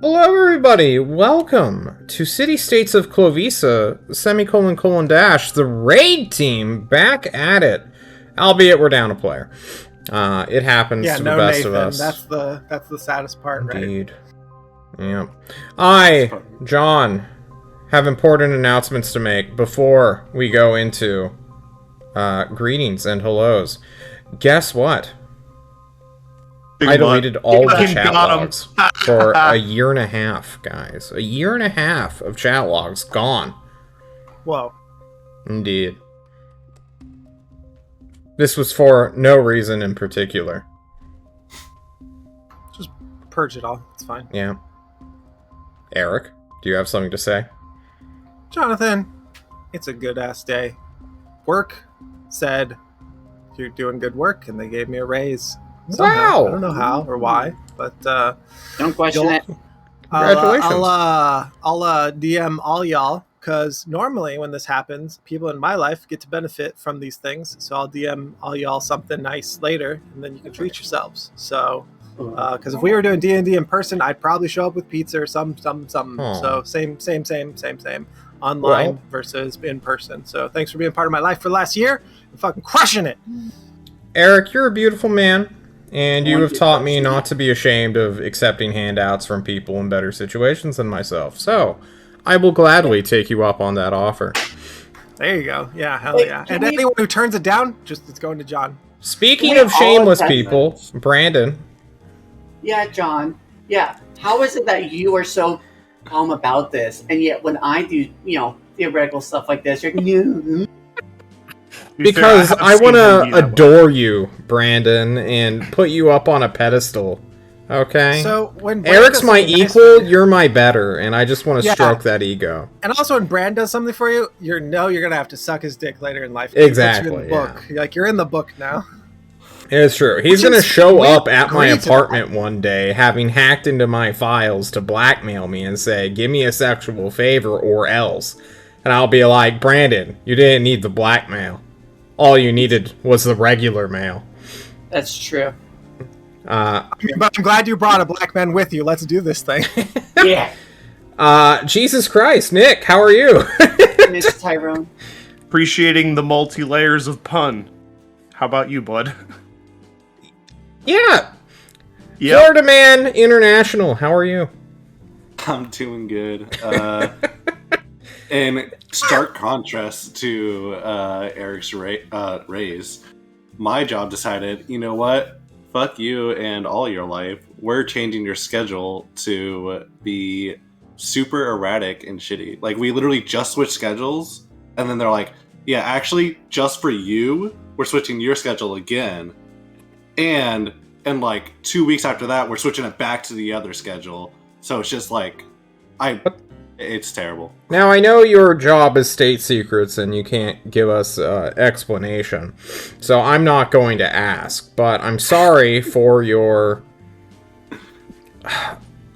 Hello, everybody. Welcome to City States of Klovisa, _: the raid team back at it. Albeit we're down a player. It happens Yeah, to the no best Nathan. of us. That's the saddest part, Indeed. Yeah. I, John, have important announcements to make before we go into greetings and hellos. Guess what? I deleted all the chat logs for a year and a half, guys. A year and a half of chat logs gone. Whoa. Indeed. This was for no reason in particular. Just purge it all. It's fine. Yeah. Eric, do you have something to say? Jonathan, it's a good-ass day. Work said you're doing good work, and they gave me a raise. Somehow. Wow! I don't know how or why, but don't question it. Congratulations. I'll DM all y'all, because normally when this happens, people in my life get to benefit from these things. So I'll DM all y'all something nice later, and then you can treat yourselves. So, because if we were doing D&D in person, I'd probably show up with pizza or something. So same. Online versus in person. So thanks for being part of my life for the last year. I'm fucking crushing it. Eric, you're a beautiful man. And you have taught me not to be ashamed of accepting handouts from people in better situations than myself. So, I will gladly take you up on that offer. There you go. Yeah, hell yeah. And anyone who turns it down, it's going to John. Speaking of shameless people, Brandon. Yeah, John. Yeah. How is it that you are so calm about this, and yet when I do, theoretical stuff like this, you're because I want to adore you, Brandon, and put you up on a pedestal. Okay? So when Eric's my equal, you're my better, and I just want to stroke that ego. And also when Brand does something for you, you're going to have to suck his dick later in life. Exactly. You're in the book. Like, you're in the book now. It's true. He's going to show up at my apartment one day, having hacked into my files to blackmail me and say, give me a sexual favor or else. And I'll be like, Brandon, you didn't need the blackmail. All you needed was the regular mail. That's true. But I'm glad you brought a black man with you. Let's do this thing. Yeah. Jesus Christ, Nick, how are you? Miss Tyrone. Appreciating the multi-layers of pun. How about you, bud? Yeah. Florida Man International, how are you? I'm doing good. In stark contrast to Eric's raise, my job decided, you know what? Fuck you and all your life. We're changing your schedule to be super erratic and shitty. Like, we literally just switched schedules, and then they're like, yeah, actually, just for you, we're switching your schedule again. And 2 weeks after that, we're switching it back to the other schedule. So it's just like, it's terrible. Now, I know your job is state secrets and you can't give us explanation, so I'm not going to ask, but I'm sorry for your...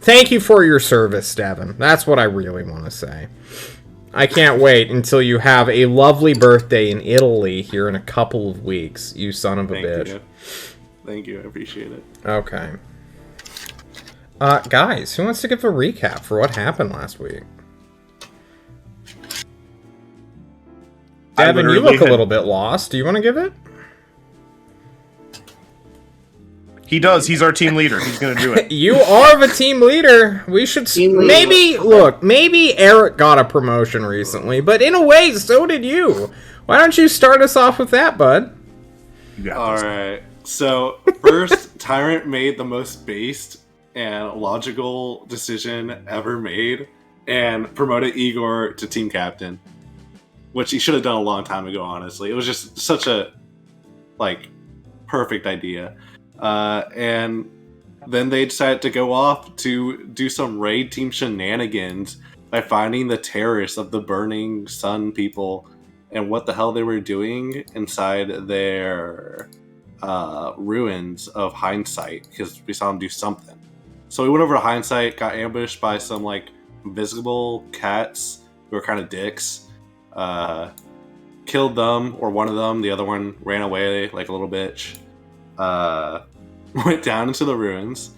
Thank you for your service, Devin. That's what I really want to say. I can't wait until you have a lovely birthday in Italy here in a couple of weeks, you son of a bitch. Thank you, I appreciate it. Okay. Guys, who wants to give a recap for what happened last week? Devin, you look a little bit lost. Do you want to give it? He does. He's our team leader. He's going to do it. You are the team leader. We should... Maybe Eric got a promotion recently, but in a way, so did you. Why don't you start us off with that, bud? Alright. So, first, Tyrant made the most based and logical decision ever made and promoted Igor to team captain, which he should have done a long time ago, honestly. It was just such a, perfect idea. And then they decided to go off to do some raid team shenanigans by finding the terrorists of the Burning Sun people and what the hell they were doing inside their ruins of Hindsight, because we saw them do something. So we went over to Hindsight, got ambushed by some invisible cats who were kind of dicks. Killed them, or one of them. The other one ran away like a little bitch. Went down into the ruins.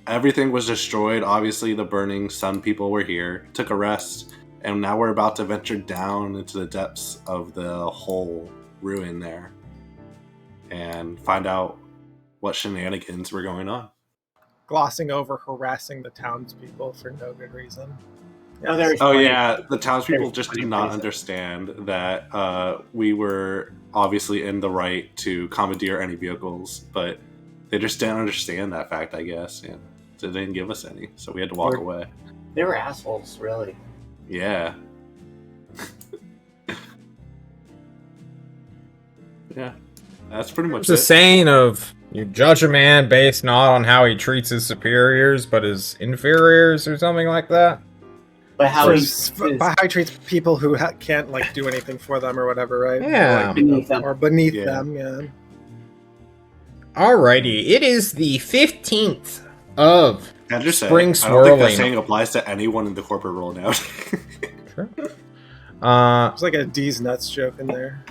everything was destroyed. Obviously, the burning sun people were here, took a rest, and now we're about to venture down into the depths of the whole ruin there and find out what shenanigans were going on. Glossing over harassing the townspeople for no good reason. Oh, there's Oh plenty- yeah, the townspeople there's just plenty do of not reason. understand that we were obviously in the right to commandeer any vehicles, but they just didn't understand that fact, I guess, and so they didn't give us any, so we had to walk away. They were assholes, really. Yeah. Yeah, that's pretty much There's a it. saying of, you judge a man based not on how he treats his superiors, but his inferiors, or something like that. But how he By how he treats people who can't like do anything for them or whatever, right? Yeah. Or, like, beneath them. or beneath Yeah. them. Yeah. Alrighty, it is the 15th of Can I just say, Spring I don't think that swirling. saying applies to anyone in the corporate world now. Sure. There's like a D's nuts joke in there.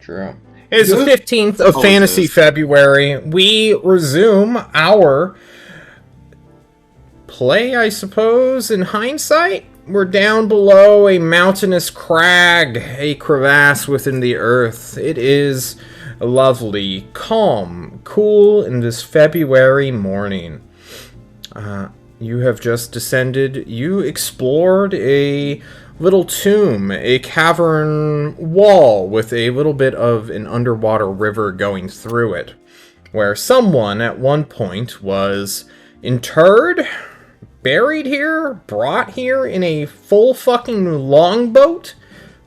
True. It is the 15th of Oh, Fantasy it is. February. We resume our play, I suppose, in hindsight. We're down below a mountainous crag, a crevasse within the earth. It is lovely, calm, cool in this February morning. You have just descended. You explored a little tomb, a cavern wall with a little bit of an underwater river going through it, where someone at one point was interred, buried here, brought here in a full fucking longboat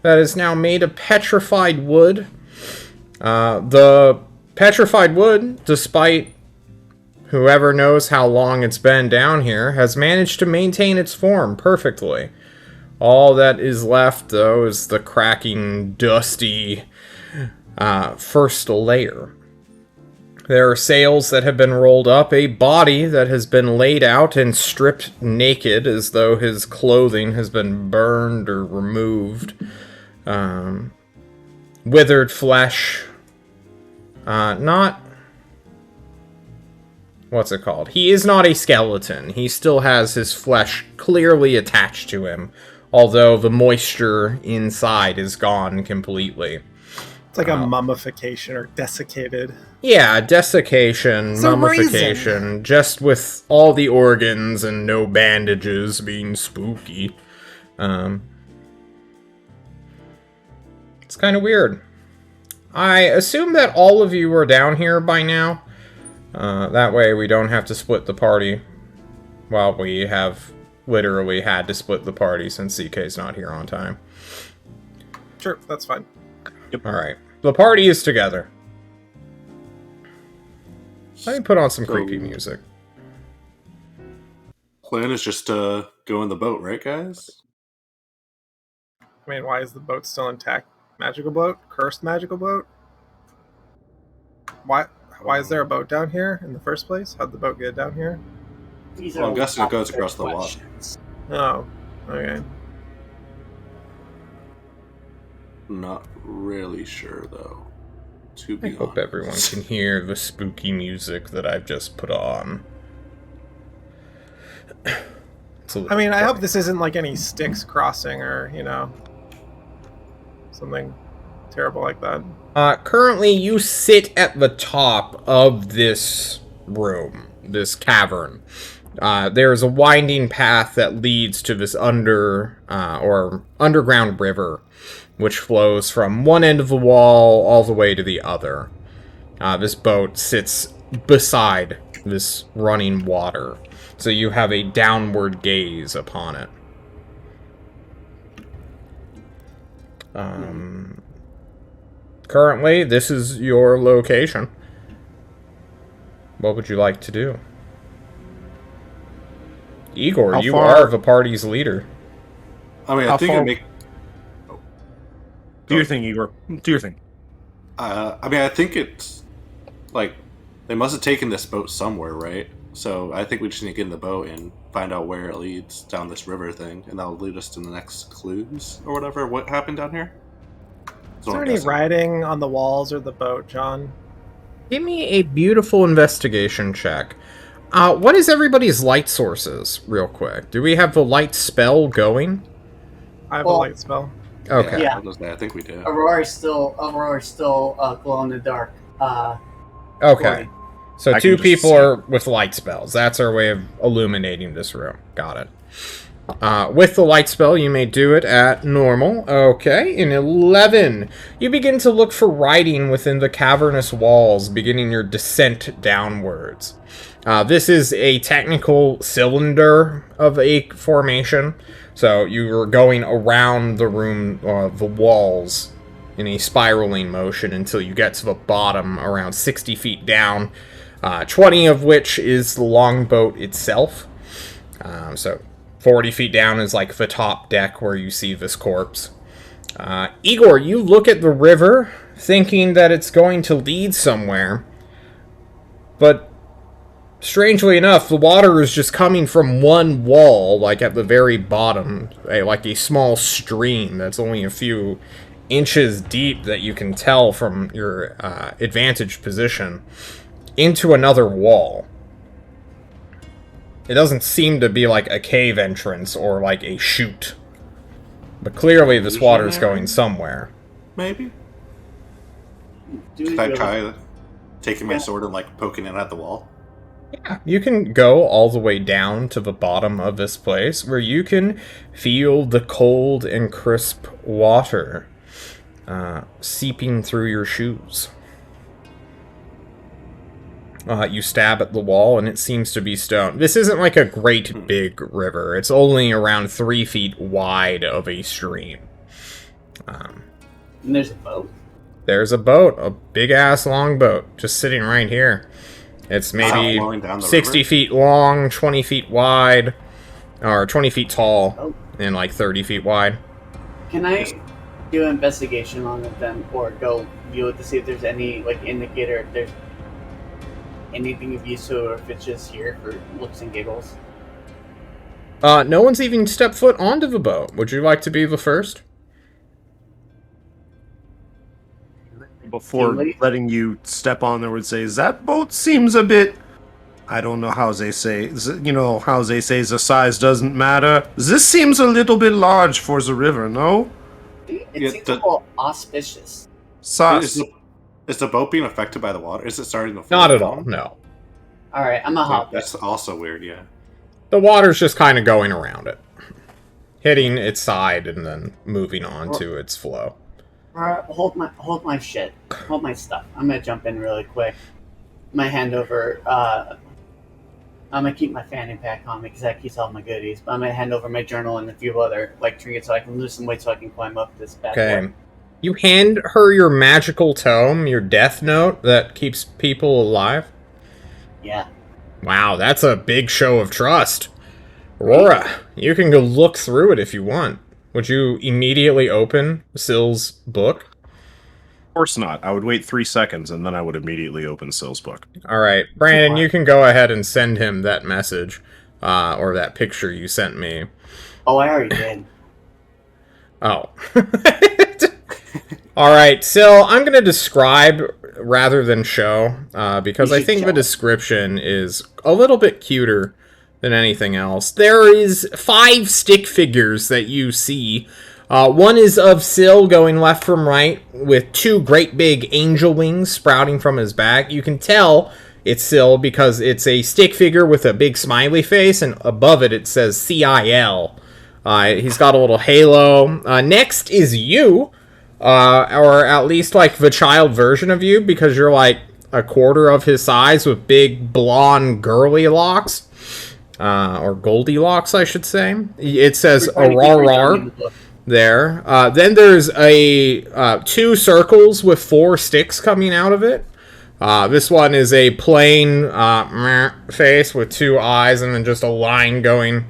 that is now made of petrified wood. The petrified wood, despite whoever knows how long it's been down here, has managed to maintain its form perfectly. All that is left, though, is the cracking, dusty first layer. There are sails that have been rolled up, a body that has been laid out and stripped naked as though his clothing has been burned or removed. Withered flesh. Not... What's it called? He is not a skeleton. He still has his flesh clearly attached to him, although the moisture inside is gone completely. It's like a mummification or desiccated. Yeah, desiccation, It's a mummification, just with all the organs and no bandages, being spooky. It's kind of weird. I assume that all of you are down here by now. That way we don't have to split the party. Well, we have literally had to split the party since CK's not here on time. Sure, that's fine. Alright. The party is together. Let me put on some creepy music. Plan is just to go in the boat, right, guys? I mean, why is the boat still intact? Magical boat? Cursed magical boat? Why is there a boat down here in the first place? How'd the boat get down here? These Well, I'm are guessing it goes across the water. questions. Oh, okay. Not really sure, though. To I be hope everyone honest. can hear the spooky music that I've just put on. It's a little I mean, I hope funny. this isn't like any Styx crossing or, something terrible like that. Currently, you sit at the top of this room, this cavern. There's a winding path that leads to this underground river, which flows from one end of the wall all the way to the other. This boat sits beside this running water, so you have a downward gaze upon it. Currently, this is your location. What would you like to do? Igor, How you far- are the party's leader. I mean, How I think far- it make. Do your thing, Igor. Do your thing. I mean, I think it's like they must have taken this boat somewhere, right? So I think we just need to get in the boat and find out where it leads down this river thing, and that'll lead us to the next clues or whatever. What happened down here? Is there any writing on the walls or the boat, John? Give me a beautiful investigation check. What is everybody's light sources, real quick? Do we have the light spell going? I have Well- a light spell. Okay. Yeah. I think we do. Aurora's still glow in the dark. Okay. glowing. So I two can just people see. are with light spells. That's our way of illuminating this room. Got it. With the light spell, you may do it at normal. Okay, in 11, you begin to look for writing within the cavernous walls, beginning your descent downwards. This is a technical cylinder of a formation, so you are going around the room, the walls, in a spiraling motion until you get to the bottom, around 60 feet down, 20 of which is the longboat itself. So 40 feet down is like the top deck where you see this corpse. Igor, you look at the river, thinking that it's going to lead somewhere, but strangely enough, the water is just coming from one wall, like at the very bottom, like a small stream that's only a few inches deep that you can tell from your advantage position, into another wall. It doesn't seem to be like a cave entrance or like a chute. But clearly this water's going somewhere. Maybe. Do we Could I really- try taking my Yeah. sword and like poking it at the wall? Yeah, you can go all the way down to the bottom of this place where you can feel the cold and crisp water seeping through your shoes. You stab at the wall, and it seems to be stone. This isn't like a great big river. It's only around 3 feet wide of a stream. And there's a boat. There's a boat, a big-ass long boat, just sitting right here. It's maybe flowing down the 60 river? feet long, 20 feet wide, or 20 feet tall, Oh. and like 30 feet wide. Can I do an investigation on it then, or go view it to see if there's any like indicator if there's anything of use, or if it's just here for looks and giggles? No one's even stepped foot onto the boat. Would you like to be the first? Before Really? letting you step on there, would say, that boat seems a bit. I don't know how they say. How they say the size doesn't matter. This seems a little bit large for the river, no? It Yeah, seems a little auspicious. Sus. Is the boat being affected by the water? Is it starting to float Not at down? all, no. All right, I'm a hop. That's also weird, yeah. The water's just kind of going around it, hitting its side and then moving on to its flow. All right, hold my shit, hold my stuff. I'm gonna jump in really quick. I'm gonna hand over. I'm gonna keep my fanny pack on me because that keeps all my goodies. But I'm gonna hand over my journal and a few other like trinkets so I can lose some weight so I can climb up this bad Okay. boy. You hand her your magical tome, your death note that keeps people alive. Yeah. Wow, that's a big show of trust. Aurora, you can go look through it if you want. Would you immediately open Sill's book? Of course not. I would wait 3 seconds and then I would immediately open Sill's book. Alright, Brandon, you can go ahead and send him that message, or that picture you sent me. Oh, I already did. Oh. Alright, Sill, I'm going to describe rather than show, because You I should think show. the description is a little bit cuter than anything else. There is 5 stick figures that you see. One is of Sill going left from right with 2 great big angel wings sprouting from his back. You can tell it's Sill because it's a stick figure with a big smiley face, and above it says CIL. He's got a little halo. Next is you, or at least like the child version of you, because you're like a quarter of his size with big blonde girly locks. Or Goldilocks, I should say. It says Aurora there. Then there's a 2 circles with 4 sticks coming out of it. This one is a plain face with 2 eyes and then just a line going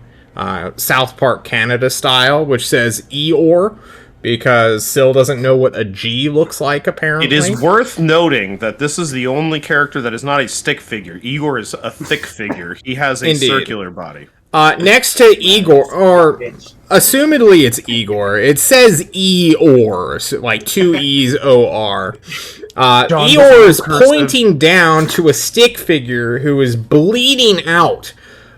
South Park Canada style, which says Eeyore, because Sill doesn't know what a G looks like, apparently. It is worth noting that this is the only character that is not a stick figure. Igor is a thick figure. He has a Indeed. circular body. Next to Igor, or assumedly it's Igor. It says E-or, so like 2 E's O-R. Eeyore is pointing down to a stick figure who is bleeding out,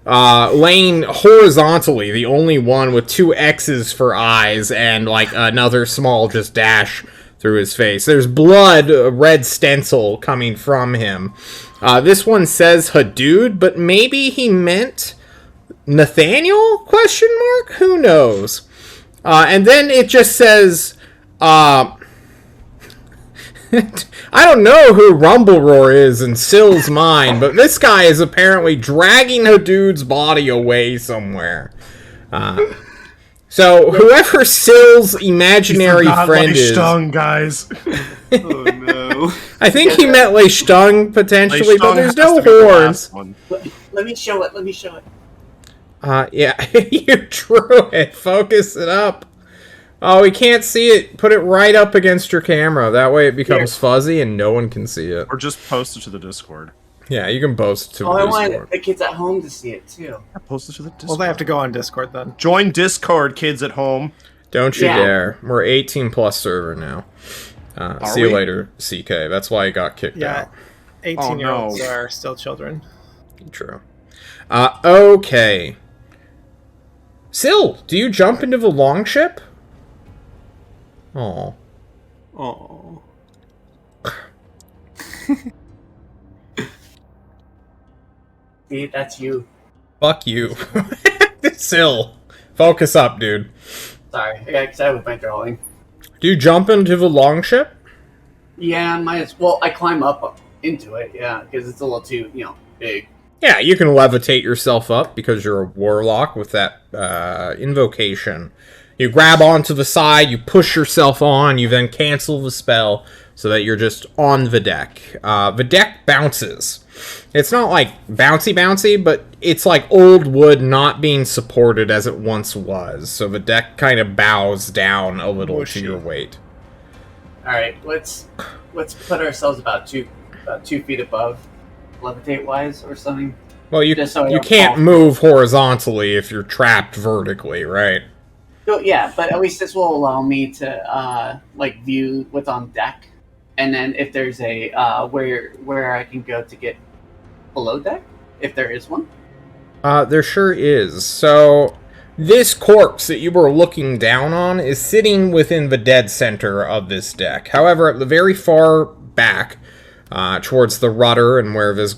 laying horizontally, the only one with 2 X's for eyes and like another small just dash through his face. There's blood, a red stencil coming from him. This one says Hadood, but maybe he meant Nathaniel? Question mark? Who knows? And then it just says, I don't know who Rumble Roar is in Sill's mind, but this guy is apparently dragging Hadood's body away somewhere. So whoever Sill's imaginary friend is, Stung, guys. Oh no! I think he meant Lei Stung potentially, but there's no horns. Let me show it. Let me show it. Yeah, you drew it. Focus it up. Oh, we can't see it. Put it right up against your camera. That way it becomes fuzzy and no one can see it. Or just post it to the Discord. Yeah, you can post it to the I Discord. want the kids at home to see it too. Yeah, post it to the Discord. Well, they have to go on Discord then. Join Discord, kids at home. Don't you Yeah. dare. We're 18 plus server now. See you we? later, CK. That's why I got kicked Yeah, out. 18-year-olds are still children. True. Okay. Sill, do you jump into the longship? Oh. Oh. See, that's you. Fuck you. Sill. Focus up, dude. Sorry, I got excited with my drawing. Do you jump into the longship? Yeah, might as well. I climb up into it, yeah, because it's a little too, big. Yeah, you can levitate yourself up because you're a warlock with that invocation. You grab onto the side, you push yourself on, you then cancel the spell so that you're just on the deck. The deck bounces. It's not like bouncy, but it's like old wood not being supported as it once was. So the deck kind of bows down a little to your weight. All right, let's put ourselves about two feet above, levitate wise or something. Well, you Just so we you don't can't fall. move horizontally if you're trapped vertically, right? So, yeah, but at least this will allow me to view what's on deck, and then if there's a where I can go to get below deck, if there is one. There sure is. So, this corpse that you were looking down on is sitting within the dead center of this deck. However, at the very far back, towards the rudder and where this,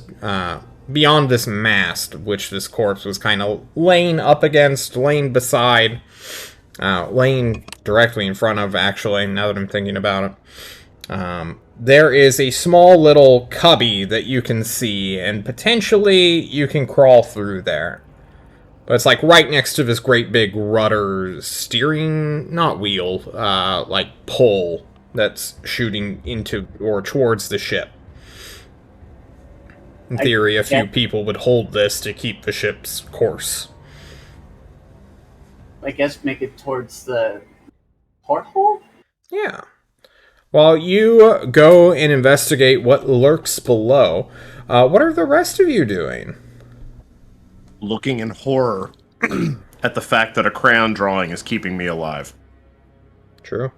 beyond this mast, which this corpse was kind of laying up against, laying beside, laying directly in front of, actually, now that I'm thinking about it. There is a small little cubby that you can see, and potentially you can crawl through there. But it's like right next to this great big rudder steering, not wheel, like pole that's shooting into or towards the ship. In theory, a few people would hold this to keep the ship's course. I guess make it towards the porthole. Yeah. While you go and investigate what lurks below, what are the rest of you doing? Looking in horror at the fact that a crayon drawing is keeping me alive. True.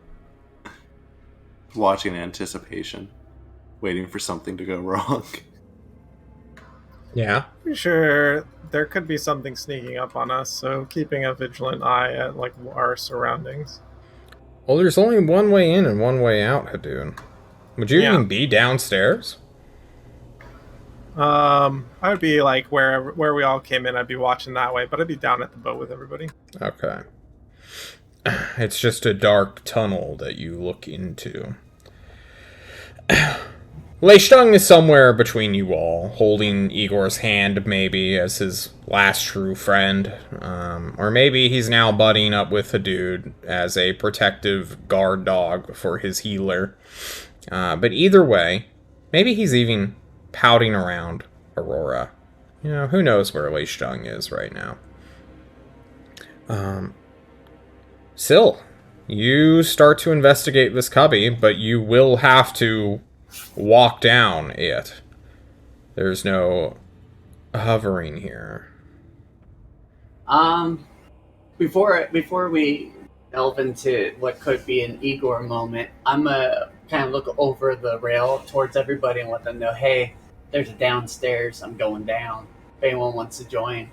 Watching anticipation. Waiting for something to go wrong. Yeah. Pretty sure there could be something sneaking up on us, so keeping a vigilant eye at our surroundings. Well, there's only one way in and one way out, Hadoon. Would you Yeah. even be downstairs? I would be where we all came in. I'd be watching that way, but I'd be down at the boat with everybody. Okay. It's just a dark tunnel that you look into. Lei Stung is somewhere between you all, holding Igor's hand, maybe, as his last true friend. Or maybe he's now buddying up with Hadood as a protective guard dog for his healer. But either way, maybe he's even pouting around Aurora. You know, who knows where Lei Stung is right now. Sill, you start to investigate this cubby, but you will have to walk down it. There's no hovering here. Before we delve into what could be an Igor moment, I'm gonna kind of look over the rail towards everybody and let them know, hey, there's a downstairs. I'm going down. If anyone wants to join.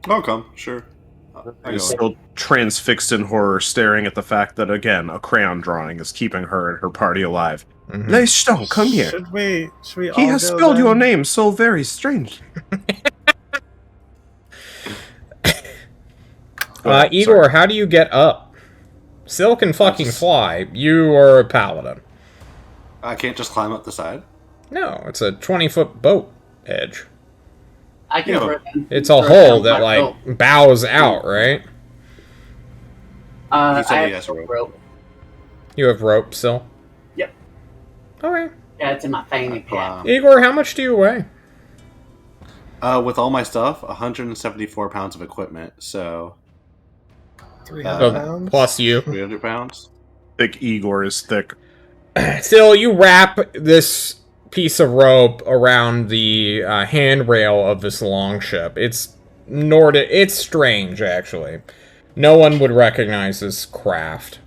I'll come, sure. I go. Still transfixed in horror, staring at the fact that, again, a crayon drawing is keeping her and her party alive. Mhm. Leishton, come here. Should we He all has go spelled then? your name so very strangely. Igor, Sorry. how do you get up? Sil can fucking fly. You are a paladin. I can't just climb up the side. No, it's a 20-foot boat edge. I can. Yeah. throw them- It's a throw hole down that, my like, rope. bows out, right? He I said he have has a rope. rope. You have rope, Sil? Yep. Okay. Yeah, it's in my fanny pack. Igor, how much do you weigh? With all my stuff, 174 pounds of equipment, so 300 Oh, pounds. plus you. 300 pounds. Thick Igor is thick. Sil, you wrap this piece of rope around the handrail of this longship. It's Nordic. It's strange, actually. No one would recognize this craft,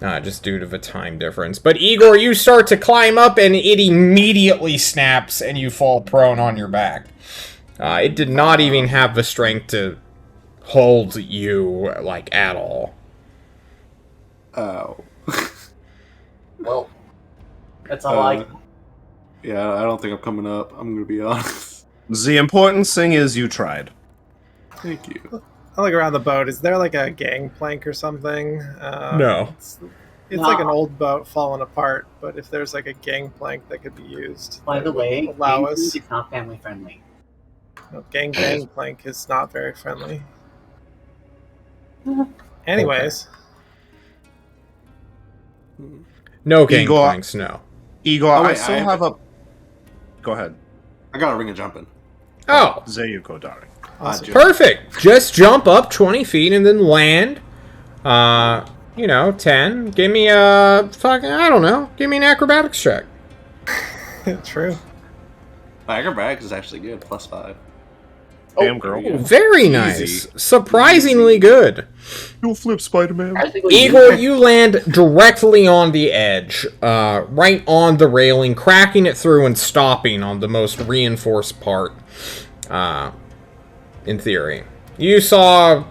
just due to the time difference. But Igor, you start to climb up, and it immediately snaps, and you fall prone on your back. It did not even have the strength to hold you, like, at all. Oh. Well, that's all I. Yeah, I don't think I'm coming up. I'm gonna be honest. The important thing is you tried. Thank you. I look around the boat. Is there like a gangplank or something? No. It's No. like an old boat falling apart, but if there's like a gangplank that could be used. By that the would way, allow gangplank us. is not family friendly. No, gangplank is not very friendly. Anyways, No Igor- gangplanks, no. Igor, Oh, wait, I still I have have a... Go ahead. I got a ring of jumping. Oh, There you go, darling. awesome. perfect. Just jump up 20 feet and then land. 10. Give me a fucking, I don't know. Give me an acrobatics check. True. My acrobatics is actually good, +5. Damn, girl. there you go. Very nice. Easy. Surprisingly good. You'll flip Spider-Man. Igor, you land directly on the edge, right on the railing, cracking it through and stopping on the most reinforced part, in theory. You saw,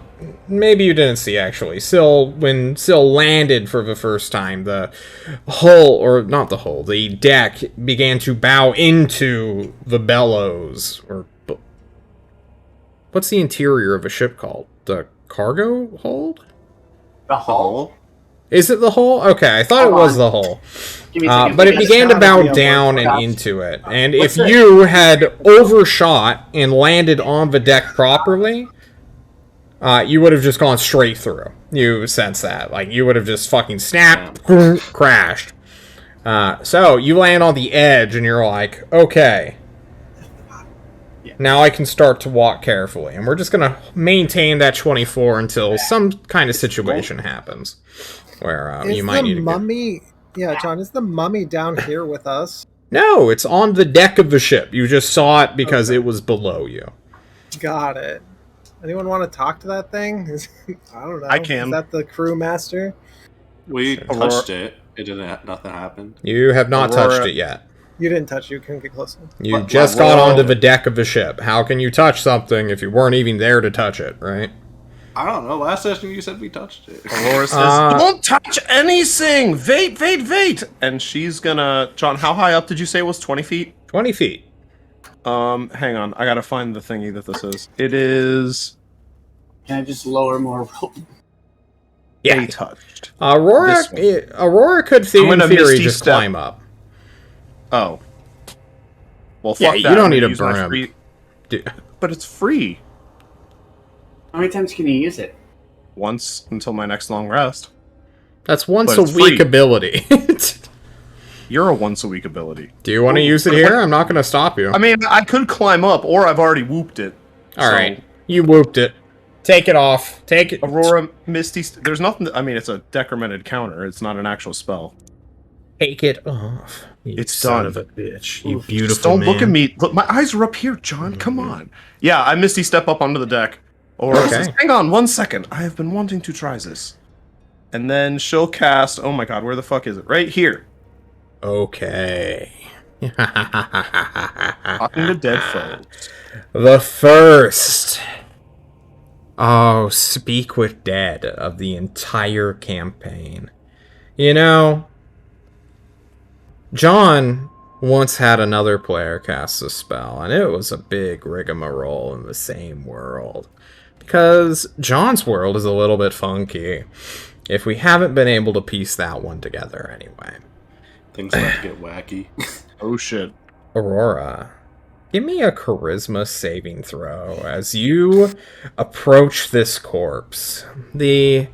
maybe you didn't see actually, when Sil landed for the first time, the hull, or not the hull, the deck began to bow into the bellows, or what's the interior of a ship called? The cargo hold? The The hole? Is it the hull? Okay, I thought it Hold was on. the hull. Give me a second. But it It's began to gotta bow be a down and workshop. into it. And What's if it? you had overshot and landed on the deck properly, you would have just gone straight through. You sense that. Like, you would have just fucking snapped, crashed. So, you land on the edge and you're like, okay. Now I can start to walk carefully. And we're just going to maintain that 24 until some kind of situation happens. Where Is you might the need to get... mummy? Yeah, John, is the mummy down here with us? No, it's on the deck of the ship. You just saw it because it was below you. Got it. Anyone want to talk to that thing? I don't know. I can. Is that the crew master? We Aurora- touched it. It didn't. Nothing happened. You have not Aurora- touched it yet. You didn't touch it. You couldn't get close. You But- just well, got well- onto the deck of the ship. How can you touch something if you weren't even there to touch it, right? I don't know. Last session you said we touched it. Aurora says, Uh, don't touch anything! Wait! And she's gonna... John, how high up did you say it was? 20 feet? 20 feet. Hang on. I gotta find the thingy that this is. It is... Can I just lower more rope? Yeah. A touched. Aurora This Aurora could, I'm in gonna theory, Misty just Step. climb up. Oh. Well, Yeah, fuck you that. don't I'm need gonna to use my burn 'em. free- Dude, But it's free. How many times can you use it? Once until my next long rest. that's once But a it's week free. ability. You're a once-a-week ability. Do you want to use it here? I'm not going to stop you. I mean, I could climb up, or I've already whooped it. All right. You whooped it. Take it off. Take it. Aurora, Misty... There's nothing... I mean, it's a decremented counter. It's not an actual spell. Take it off. You It's son done. of a bitch. You Just beautiful don't man. look at me. Look, my eyes are up here, John. Come on. Yeah, I Misty step up onto the deck. Aurora says, Okay. hang on 1 second. I have been wanting to try this. And then she'll cast, oh my god, where the fuck is it? Right here. Okay. Talking to dead foes. The first. Oh, speak with dead of the entire campaign. You know, John once had another player cast a spell, and it was a big rigmarole in the same world. Because John's world is a little bit funky. If we haven't been able to piece that one together anyway. Things about to get wacky. Oh shit. Aurora, give me a charisma saving throw as you approach this corpse. The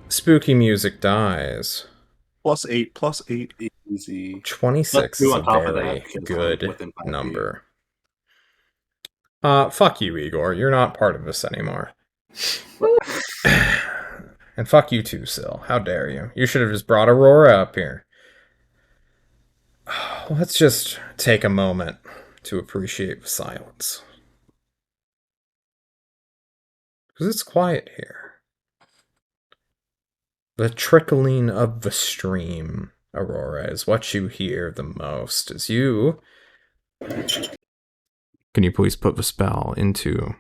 spooky music dies. +8, +8. Easy. 26 Let's is do a on top of very that, because I'm good within 5 feet. number. Fuck you, Igor. You're not part of this anymore. And fuck you too, Syl. How dare you? You should have just brought Aurora up here. Let's just take a moment to appreciate the silence. Because it's quiet here. The trickling of the stream, Aurora, is what you hear the most as you... Can you please put the spell into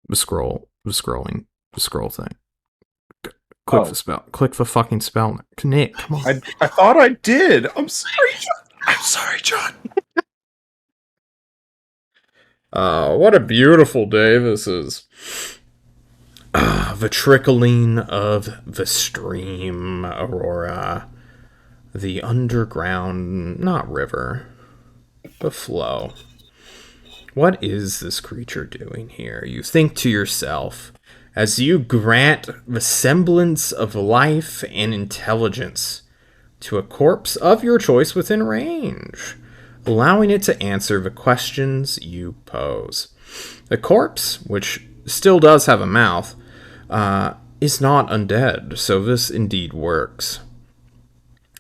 the scroll thing? Click the spell. Click the fucking spell. Nick, come on. I thought I did. I'm sorry, John. I'm sorry, John. What a beautiful day this is. The trickling of the stream, Aurora. The underground, not river, but flow. What is this creature doing here? You think to yourself, as you grant the semblance of life and intelligence to a corpse of your choice within range, allowing it to answer the questions you pose. The corpse, which still does have a mouth, is not undead, so this indeed works.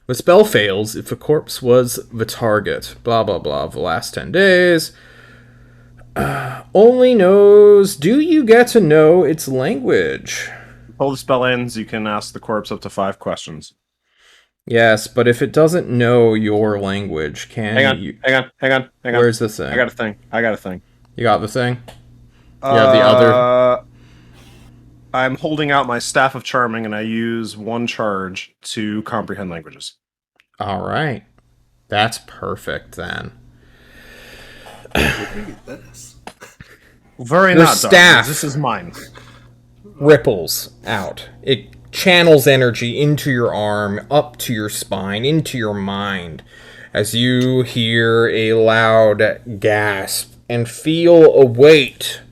The spell fails if the corpse was the target, blah blah blah, the last 10 days. Only knows, do you get to know its language? Until the spell ends, you can ask the corpse up to 5 questions. Yes, but if it doesn't know your language, can you... Hang on. Where's the thing? I got a thing. You got the thing? You have the other... I'm holding out my Staff of Charming, and I use 1 charge to comprehend languages. Alright. That's perfect, then. This. Very Your not, staff. Doctor. This is mine. Ripples out. It channels energy into your arm, up to your spine, into your mind, as you hear a loud gasp and feel a weight,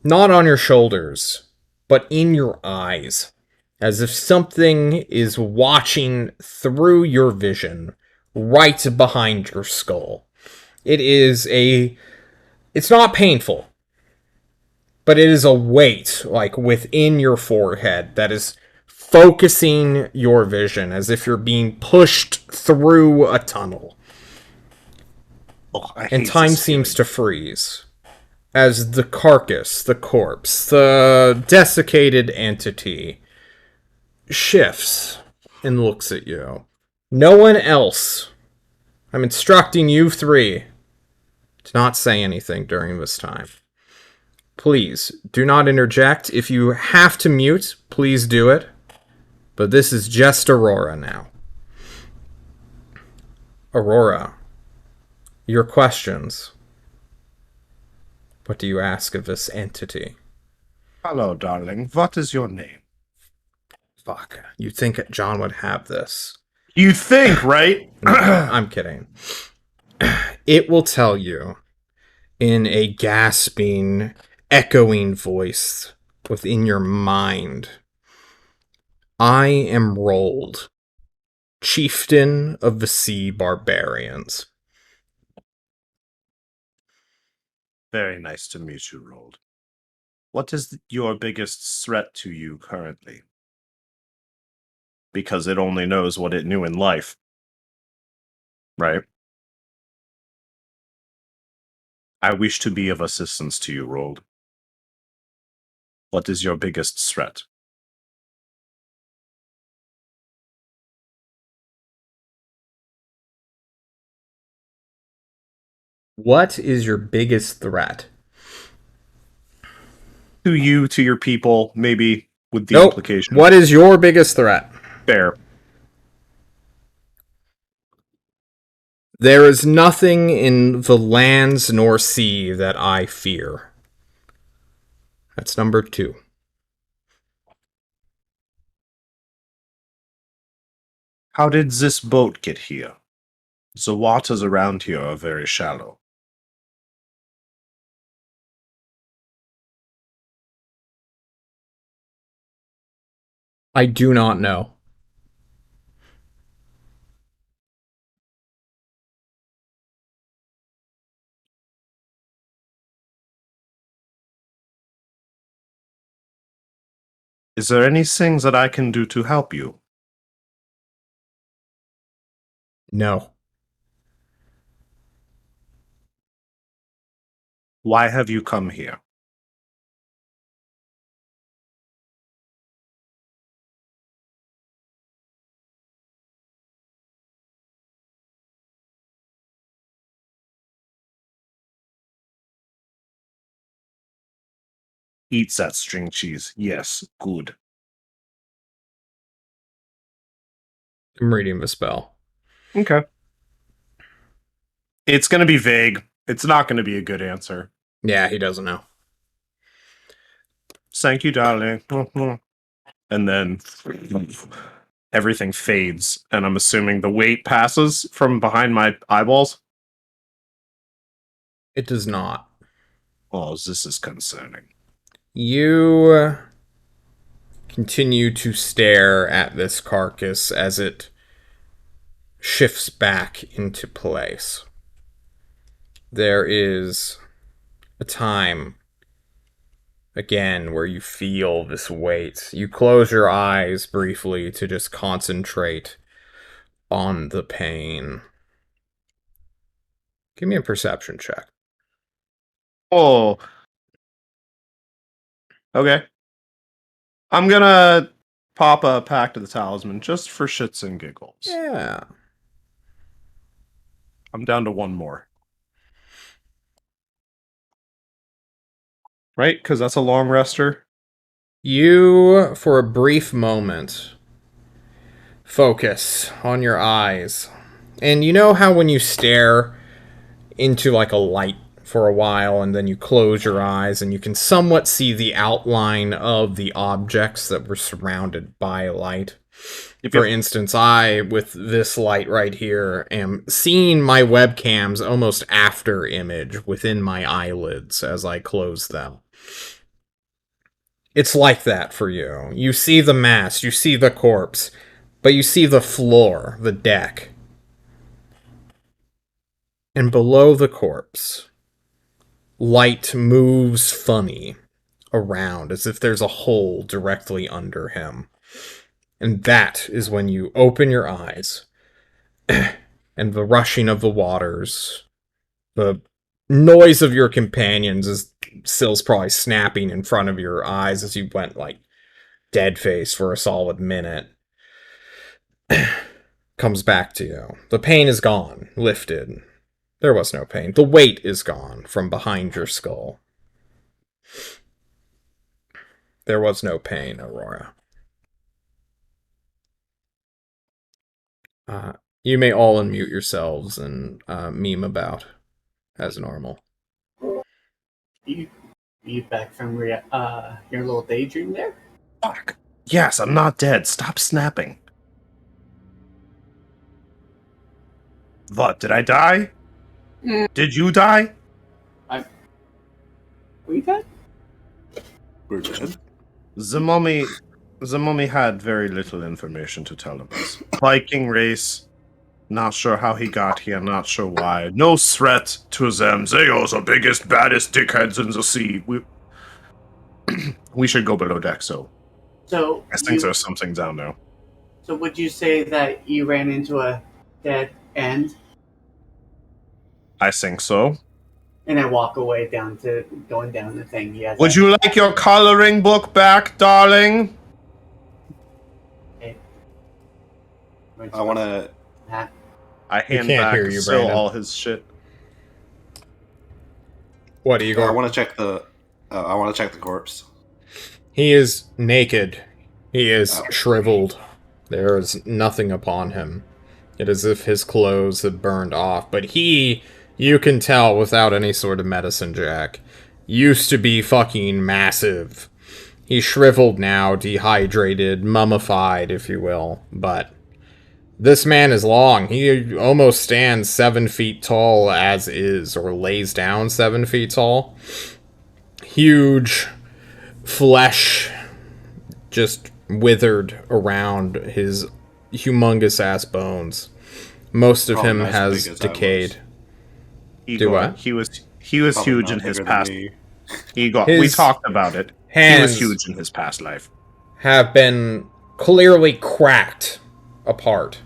not on your shoulders, but in your eyes, as if something is watching through your vision, right behind your skull. It's not painful, but it is a weight, like, within your forehead that is focusing your vision as if you're being pushed through a tunnel. Oh, And time seems to freeze as the carcass, the corpse, the desiccated entity shifts and looks at you. No one else. I'm instructing you 3 to not say anything during this time. Please, do not interject. If you have to mute, please do it. But this is just Aurora now. Aurora, your questions. What do you ask of this entity? Hello, darling. What is your name? Fuck. You'd think John would have this. You think, right? No, I'm kidding. It will tell you in a gasping, echoing voice within your mind. I am Rold, chieftain of the sea barbarians. Very nice to meet you, Rold. What is your biggest threat to you currently? Because it only knows what it knew in life. Right. I wish to be of assistance to you, Rold. What is your biggest threat? What is your biggest threat? To you, to your people, maybe with the Nope. implication. What is your biggest threat? Fair. There is nothing in the lands nor sea that I fear. That's number 2. How did this boat get here? The waters around here are very shallow. I do not know. Is there anything that I can do to help you? No. Why have you come here? Eats that string cheese. Yes, good. I'm reading the spell. Okay. It's going to be vague. It's not going to be a good answer. Yeah, he doesn't know. Thank you, darling. And then everything fades, and I'm assuming the weight passes from behind my eyeballs. It does not. Oh, this is concerning. You continue to stare at this carcass as it shifts back into place. There is a time, again, where you feel this weight. You close your eyes briefly to just concentrate on the pain. Give me a perception check. Oh. Okay. I'm gonna pop a Pact of the Talisman just for shits and giggles. Yeah. I'm down to one more. Right? Because that's a long rester. You, for a brief moment, focus on your eyes. And you know how when you stare into like a light for a while and then you close your eyes and you can somewhat see the outline of the objects that were surrounded by light? For instance, I, with this light right here, am seeing my webcam's almost after image within my eyelids as I close them. It's like that for you. You see the mass, you see the corpse, but you see the floor, the deck. And below the corpse, light moves funny around as if there's a hole directly under him. And that is when you open your eyes and the rushing of the waters, the noise of your companions as Sill's probably snapping in front of your eyes as you went like dead face for a solid minute, comes back to you. The pain is gone, lifted. There was no pain. The weight is gone from behind your skull. There was no pain, Aurora. You may all unmute yourselves and meme about as normal. You back from your little daydream there? Fuck. Yes, I'm not dead. Stop snapping. What, did I die? Did you die? Were you dead? We're dead. The mummy had very little information to tell us. Viking race. Not sure how he got here, not sure why. No threat to them. They are the biggest, baddest dickheads in the sea. We should go below deck, so I think there's something down there. So would you say that you ran into a dead end? I think so. And I walk away going down the thing. Yes. Would you like your coloring book back, darling? I want to. I hand can't back hear you, still Brandon. all his shit. What, I Igor? want to check the. I want to check the corpse. He is naked. He is Oh. shriveled. There is nothing upon him. It is as if his clothes had burned off. But he, you can tell without any sort of medicine jack, used to be fucking massive. He's shriveled now, dehydrated, mummified, if you will. But this man is long. He almost stands 7 feet tall as is, or lays down 7 feet tall. Huge flesh just withered around his humongous ass bones. Most of Probably him not as has big as I decayed. Igor, what? He was Probably huge not in his bigger than past. me. Igor, we His talked about it. He was hands huge in his past life. have been clearly cracked apart,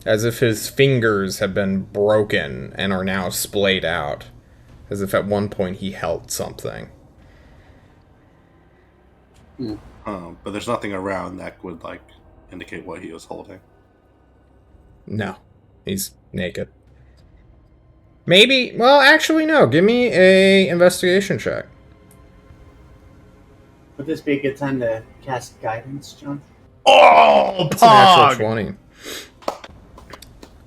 as if his fingers have been broken and are now splayed out, as if at one point he held something. But there's nothing around that would like indicate what he was holding. No, he's naked. Maybe, well, actually, no. Give me a investigation check. Would this be a good time to cast guidance, John? Oh, It's an actual Pog! 20.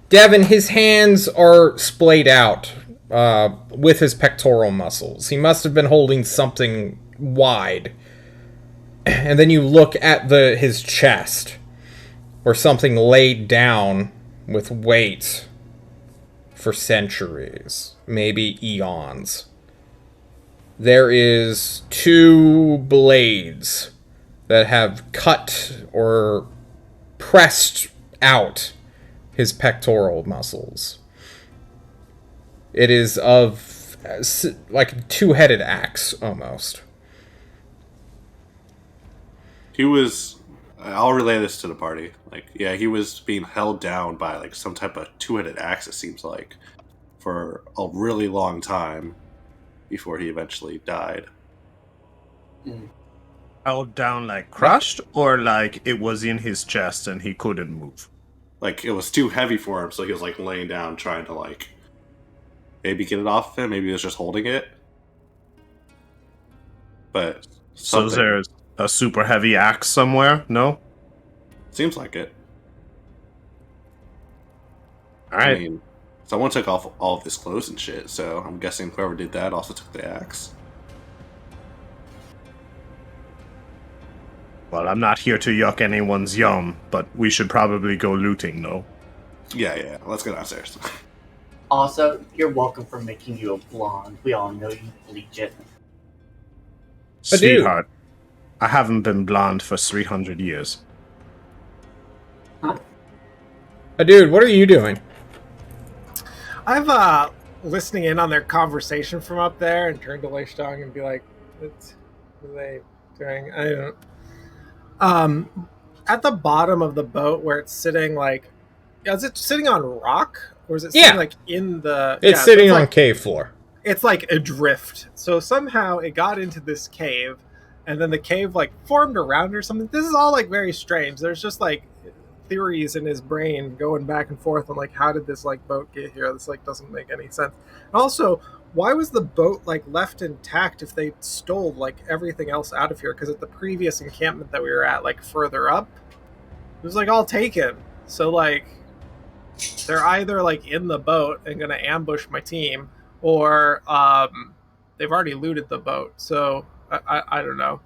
Devin, his hands are splayed out with his pectoral muscles. He must have been holding something wide. And then you look at his chest, or something laid down with weight for centuries, maybe eons. There is 2 blades that have cut or pressed out his pectoral muscles. It is of like a 2-headed axe almost. He was. I'll relay this to the party. Like, yeah, he was being held down by like some type of 2-headed axe. It seems like for a really long time before he eventually died. Held down like crushed, or like it was in his chest and he couldn't move? Like it was too heavy for him, so he was like laying down trying to like maybe get it off of him. Maybe he was just holding it. But So there's a super heavy axe somewhere? No? seems like it. Alright. I mean, someone took off all of his clothes and shit, so I'm guessing whoever did that also took the axe. Well, I'm not here to yuck anyone's yum, but we should probably go looting, no? Yeah. Let's go downstairs. Also, you're welcome for making you a blonde. We all know you bleach it. But dude- Sweetheart, I haven't been blonde for 300 years. Dude, what are you doing? I've listening in on their conversation from up there and turned to Leishtong and be like, what are they doing? I don't. At the bottom of the boat where it's sitting, like, is it sitting on rock or is it sitting like in the? It's so sitting on like, cave floor. It's like adrift. So somehow it got into this cave, and then the cave like formed around it or something. This is all like very strange. There's just like theories in his brain going back and forth on like how did this like boat get here? This like doesn't make any sense. And also, why was the boat like left intact if they stole like everything else out of here? Because at the previous encampment that we were at, like further up, it was like all taken. So like they're either like in the boat and gonna ambush my team, or they've already looted the boat. So I don't know.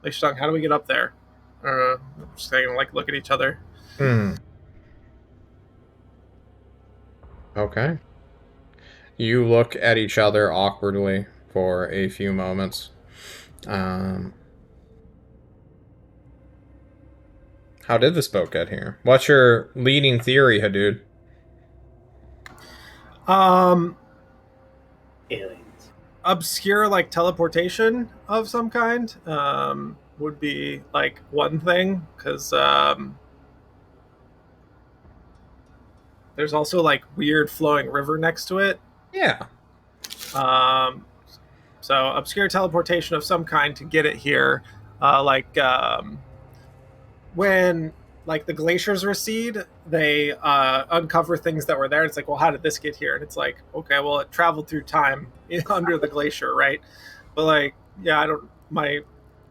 Like Stung, how do we get up there? Just gonna like look at each other. Okay. You look at each other awkwardly for a few moments. How did this boat get here? What's your leading theory, Hadood? Aliens. Obscure like teleportation of some kind would be like one thing, because there's also like weird flowing river next to it. Yeah. So obscure teleportation of some kind to get it here, when like the glaciers recede, they uncover things that were there. It's like, well, how did this get here? And it's like, okay, well, it traveled through time under the glacier, right? But like, yeah, I don't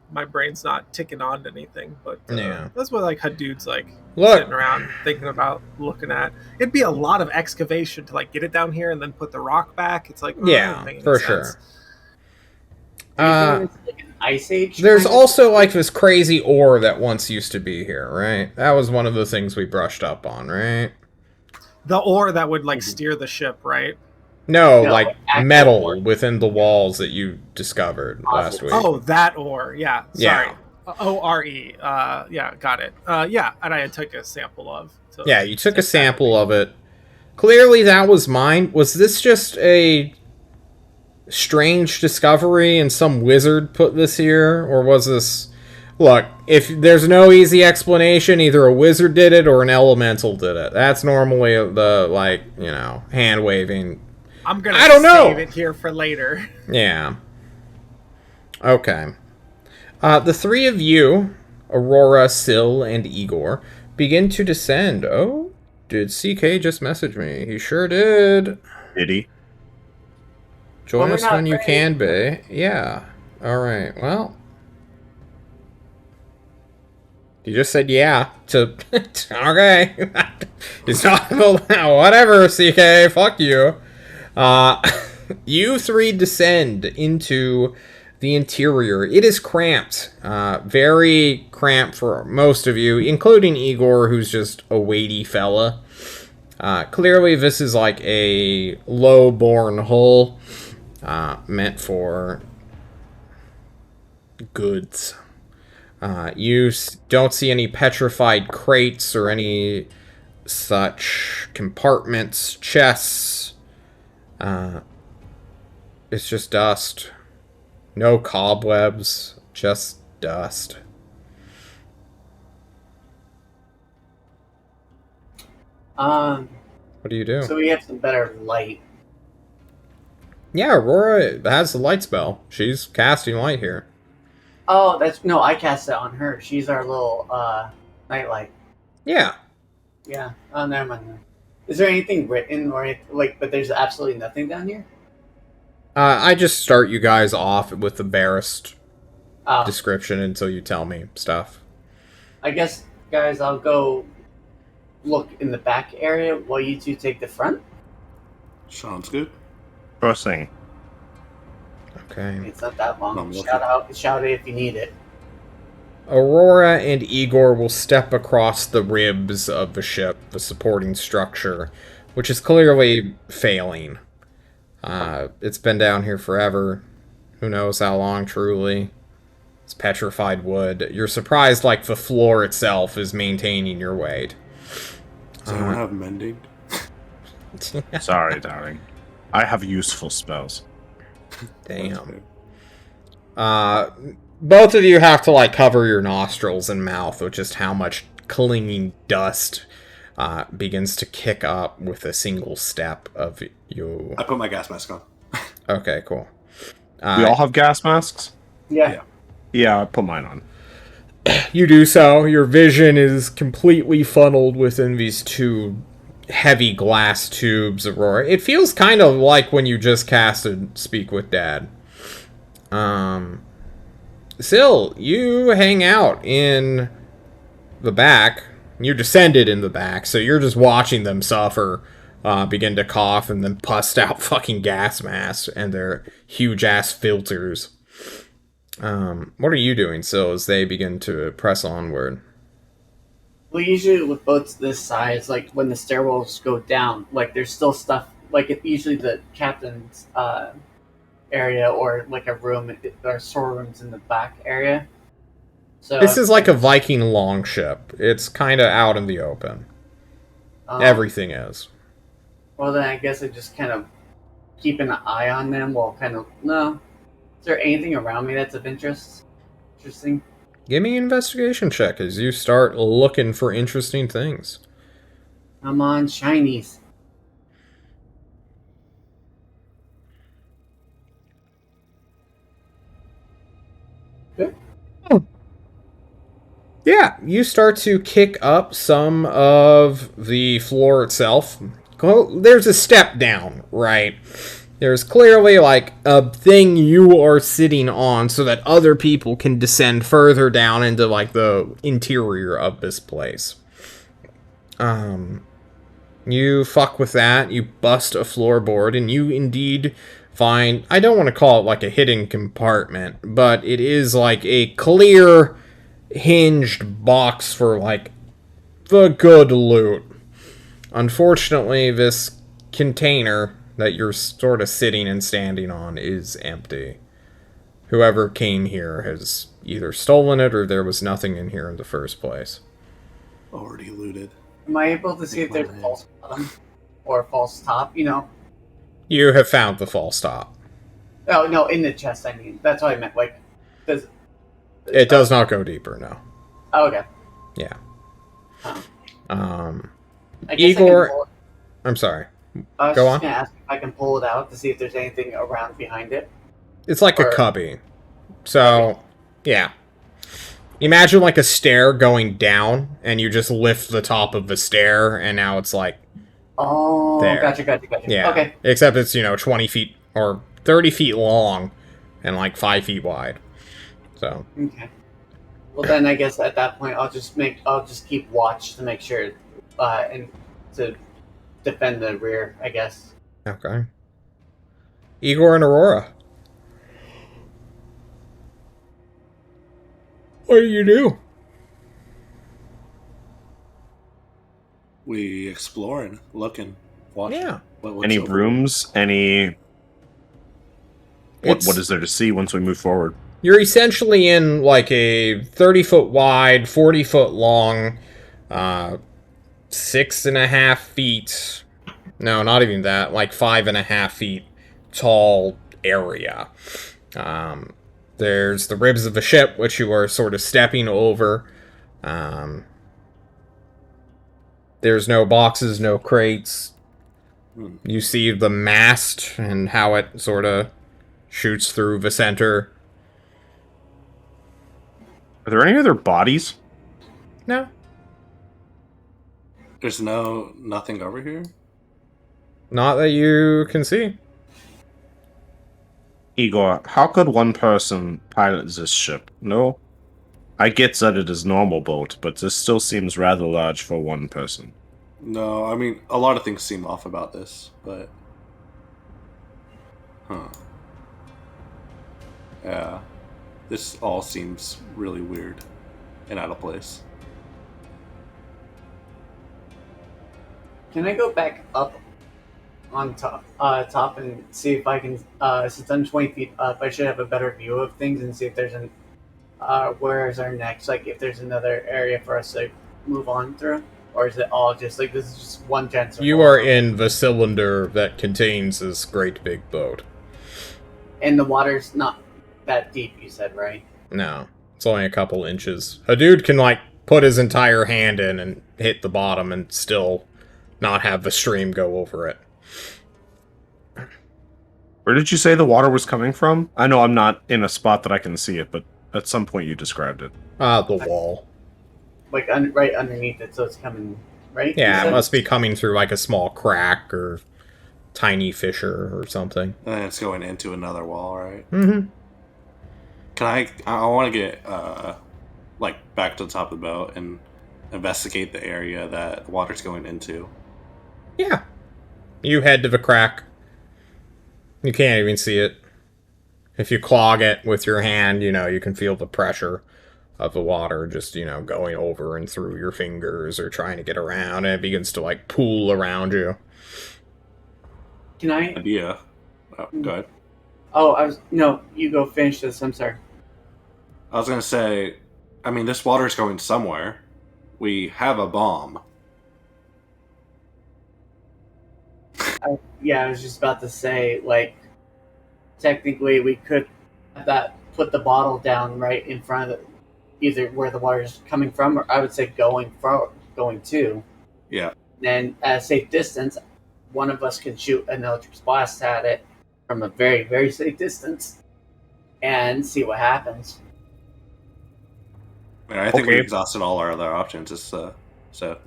my brain's not ticking on to anything, but Yeah. that's what like dudes like Look. sitting around thinking about looking at. It'd be a lot of excavation to like get it down here and then put the rock back. It's like, oh, that Yeah, doesn't make any for sense. sure. Do you think it's like an ice age? There's kind of also like this crazy ore that once used to be here, right? That was one of the things we brushed up on, right? The ore that would like steer the ship, right? No, No, like actual metal ore. within the walls that you discovered last week. Oh, that ore. Yeah. Yeah. Sorry. ORE. Yeah, got it. Yeah, and I took a sample of. So Yeah, you took a sample of it. Clearly that was mine. Was this just a strange discovery and some wizard put this here? Or was this... Look, if there's no easy explanation, either a wizard did it or an elemental did it. That's normally the, like, you know, hand-waving. I'm gonna I don't know. save it here for later. Yeah. Okay. The three of you, Aurora, Syl, and Igor, begin to descend. Oh, did CK just message me? He sure did. Did he? Join Well, we're us not when you ready. can be. Yeah. Alright, well. You just said yeah to... okay. He's not... Whatever, CK. Fuck you. You three descend into the interior. It is cramped. Very cramped for most of you, including Igor, who's just a weighty fella. Clearly, this is like a low-borne hull meant for goods. You don't see any petrified crates or any such compartments, chests. It's just dust. No cobwebs, just dust. Um, What do you do? so we have some better light. Yeah, Aurora has the light spell. She's casting light here. Oh, that's no. I cast it on her. She's our little nightlight. Yeah. Yeah. Oh, never mind. Is there anything written or like? But there's absolutely nothing down here. I just start you guys off with the barest Oh, description until you tell me stuff. I guess, guys, I'll go look in the back area while you two take the front. Sounds good. First thing. Okay. It's not that long. I'm looking. Shout it if you need it. Aurora and Igor will step across the ribs of the ship, the supporting structure, which is clearly failing. It's been down here forever. Who knows how long, truly. It's petrified wood. You're surprised, like, the floor itself is maintaining your weight. Does anyone have mending? Sorry, darling. I have useful spells. Damn. Both of you have to, like, cover your nostrils and mouth with just how much clinging dust begins to kick up with a single step of you. I put my gas mask on. Okay, cool. We all have gas masks? Yeah. Yeah, I put mine on. You do so. Your vision is completely funneled within these two heavy glass tubes, Aurora. It feels kind of like when you just casted Speak with Dad. Syl, you hang out in the back. You descended in the back, so you're just watching them suffer, begin to cough, and then bust out fucking gas masks and their huge-ass filters. What are you doing, Syl, as they begin to press onward? Well, usually with boats this size, like when the stairwells go down, like there's still stuff. Like it, usually the captain's area or like a room or storerooms in the back area. So This is like a Viking longship. It's kind of out in the open. Everything is. Well, then I guess I just kind of keep an eye on them while kind of no. Is there anything around me that's of interest? Interesting. Give me an investigation check as you start looking for interesting things. Come on, shinies. Yeah, you start to kick up some of the floor itself. There's a step down, right? There's clearly like a thing you are sitting on so that other people can descend further down into like the interior of this place. You fuck with that, you bust a floorboard, and you indeed find, I don't want to call it like a hidden compartment, but it is like a clear hinged box for like the good loot. Unfortunately, this container that you're sort of sitting and standing on is empty. Whoever came here has either stolen it or there was nothing in here in the first place. Already looted. Am I able to see if there's a false bottom or a false top? You know? You have found the false top. Oh no, in the chest. I mean, that's what I meant. Like, does It does not go deeper, no. oh, okay. Yeah. I guess Igor, I'm sorry. I was Go just on. gonna ask if I can pull it out to see if there's anything around behind it. It's like a cubby. So, yeah. Imagine like a stair going down, and you just lift the top of the stair, and now it's like... Oh, there. gotcha. Yeah. Okay. Except it's, 20 feet or 30 feet long and like 5 feet wide. So... Okay. Well, then I guess at that point I'll just keep watch to make sure, and to defend the rear, I guess. Okay. Igor and Aurora. What do you do? We exploring, looking, watching. Yeah. What's Any over rooms? Any... What is there to see once we move forward? You're essentially in like a 30-foot wide, 40-foot long, 6.5 feet. No, not even that. Like 5.5 feet tall area. There's the ribs of the ship, which you are sort of stepping over. There's no boxes, no crates. You see the mast and how it sort of shoots through the center. Are there any other bodies? No. There's nothing over here? Not that you can see. Igor, how could one person pilot this ship? No? I get that it is normal boat, but this still seems rather large for one person. No, I mean, a lot of things seem off about this, but... Huh. Yeah. This all seems really weird and out of place. Can I go back up on top and see if I can, since I'm 20 feet up, I should have a better view of things and see if there's where is our next, like if there's another area for us to move on through? Or is it all just, like, this is just one giant circle? You are in the cylinder that contains this great big boat. And the water's not that deep, you said, right? No, it's only a couple inches. A dude can, like, put his entire hand in and hit the bottom and still not have the stream go over it. Where did you say the water was coming from? I know I'm not in a spot that I can see it, but at some point you described it. The wall. Like, right underneath it, so it's coming, right? Yeah, it must be coming through, like, a small crack or tiny fissure or something. And it's going into another wall, right? Mm-hmm. Can I want to get, like, back to the top of the boat and investigate the area that the water's going into. Yeah. You head to the crack. You can't even see it. If you clog it with your hand, you can feel the pressure of the water just, going over and through your fingers or trying to get around, and it begins to, like, pool around you. Can I? Idea. Oh, go ahead. Oh, no, you go finish this, I'm sorry. I was going to say, I mean, this water's going somewhere. We have a bomb. Yeah, I was just about to say, like, technically we could put the bottle down right in front of either where the water's coming from, or I would say going to. Yeah. Then at a safe distance, one of us can shoot an electric blast at it from a very, very safe distance and see what happens. I think we Okay. exhausted all our other options. So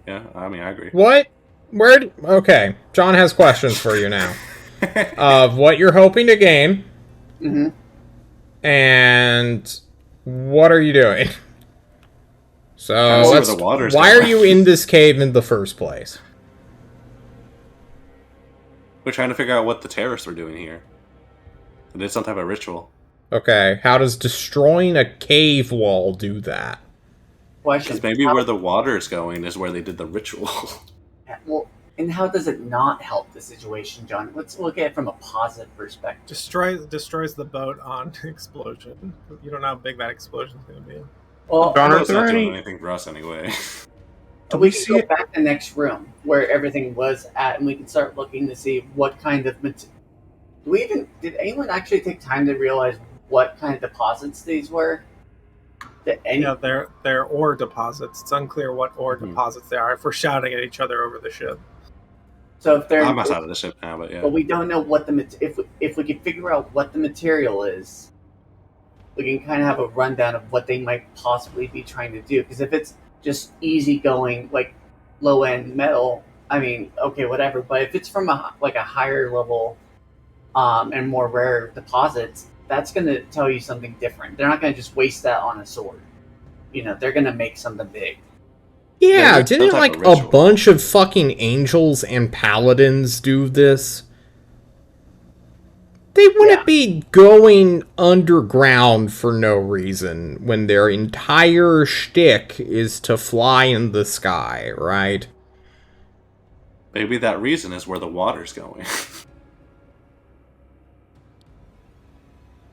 yeah, I mean, I agree. What? Okay, John has questions for you now. Of what you're hoping to gain, Mm-hmm. and what are you doing? So, Trying to see where the water's why are going. you in this cave in the first place? We're trying to figure out what the terrorists were doing here. They did some type of ritual. Okay, how does destroying a cave wall do that? Question. Because maybe where the water is going is where they did the ritual. Well, and how does it not help the situation, John? Let's look at it from a positive perspective. Destroys the boat on explosion. You don't know how big that explosion's going to be. Well, John, It's not doing anything for us anyway. we can go back to the next room where everything was at, and we can start looking to see what kind of did anyone actually take time to realize what kind of deposits these were? Yeah, they're ore deposits. It's unclear what ore deposits they are if we're shouting at each other over the ship. So if they're I'm outside of the ship now, but yeah. But we don't know what if we can figure out what the material is, we can kind of have a rundown of what they might possibly be trying to do. Because if it's just easy going, like low end metal, I mean, okay, whatever. But if it's from a higher level, and more rare deposits, that's going to tell you something different. They're not going to just waste that on a sword. You know, they're going to make something big. Yeah, Yeah, didn't some type like of a ritual. bunch of fucking angels and paladins do this? They wouldn't be going underground for no reason when their entire shtick is to fly in the sky, right? Maybe that reason is where the water's going.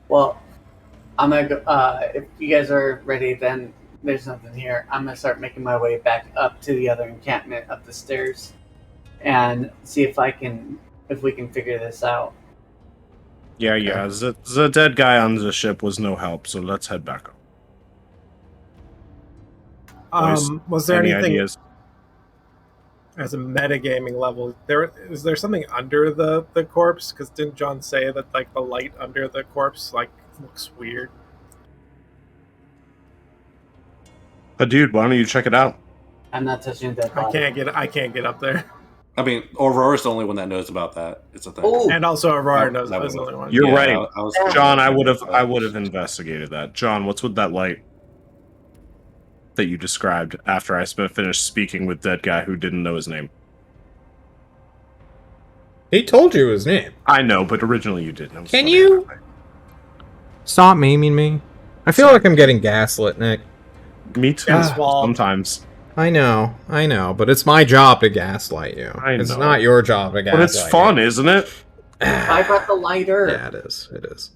Well, I'm gonna go. If you guys are ready, then there's nothing here. I'm gonna start making my way back up to the other encampment up the stairs, and see if we can figure this out. Yeah. The dead guy on the ship was no help, so let's head back up. Boys, Was there any anything ideas? as a metagaming level? Is there something under the corpse? Because didn't John say that like the light under the corpse like looks weird? Dude, why don't you check it out? I'm not touching that. I can't get up there. I mean, Aurora's the only one that knows about that. It's a thing. Oh, And also Aurora That- knows that is the would- only one. You're Yeah, right. I was John, I would have investigated that. John, what's with that light that you described after I finished speaking with that guy who didn't know his name? He told you his name. I know, but originally you didn't. Can you stop maiming me? I feel like I'm getting gaslit, Nick. Me too. Gaswall. Sometimes. I know, but it's my job to gaslight you. I It's know. not your job to gaslight But it's fun, isn't it? I brought the lighter. Yeah, it is.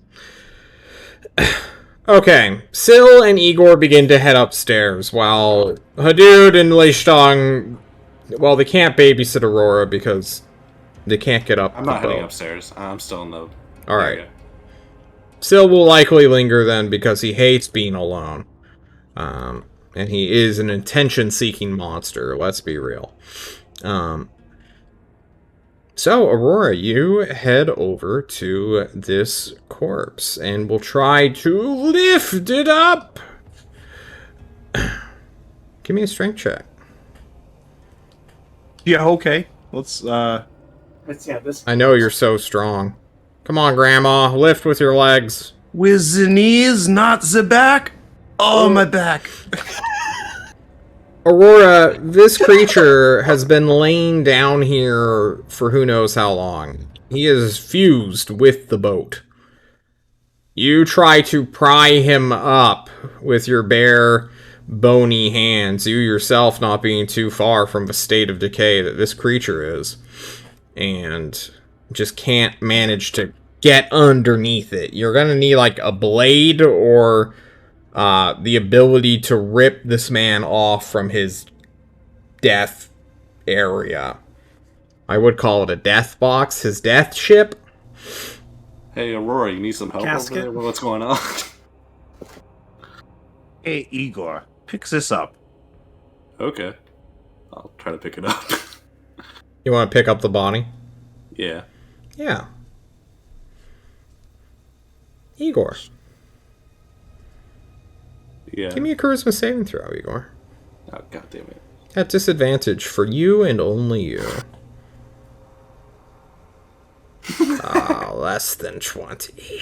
Okay, Syl and Igor begin to head upstairs, while Hadud and Leishtong, well, they can't babysit Aurora because they can't get up I'm the not heading boat. upstairs. I'm still in the. Alright. area. Syl will likely linger then because he hates being alone. And he is an attention-seeking monster, let's be real. So, Aurora, you head over to this corpse, and we'll try to lift it up! Give me a strength check. Yeah, okay. Let's Let's this. I know you're so strong. Come on, Grandma, lift with your legs. with the knees, not the back. Oh, my back. Aurora, this creature has been laying down here for who knows how long. He is fused with the boat. You try to pry him up with your bare, bony hands, you yourself not being too far from the state of decay that this creature is, and just can't manage to get underneath it. You're gonna need like a blade or the ability to rip this man off from his death area. I would call it a death box, his death ship. Hey, Aurora, you need some help Casket? over there? What's going on? Hey, Igor, pick this up. Okay. I'll try to pick it up. You want to pick up the body? Yeah. Yeah. Igor. Yeah. Give me a charisma saving throw, Igor. Oh, God damn it. At disadvantage for you and only you. Less than 20.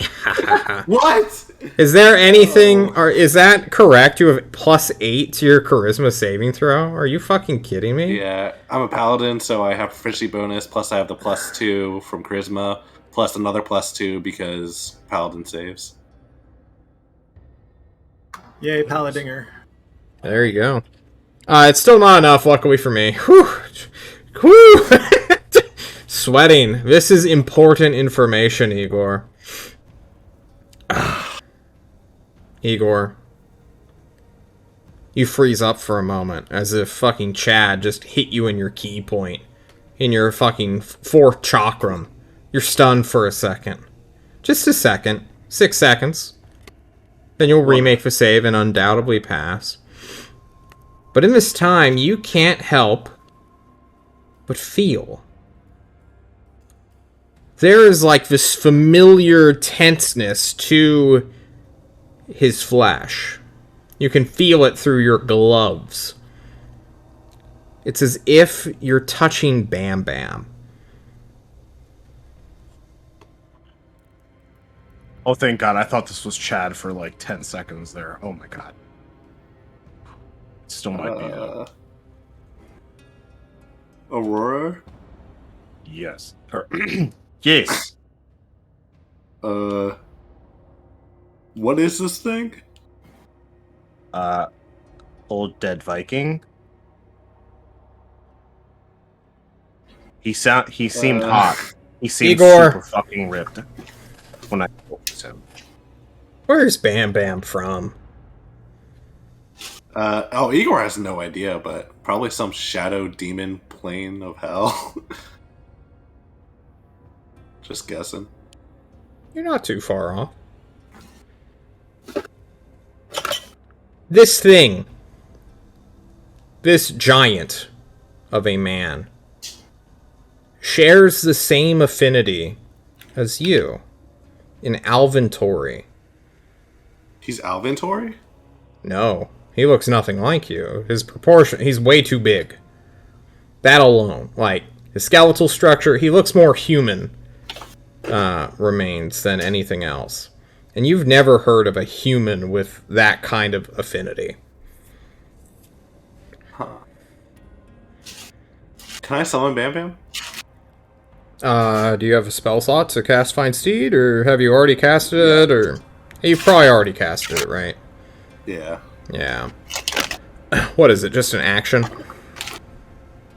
What? Is there anything, or is that correct? You have +8 to your charisma saving throw? Are you fucking kidding me? Yeah, I'm a paladin, so I have proficiency bonus, plus I have the +2 from charisma, plus another +2 because paladin saves. Yay, Paladinger. There you go. It's still not enough, luckily for me. Whew. Whew. Sweating. This is important information, Igor. Igor. You freeze up for a moment, as if fucking Chad just hit you in your key point. In your fucking 4th chakram. You're stunned for a second. Just a second. 6 seconds. Then you'll remake the save and undoubtedly pass. But in this time, you can't help but feel. There is like this familiar tenseness to his flesh. You can feel it through your gloves. It's as if you're touching Bam Bam. Oh, thank God. I thought this was Chad for like 10 seconds there. Oh my God. Still might be Aurora? Yes. Yes. What is this thing? Old dead Viking. He seemed hot. He seemed Igor. super fucking ripped when I spoke to him. Where's Bam Bam from? Igor has no idea, but probably some shadow demon plane of hell. Just guessing. You're not too far off. This thing, this giant of a man, shares the same affinity as you in Alventory. He's Alventory? No, he looks nothing like you. His proportion, he's way too big. That alone, like, his skeletal structure, he looks more human remains than anything else. And you've never heard of a human with that kind of affinity. Huh. Can I summon Bam Bam? Do you have a spell slot to cast Find Steed, or have you already casted it, or... You've probably already casted it, right? Yeah. Yeah. What is it, just an action?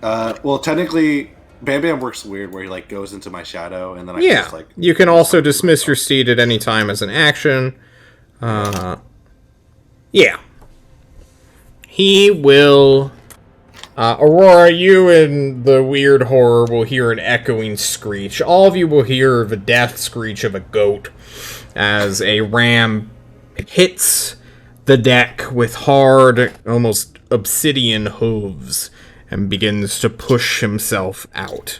Well, technically, Bam Bam works weird, where he, like, goes into my shadow, and then I can just, like... You can also dismiss your steed at any time as an action. Yeah. He will... Aurora, you and the weird horror will hear an echoing screech. All of you will hear the death screech of a goat as a ram hits the deck with hard, almost obsidian hooves and begins to push himself out.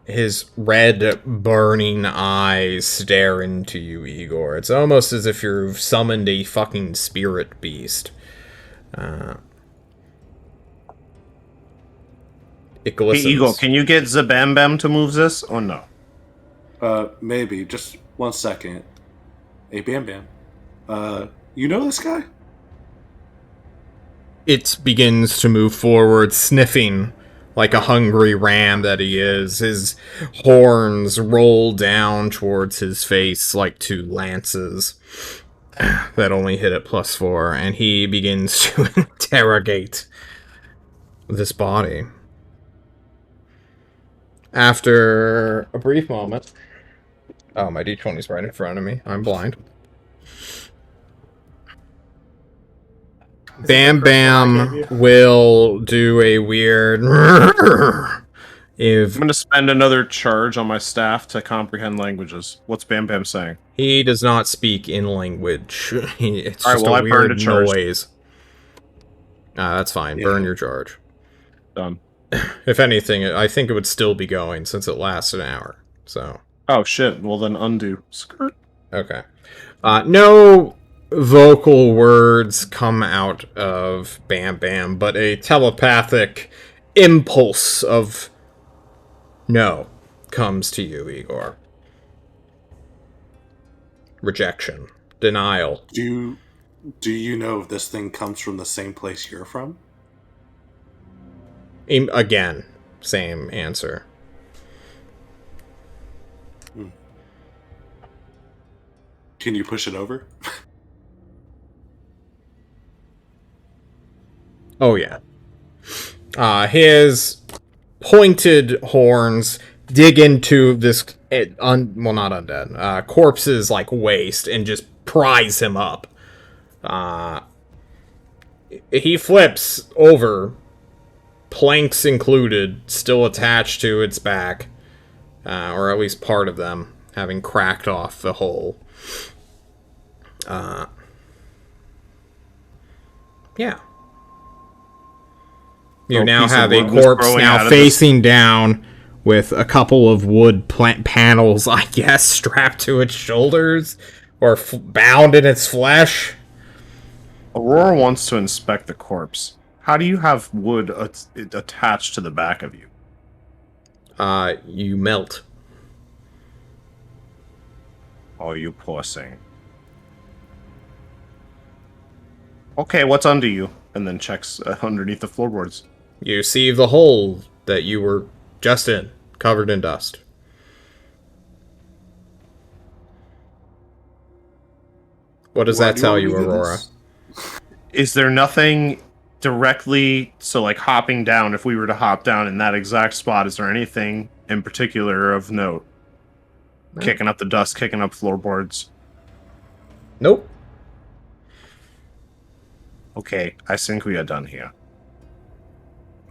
His red, burning eyes stare into you, Igor. It's almost as if you've summoned a fucking spirit beast. It glistens. Hey, Igor, can you get Zabam to move this, or no? Maybe. Just 1 second. Hey, Bam Bam. You know this guy? It begins to move forward, sniffing like a hungry ram that he is. His horns roll down towards his face like 2 lances that only hit at +4, and he begins to interrogate this body. After a brief moment... Oh, my d20 is right in front of me. I'm blind. Bam Bam will do a weird... If I'm going to spend another charge on my staff to comprehend languages. What's Bam Bam saying? he does not speak in language. It's All right, just a well, I burned a weird charge. noise. That's fine. Yeah. Burn your charge. Done. If anything, I think it would still be going since it lasts an hour. So. Oh shit! Well then, undo. Skirt. Okay. No vocal words come out of Bam Bam, but a telepathic impulse of no comes to you, Igor. Rejection. Denial. Do you know if this thing comes from the same place you're from? Again, same answer. Can you push it over? Oh, yeah. His pointed horns dig into this, well, not undead, corpse's, like, waist and just prise him up. He flips over, planks included, still attached to its back, or at least part of them, having cracked off the hole. Yeah. You now have a corpse now facing down with a couple of wood panels, I guess, strapped to its shoulders or bound in its flesh. Aurora wants to inspect the corpse. How do you have wood attached to the back of you? You melt. Oh, you poor thing. Okay, what's under you? And then checks underneath the floorboards. You see the hole that you were just in, covered in dust. What does that tell you, Aurora? Is there nothing directly, so like hopping down, if we were to hop down in that exact spot, is there anything in particular of note? No. Kicking up the dust, kicking up floorboards? Nope. Okay, I think we are done here.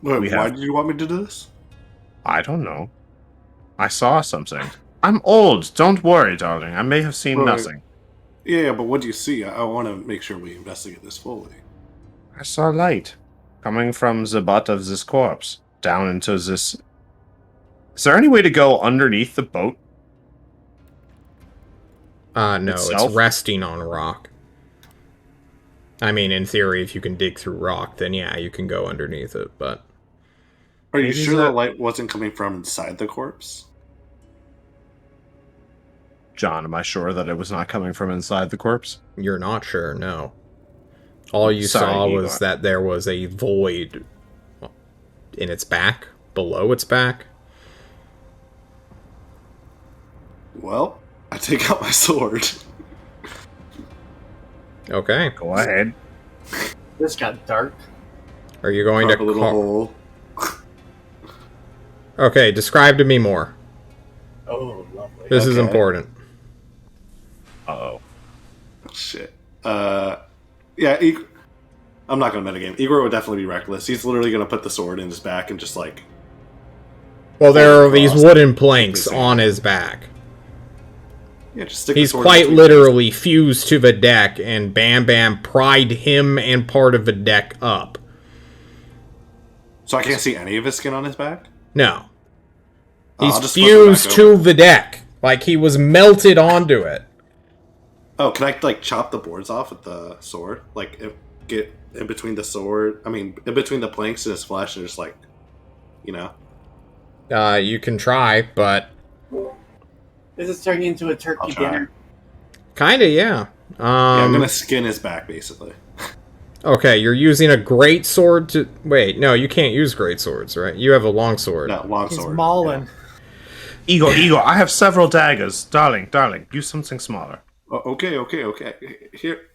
Wait, why did you want me to do this? I don't know. I saw something. I'm old. Don't worry, darling. I may have seen nothing. Yeah, but what do you see? I want to make sure we investigate this fully. I saw light coming from the butt of this corpse down into this. Is there any way to go underneath the boat? No, it's resting on rock. I mean, in theory, if you can dig through rock, then yeah, you can go underneath it, but... Are you sure the light wasn't coming from inside the corpse? John, am I sure that it was not coming from inside the corpse? You're not sure, no. All you saw was that there was a void in its back, below its back. Well, I take out my sword. Okay. Go ahead. This got dark. Are you going to... a little hole. Okay, describe to me more. Oh, lovely. This is important. Uh-oh. Shit. Yeah, I'm not going to metagame. Igor would definitely be reckless. He's literally going to put the sword in his back and just, like... Well, there are these wooden planks on his back. Yeah, just stick He's quite literally fused to the deck, and Bam Bam pried him and part of the deck up. So I can't see any of his skin on his back? No. He's fused to the deck. Like he was melted onto it. Oh, can I, like, chop the boards off with the sword? Like, get in between the sword... I mean, in between the planks and his flesh and just, like, you know? You can try, but... This is turning into a turkey dinner. Kinda, yeah. I'm gonna skin his back, basically. Okay, you're using a great sword to... Wait, no, you can't use great swords, right? You have a long sword. No, long sword. He's mauling. Yeah. Igor, I have several daggers. Darling, use something smaller. Oh, okay. Here,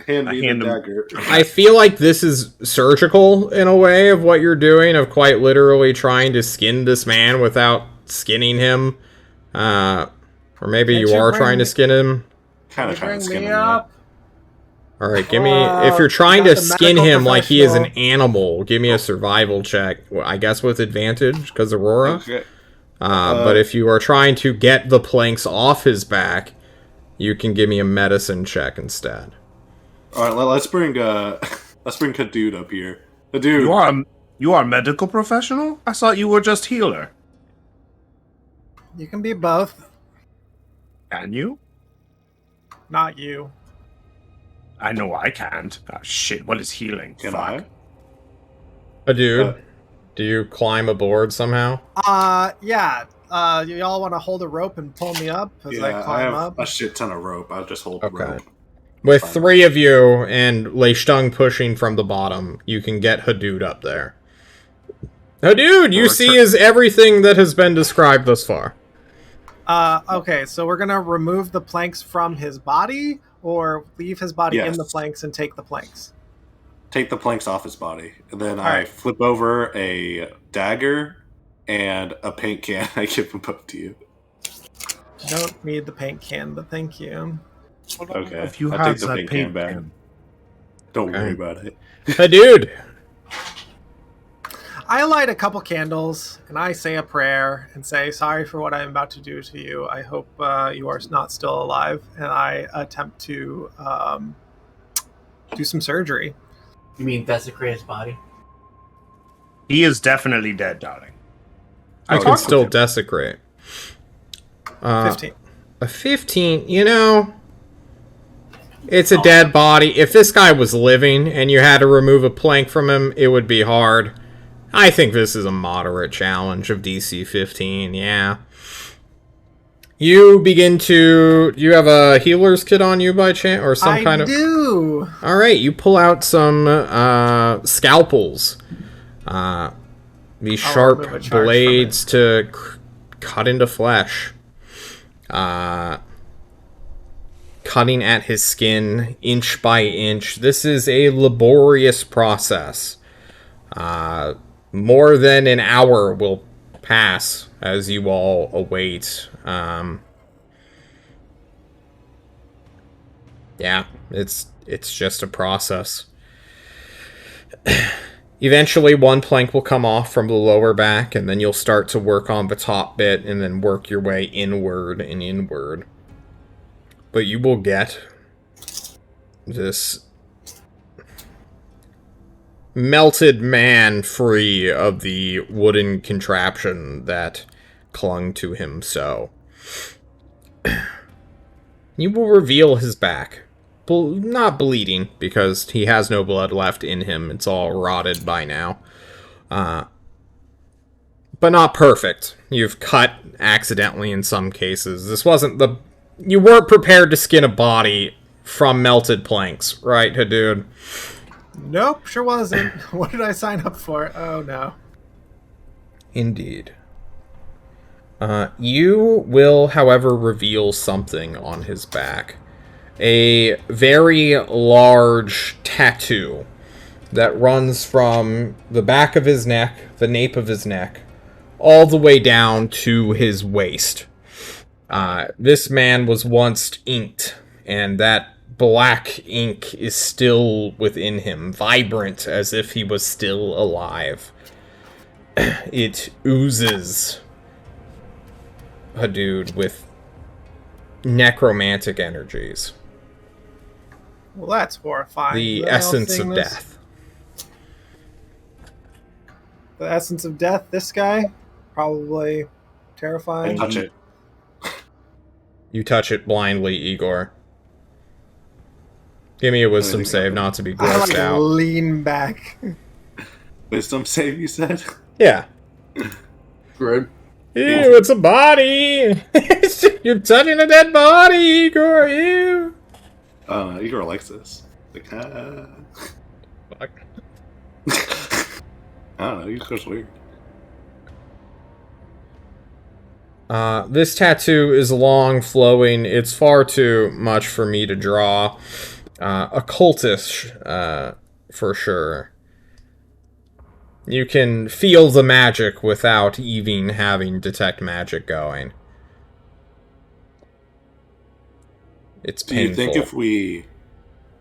hand me the dagger. I feel like this is surgical in a way of what you're doing, of quite literally trying to skin this man without skinning him. Or maybe you are trying to skin him. Kind of trying to skin him. Alright, give me... If you're trying to skin him like he is an animal, give me a survival check. Well, I guess with advantage, because Aurora. Okay. But if you are trying to get the planks off his back, you can give me a medicine check instead. Alright, let's bring Kadud up here. Kadud. You are a medical professional? I thought you were just healer. You can be both. Can you? Not you. I know I can't. Ah, shit, what is healing? Can Fuck. A dude, Uh, do you climb aboard somehow? Yeah. Y'all want to hold a rope and pull me up as I Yeah, I climb have up? a shit ton of rope. I'll just hold the Okay. rope. With Fine. 3 of you and Leishtung pushing from the bottom, you can get Hadood up there. Hadood, you see is everything that has been described thus far. Okay, so we're gonna remove the planks from his body, or leave his body in the Yes. planks and take the planks. Take the planks off his body. And then All I right. flip over a dagger and a paint can. I give them both to you. Don't need the paint can, but thank you. Okay. If you I'll have take the that paint paint can back. can. Don't Okay. worry about it. Hadood! I light a couple candles and I say a prayer and say, "Sorry for what I'm about to do to you. I hope you are not still alive." And I attempt to do some surgery. You mean desecrate his body? He is definitely dead, darling. I I can talked with still him. desecrate. 15. A 15, it's a dead body. If this guy was living and you had to remove a plank from him, it would be hard. I think this is a moderate challenge of DC 15, yeah. You begin to... You have a healer's kit on you by chance? Or some kind of... I do! Alright, you pull out some scalpels. These sharp remove a charge from blades to cut into flesh. Cutting at his skin inch by inch. This is a laborious process. More than an hour will pass as you all await. Yeah, it's just a process. Eventually, one plank will come off from the lower back, and then you'll start to work on the top bit, and then work your way inward and inward. But you will get this melted man free of the wooden contraption that clung to him so. You will reveal his back. Not bleeding, because he has no blood left in him. It's all rotted by now. But not perfect. You've cut accidentally in some cases. This wasn't the... You weren't prepared to skin a body from melted planks, right, Hadood? Nope, sure wasn't. What did I sign up for? Oh no. Indeed. You will, however, reveal something on his back. A very large tattoo that runs from the back of his neck, the nape of his neck, all the way down to his waist. This man was once inked, and that black ink is still within him, vibrant as if he was still alive. It oozes Hadood with necromantic energies. Well, that's horrifying. The Is anyone else essence seeing of this? death. The essence of death, this guy? Probably I terrifying. touch it. You touch it blindly, Igor. Give me a wisdom Anything save happen? not to be I grossed out. lean back. Wisdom save, you said? Yeah. Rude. Ew, it's a body! You're touching a dead body, Igor! Ew! Igor likes this. Like, Fuck. I don't know, Igor's weird. This tattoo is long, flowing. It's far too much for me to draw. Occultish, for sure. You can feel the magic without even having detect magic going. It's Do you painful. think if we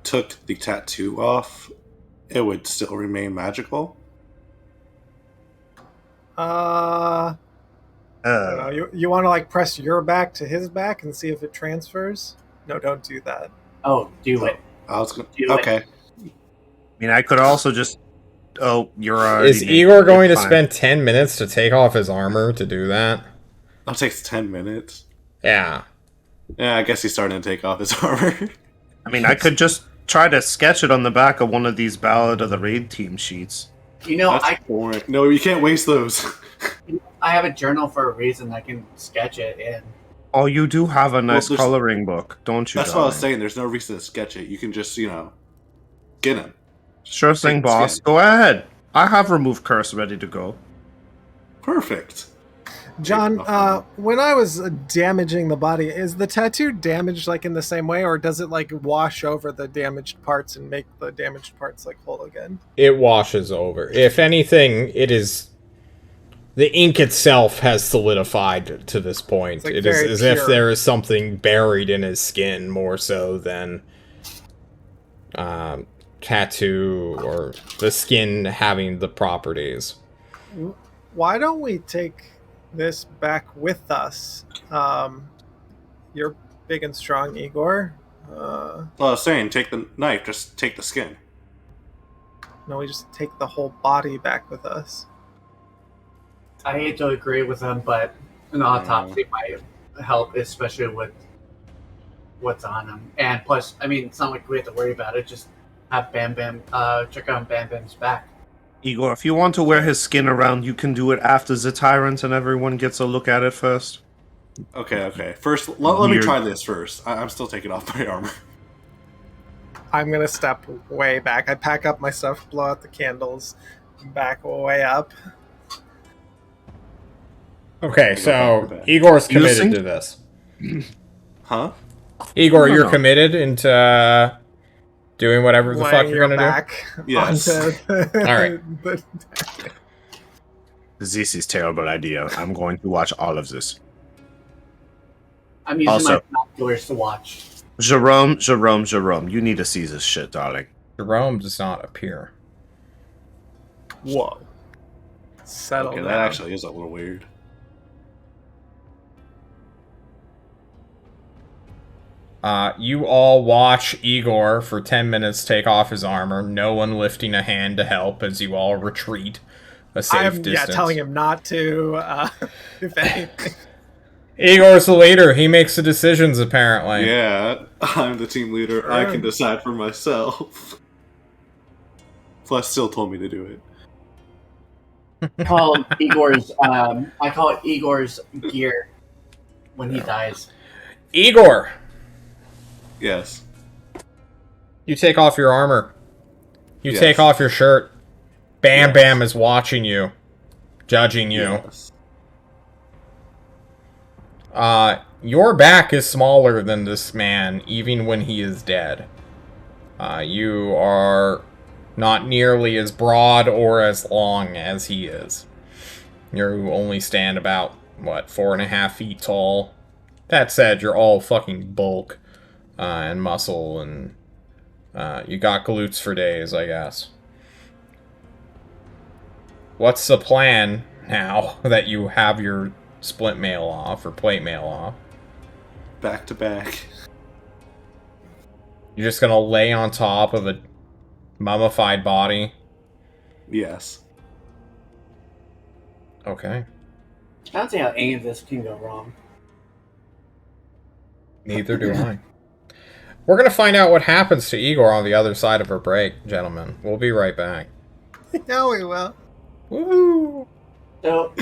took the tattoo off, it would still remain magical? I don't know. You want to like press your back to his back and see if it transfers? No, don't do that. Oh, do it. I was gonna. Do it. Okay. I mean, I could also just Oh, you're already Is naked. Igor going to It's fine. spend 10 minutes to take off his armor to do that? That takes 10 minutes. Yeah. Yeah, I guess he's starting to take off his armor. I mean, I could just try to sketch it on the back of one of these Ballad of the Raid Team sheets. You know, That's boring. No, you can't waste those. I have a journal for a reason. I can sketch it in. Oh, you do have a nice there's- coloring book, don't you, That's what I was darling? saying. There's no reason to sketch it. You can just, get him. Sure thing, Take the boss. skin. Go ahead. I have Remove Curse ready to go. Perfect. John, when I was damaging the body, is the tattoo damaged like in the same way, or does it like wash over the damaged parts and make the damaged parts like whole again? It washes over. If anything, it is... The ink itself has solidified to this point. It's, like, It is very as if pure. there is something buried in his skin more so than tattoo or the skin having the properties. Why don't we take this back with us? You're big and strong, Igor. Well, I was saying, take the knife, just take the skin. No, we just take the whole body back with us. I hate to agree with him, but an autopsy might help, especially with what's on him. And plus, I mean, it's not like we have to worry about it. Just have Bam Bam check on Bam Bam's back. Igor, if you want to wear his skin around, you can do it after the Tyrant and everyone gets a look at it first. Okay. First, let me Weird. try this first. I'm still taking off my armor. I'm gonna step way back. I pack up my stuff, blow out the candles, back way up. Okay, Go so back. Igor's You committed think- to this. Huh? Igor, No, you're no. committed into doing whatever the fuck Laying you're your gonna back Yes. onto the, All right. This is terrible idea. I'm going to watch all of this. I'm using Also- my binoculars to watch. Jerome, you need to see this shit, darling. do. Jerome does not appear. Whoa. Settle Okay, down. that actually is a little weird. You all watch Igor for 10 minutes take off his armor, no one lifting a hand to help as you all retreat a safe I'm distance. telling him not to. If anything, Igor's the leader. He makes the decisions, apparently. Yeah, I'm the team leader. I Sure. can decide for myself. Plus, still told me to do it. I call it Igor's gear when he dies. Igor, Yes. you take off your armor. You Yes. take off your shirt. Bam Yes. Bam is watching you, judging you. Yes. Your back is smaller than this man, even when he is dead. You are not nearly as broad or as long as he is. You only stand about, 4.5 feet tall. That said, you're all fucking bulk and muscle, and you got glutes for days, I guess. What's the plan now that you have your split mail off, or plate mail off? Back to back. You're just gonna lay on top of a mummified body? Yes. Okay. I don't see how any of this can go wrong. Neither do I. We're gonna find out what happens to Igor on the other side of her break, gentlemen. We'll be right back. yeah, we will. Woo! So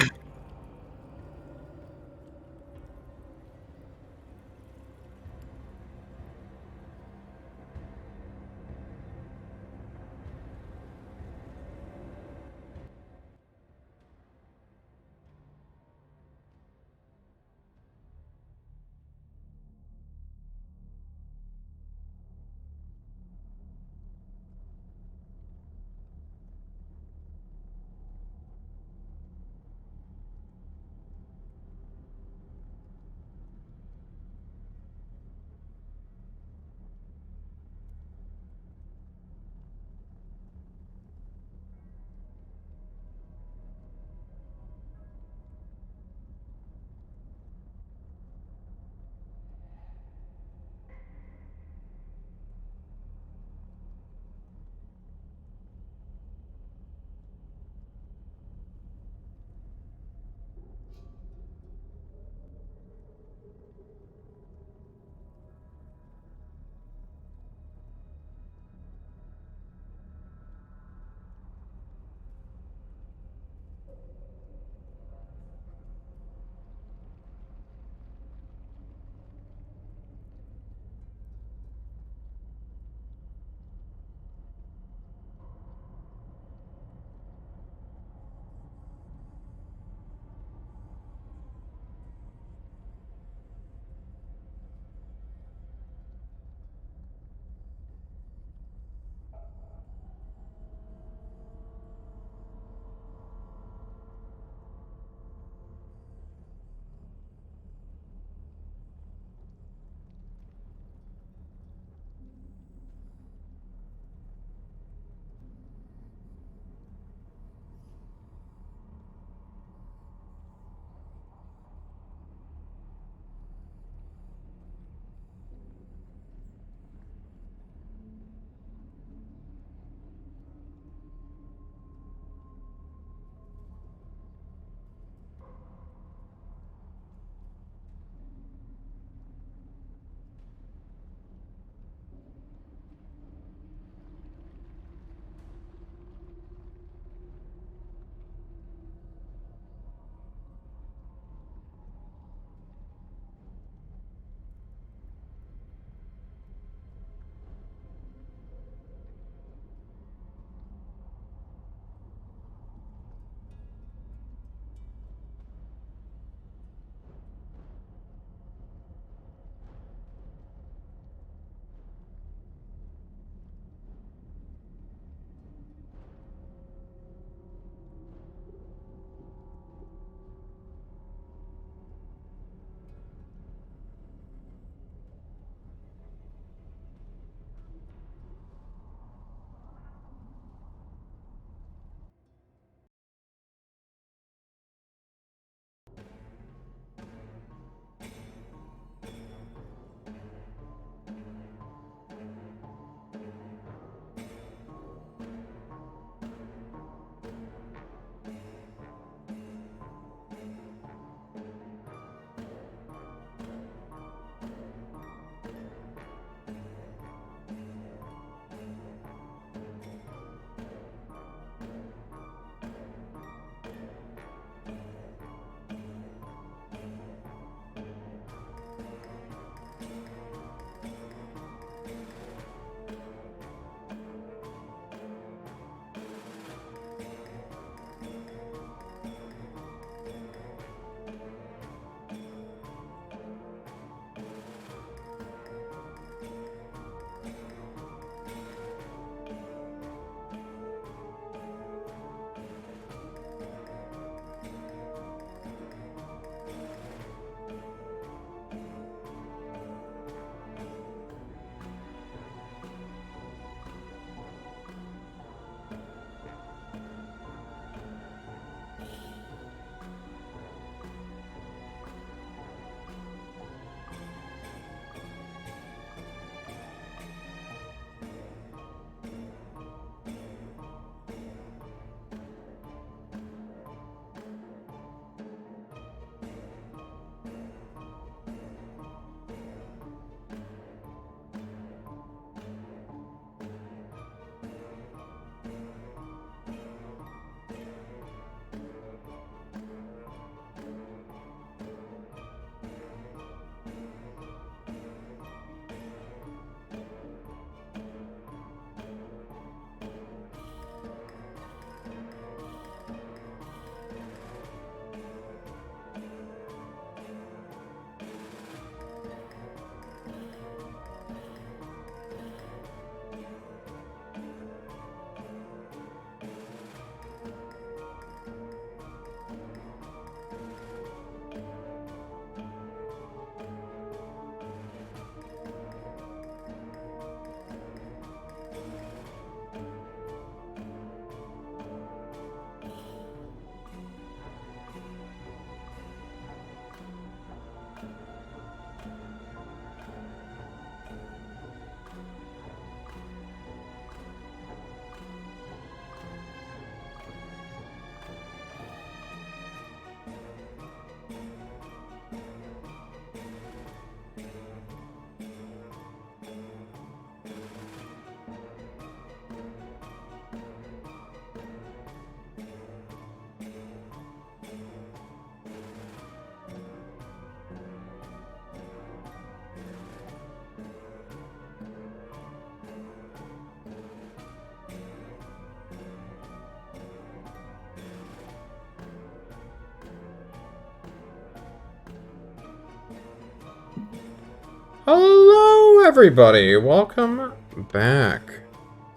Hello, everybody. Welcome back.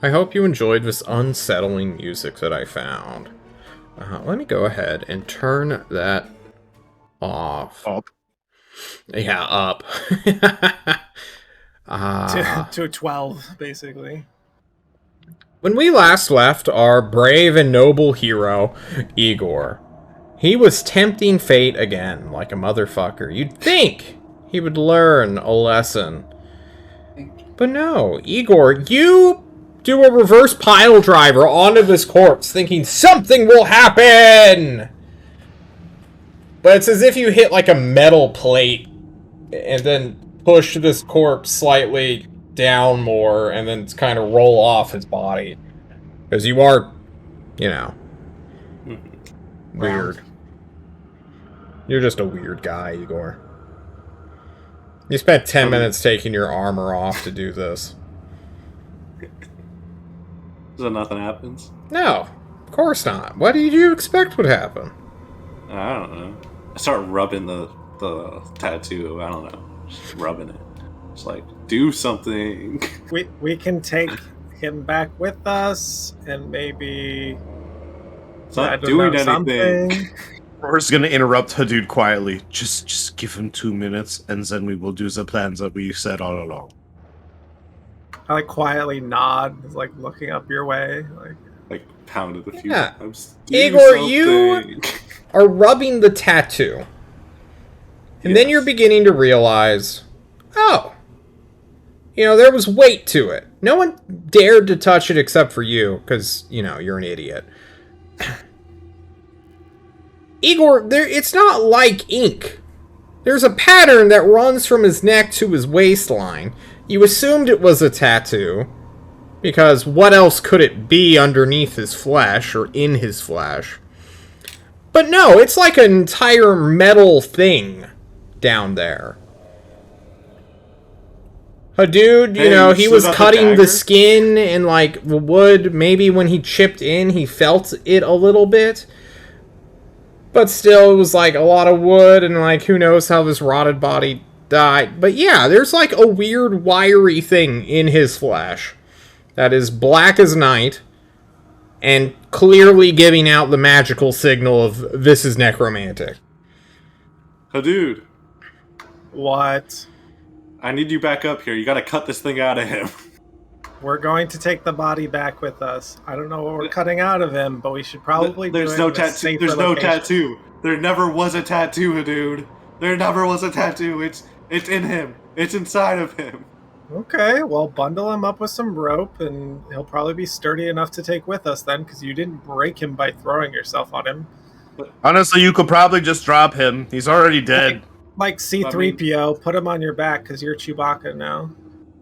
I hope you enjoyed this unsettling music that I found. Let me go ahead and turn that off. Up. Yeah, up. To 12, basically. When we last left our brave and noble hero, Igor, he was tempting fate again, like a motherfucker. You'd think he would learn a lesson. But no, Igor, you do a reverse pile driver onto this corpse thinking something will happen! But it's as if you hit like a metal plate and then push this corpse slightly down more and then kind of roll off his body. Because you are, you know, weird. You're just a weird guy, Igor. You spent 10 minutes taking your armor off to do this. So nothing happens? No, of course not. What did you expect would happen? I don't know. I start rubbing the tattoo. I don't know. Just rubbing it. Just like, do something. We can take him back with us and maybe... It's not doing anything. We're just gonna interrupt Hadood quietly. Just give him 2 minutes, and then we will do the plans that we said all along. I like quietly nod, like looking up your way. Like pounded a few Yeah. times. Igor, you are rubbing the tattoo. And then you're beginning to realize, oh, you know, there was weight to it. No one dared to touch it except for you, because, you know, you're an idiot. Igor, it's not like ink. There's a pattern that runs from his neck to his waistline. You assumed it was a tattoo, because what else could it be underneath his flesh, or in his flesh? But no, it's like an entire metal thing down there. Hadood, you know, he was cutting the skin and, like, wood. Maybe when he chipped in, he felt it a little bit. But still, it was, like, a lot of wood, and, like, who knows how this rotted body died. But yeah, there's, like, a weird, wiry thing in his flesh that is black as night and clearly giving out the magical signal of this is necromantic. Hadood, What? I need you back up here. You gotta cut this thing out of him. We're going to take the body back with us. I don't know what we're cutting out of him, but we should probably do There's it no in a tattoo. safer There's no location. tattoo. There never was a tattoo, Hadood. There never was a tattoo. It's in him. It's inside of him. Okay, well, bundle him up with some rope, and he'll probably be sturdy enough to take with us then, because you didn't break him by throwing yourself on him. Honestly, you could probably just drop him. He's already dead. Like C-3PO, put him on your back, because you're Chewbacca now.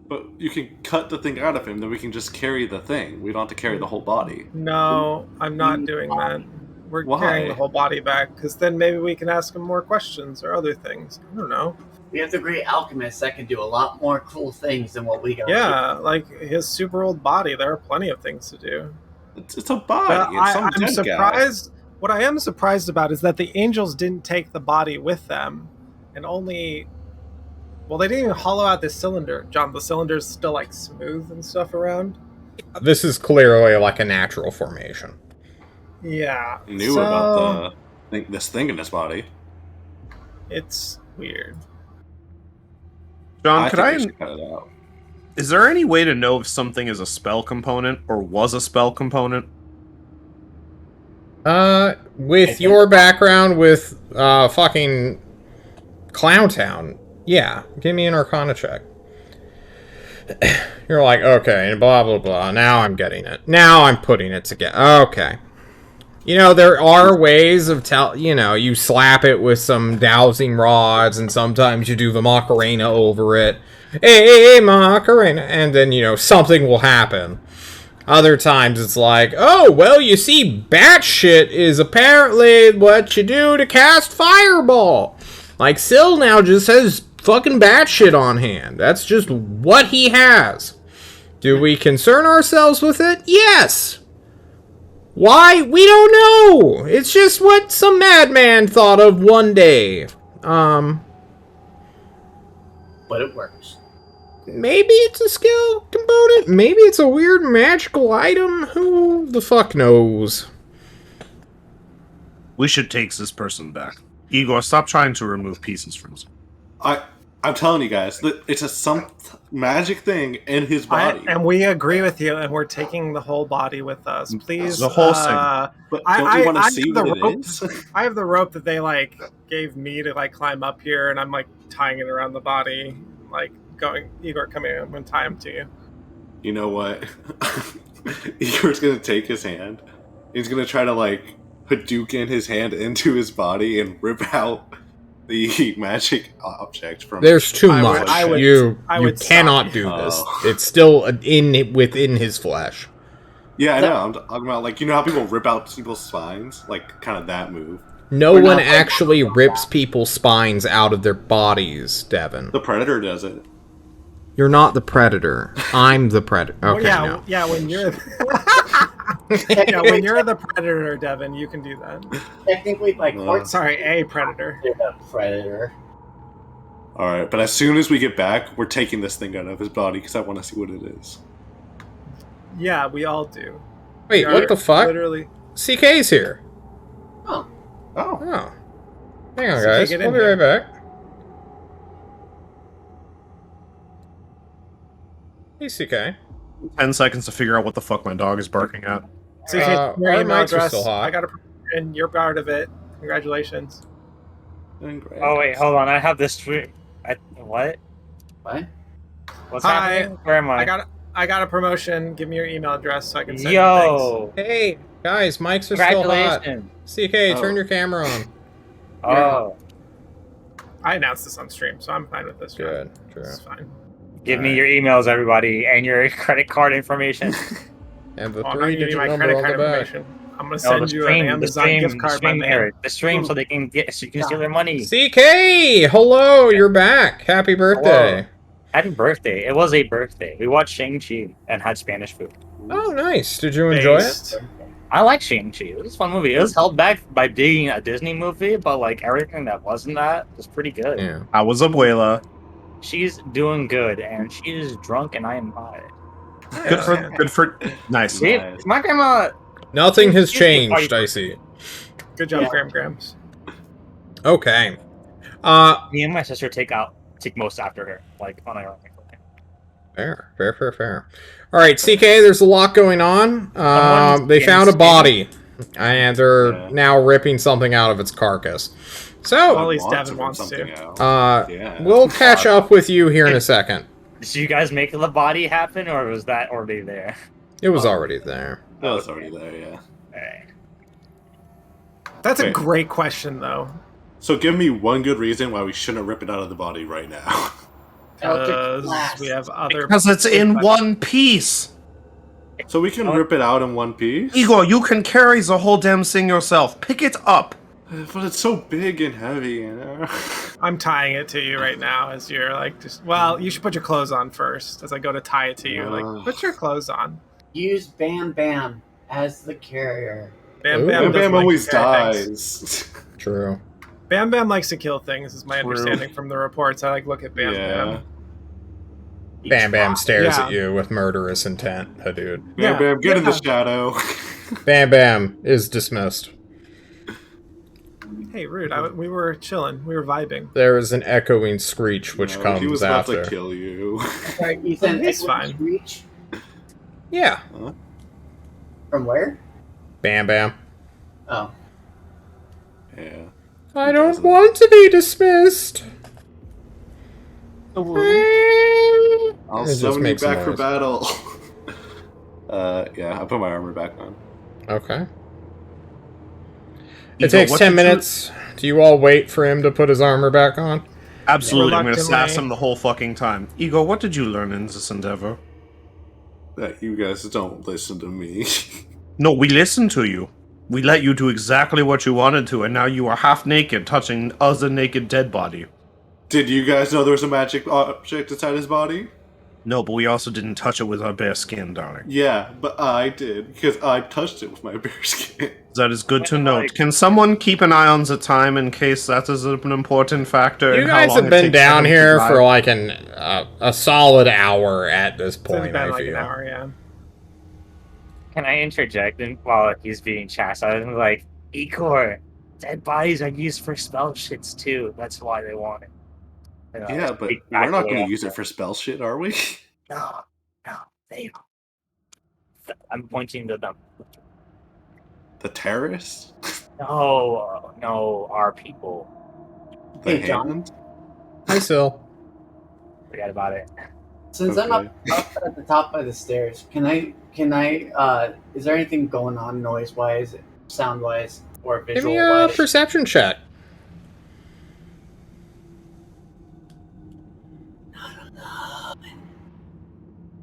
But you can cut the thing out of him, then we can just carry the thing. We don't have to carry the whole body. No, I'm not doing that. We're Why? carrying the whole body back, because then maybe we can ask him more questions or other things. I don't know. We have the great alchemist that can do a lot more cool things than what we got. Yeah, like his super old body, there are plenty of things to do. It's a body. It's some I'm dead surprised. What I am surprised about is that the angels didn't take the body with them, and only. Well, they didn't even hollow out this cylinder, John. The cylinder's still like smooth and stuff around. This is clearly like a natural formation. Yeah. guy. Knew about this thing in his body. It's weird. John, We should cut it out. is there any way to know if something is a spell component or was a spell component? With your background with, fucking Clowntown, yeah, give me an Arcana check. You're like, okay, blah, blah, blah, now I'm getting it. Now I'm putting it together. Okay. You know, there are ways of you slap it with some dowsing rods, and sometimes you do the Macarena over it. Hey, Macarena, and then, you know, something will happen. Other times it's like, oh, well, you see, batshit is apparently what you do to cast Fireball. Like, Syl now just has fucking batshit on hand. That's just what he has. Do we concern ourselves with it? Yes! Why? We don't know! It's just what some madman thought of one day. But but it works. Maybe it's a skill component. Maybe it's a weird magical item. Who the fuck knows? We should take this person back. Igor, stop trying to remove pieces from us. I'm telling you guys, that it's some magic thing in his body. And we agree with you, and we're taking the whole body with us. Please, The whole thing. But don't you want to see what rope. it is? I have the rope that they gave me to climb up here, and I'm tying it around the body, Igor, come here. I'm gonna tie him to you. You know what? Igor's gonna take his hand. He's gonna try to Hadouken his hand into his body and rip out the magic object from. There's too much. You cannot do Oh. this. It's still within his flesh. Yeah, I know. I'm talking about you know how people rip out people's spines, kind of that move. No one actually rips people's spines out of their bodies, Devin. The Predator does it. You're not the Predator. I'm the Predator. Okay, no. Yeah. When you're when you're the Predator, Devin, you can do that. Technically, by court, Sorry, a Predator. you're a predator. All right, but as soon as we get back, we're taking this thing out of his body because I want to see what it is. Yeah, we all do. Wait, what the fuck? Literally. CK's here. Oh, Oh, Oh. Hang on, CK, guys. get We'll in be right back. Hey, CK. 10 seconds to figure out what the fuck my dog is barking at. So Our your email mics are address. still hot. I got and you're part of it. Congratulations. Oh wait, hold on. I have this stream. What? what? What's Hi. happening? Where am I? I got a promotion. Give me your email address so I can send you Yo! Hey, guys, mics are still hot. Congratulations! CK, turn Oh. your camera on. Oh, things. I announced this on stream, so I'm fine with this. John. Good, true. It's fine. give me your emails, everybody, and your credit card information. And the Oh, I'm not giving you 3-digit my number credit on card the back. information. I'm gonna No, send you an Amazon gift card, my man. The stream, so they can so you can steal their money. CK! Hello, you're back. Happy birthday. Happy birthday! It was a birthday. We watched Shang-Chi and had Spanish food. Oh, nice. Did you enjoy it? Based. I like Shang-Chi. It was a fun movie. It was held back by being a Disney movie, but everything that wasn't that was pretty good. Yeah. I was Abuela. She's doing good, and she is drunk, and I am not. Good for nice. See, Nice. my grandma. Nothing has Excuse me, changed, party I see. Good job, Yeah. Grams. Okay. Me and my sister take most after her, unironically. Fair. All right, CK, there's a lot going on. Someone's They found a getting body, and they're Yeah. now ripping something out of its carcass. So, Well, at least Want Devin rip wants something to. out. Yeah. we'll catch up with you here in a second. Did you guys make the body happen, or was that already there? It was already there. That was already there, yeah. Alright. That's a Wait. great question, though. So give me one good reason why we shouldn't rip it out of the body right now. Because we have other. Because it's in one piece. So we can rip it out in one piece? Igor, you can carry the whole damn thing yourself. Pick it up. But it's so big and heavy, you know? I'm tying it to you right now as you're you should put your clothes on first as I go to tie it to you. Put your clothes on. Use Bam Bam as the carrier. Bam Ooh. Bam, Bam doesn't Bam like to always carry things. dies. True. Bam Bam likes to kill things, is my True. understanding from the reports. I look at Bam Yeah. Bam. Bam Bam stares Yeah. at you with murderous intent, dude. Bam Yeah. Bam, get in the Yeah. shadow. Bam Bam is dismissed. Hey, rude. We were chilling. We were vibing. There is an echoing screech which No, comes he was about after. to kill you. Sorry, Ethan, It's Equity fine. Reach Yeah. from where? Bam Bam. Oh, Yeah. I don't want to be dismissed. I'll It just summon you makes a back for noise. battle. Yeah, I put my armor back on. Okay. Igor, It takes what 10 did you- minutes. Do you all wait for him to put his armor back on? Absolutely, I'm going to Reluctantly. sass him the whole fucking time. Igor, what did you learn in this endeavor? That you guys don't listen to me. No, we listened to you. We let you do exactly what you wanted to, and now you are half naked, touching other naked dead body. Did you guys know there was a magic object inside his body? No, but we also didn't touch it with our bare skin, darling. Yeah, but I did, because I touched it with my bare skin. That is good to note. Can someone keep an eye on the time in case that is an important factor? You in how guys long have it been takes down them to here drive? for like a solid hour at this It's point, been I like feel. an hour, yeah. Can I interject in while he's being chastised? I'm like, Igor, dead bodies are used for spell shits too. That's why they want it. You know, Yeah, but speak we're back not away going to off use it that. for spell shit, are we? No, no, they don't. I'm pointing to them. The terrorists? No, our people. The Hey, John. hand? Hi, Sil. Forget about it. Since I'm up at the top of the stairs, can I is there anything going on noise wise, sound wise, or Give visual me a wise? perception check.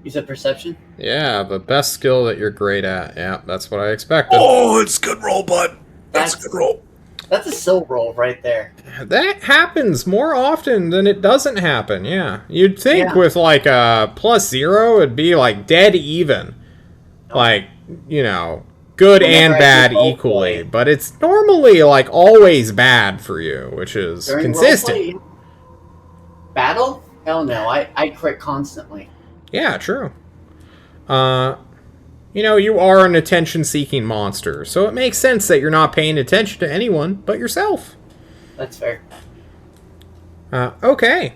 You said perception? Yeah, the best skill that you're great at. Yeah, that's what I expected. Oh, it's a good roll, bud. That's a good roll. That's a sil roll right there. That happens more often than it doesn't happen, yeah. You'd think Yeah. with like a +0, it'd be like dead even. Like, you know, good Whenever and I bad do roleplay- equally. But it's normally like always bad for you, which is During consistent. roleplay, battle? Hell no, I crit constantly. Yeah, true. You know, you are an attention-seeking monster, so it makes sense that you're not paying attention to anyone but yourself. That's fair. Okay.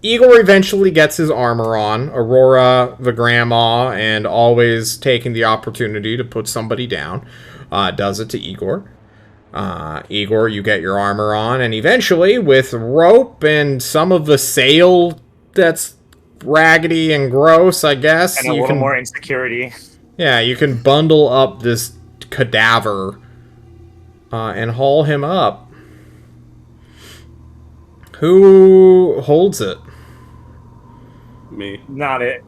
Igor eventually gets his armor on. Aurora, the grandma, and always taking the opportunity to put somebody down, does it to Igor. Igor, you get your armor on, and eventually, with rope and some of the sail that's raggedy and gross, I guess, And a little more insecurity. Yeah, you can bundle up this cadaver and haul him up. Who holds it? Me. Not it.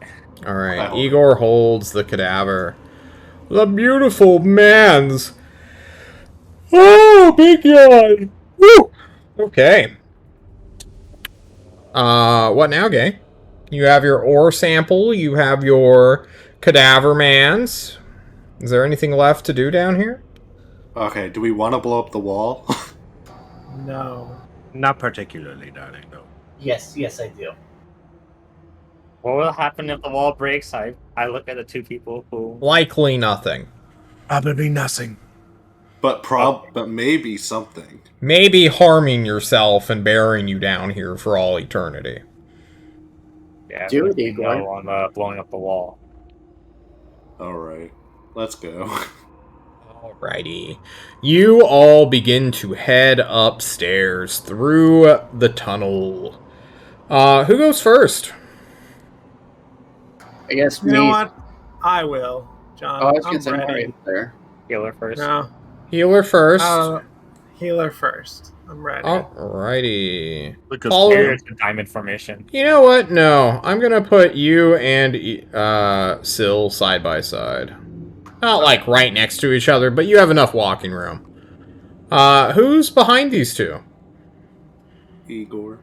All I right, hold Igor holds the cadaver. The beautiful man's. Oh, big yawn. Woo. Okay. What now, Gay? You have your ore sample. You have your cadaver mans. Is there anything left to do down here? Okay, do we want to blow up the wall? No. Not particularly, darling, no. Yes, I do. What will happen if the wall breaks? I look at the two people who. Likely nothing. Probably nothing. but maybe something. Maybe harming yourself and burying you down here for all eternity. Yeah, Do it, no Igor. on blowing up the wall. Alright, let's go. Alrighty. You all begin to head upstairs through the tunnel. Who goes first? I guess You know what? I will, John. Oh, I was I'm gonna say ready. Mario there. Healer first. No. Healer first. Healer first. I'm ready. Alrighty. Because Follow- Here's the diamond formation. You know what? No. I'm gonna put you and Syl side by side. Not like right next to each other, but you have enough walking room. Who's behind these two? Igor.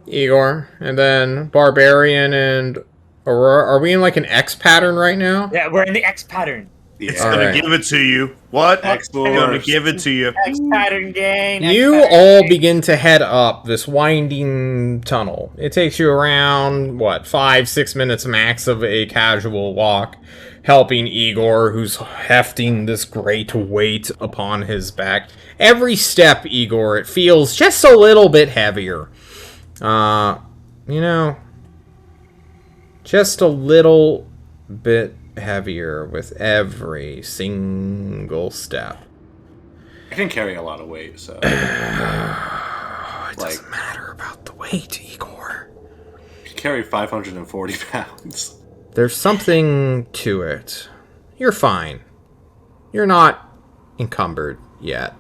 Igor, and then Barbarian and Aurora. Are we in like an X pattern right now? Yeah, we're in the X pattern. Yeah. it's gonna Alright. give it to you. What? X It's gonna Force. give it to you. X pattern gang. X You pattern all gang. begin to head up this winding tunnel. It takes you around, 5-6 minutes max of a casual walk, helping Igor, who's hefting this great weight upon his back. Every step, Igor, it feels just a little bit heavier. Just a little bit heavier with every single step. I can carry a lot of weight, so. It doesn't matter about the weight, Igor. I can carry 540 pounds. There's something to it. You're fine. You're not encumbered yet.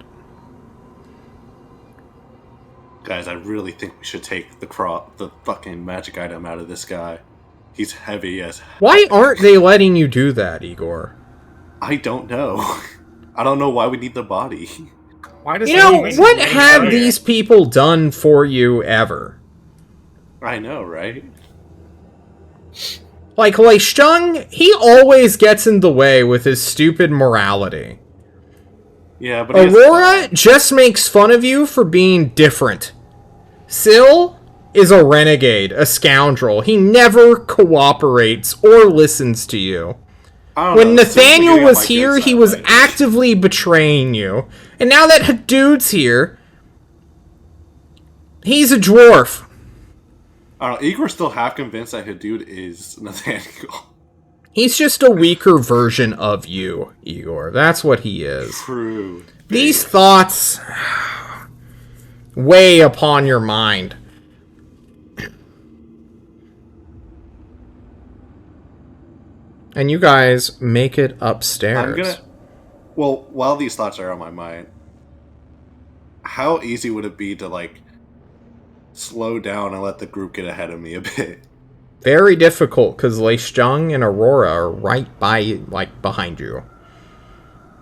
Guys, I really think we should take the fucking magic item out of this guy. He's heavy as. Why aren't they letting you do that, Igor? I don't know. I don't know why we need the body. Why does You know, anyone- what have these people done for you ever? I know, right? Like Shung, he always gets in the way with his stupid morality. Yeah, but he has Aurora fun. just makes fun of you for being different. Syl is a renegade, a scoundrel. He never cooperates or listens to you. I don't When know. Syl's been Nathaniel getting on was my good here, he side was lately. actively betraying you. And now that dude's here, he's a dwarf. I don't know. Igor's still half convinced that Hadood is Nathaniel. He's just a weaker version of you, Igor. That's what he is. True. These thoughts weigh upon your mind. And you guys make it upstairs. I'm gonna. Well, while these thoughts are on my mind, how easy would it be to like slow down and let the group get ahead of me a bit? Very difficult, because Leichtung and Aurora are right by, like, behind you.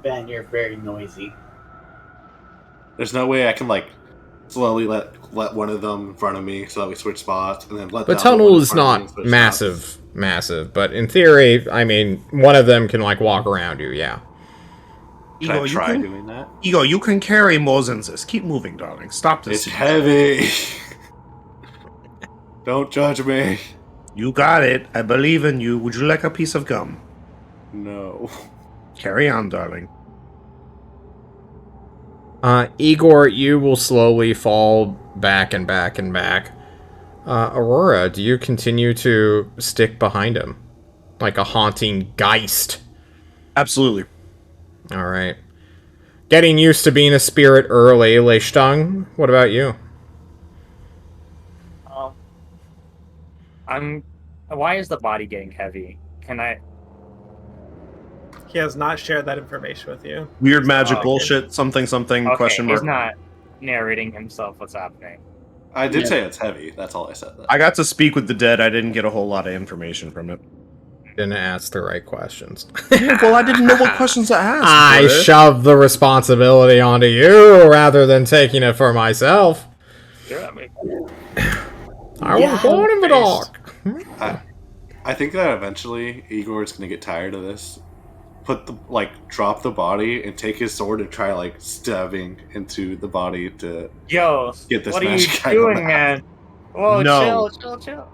Ben, you're very noisy. There's no way I can like slowly let one of them in front of me so that we switch spots, and then let The the other one tunnel in is front of me and not switch massive, but in theory, I mean, one of them can, like, walk around you, yeah. spots. Can I try doing that? Ego, you can carry more than this. Keep moving, darling. Stop this. It's heavy. Don't judge me. You got it. I believe in you. Would you like a piece of gum? No. Carry on, darling. Igor, you will slowly fall back and back and back. Aurora, do you continue to stick behind him? Like a haunting geist? Absolutely. Alright. Getting used to being a spirit early. Leichtung, what about you? Why is the body getting heavy? Can I? He has not shared that information with you. Weird magic okay. bullshit. Something. Okay, Question mark. he's not narrating himself what's happening. I did say it's heavy. That's all I said. I got to speak with the dead. I didn't get a whole lot of information from it. Didn't ask the right questions. Well, I didn't know what questions to ask. I British. shoved the responsibility onto you rather than taking it for myself. Yeah, I mean, I was born in the dark. I think that eventually Igor's gonna get tired of this. Drop the body and take his sword and try stabbing into the body to yo, get this what are you magic item doing, out. man? Whoa, No. chill.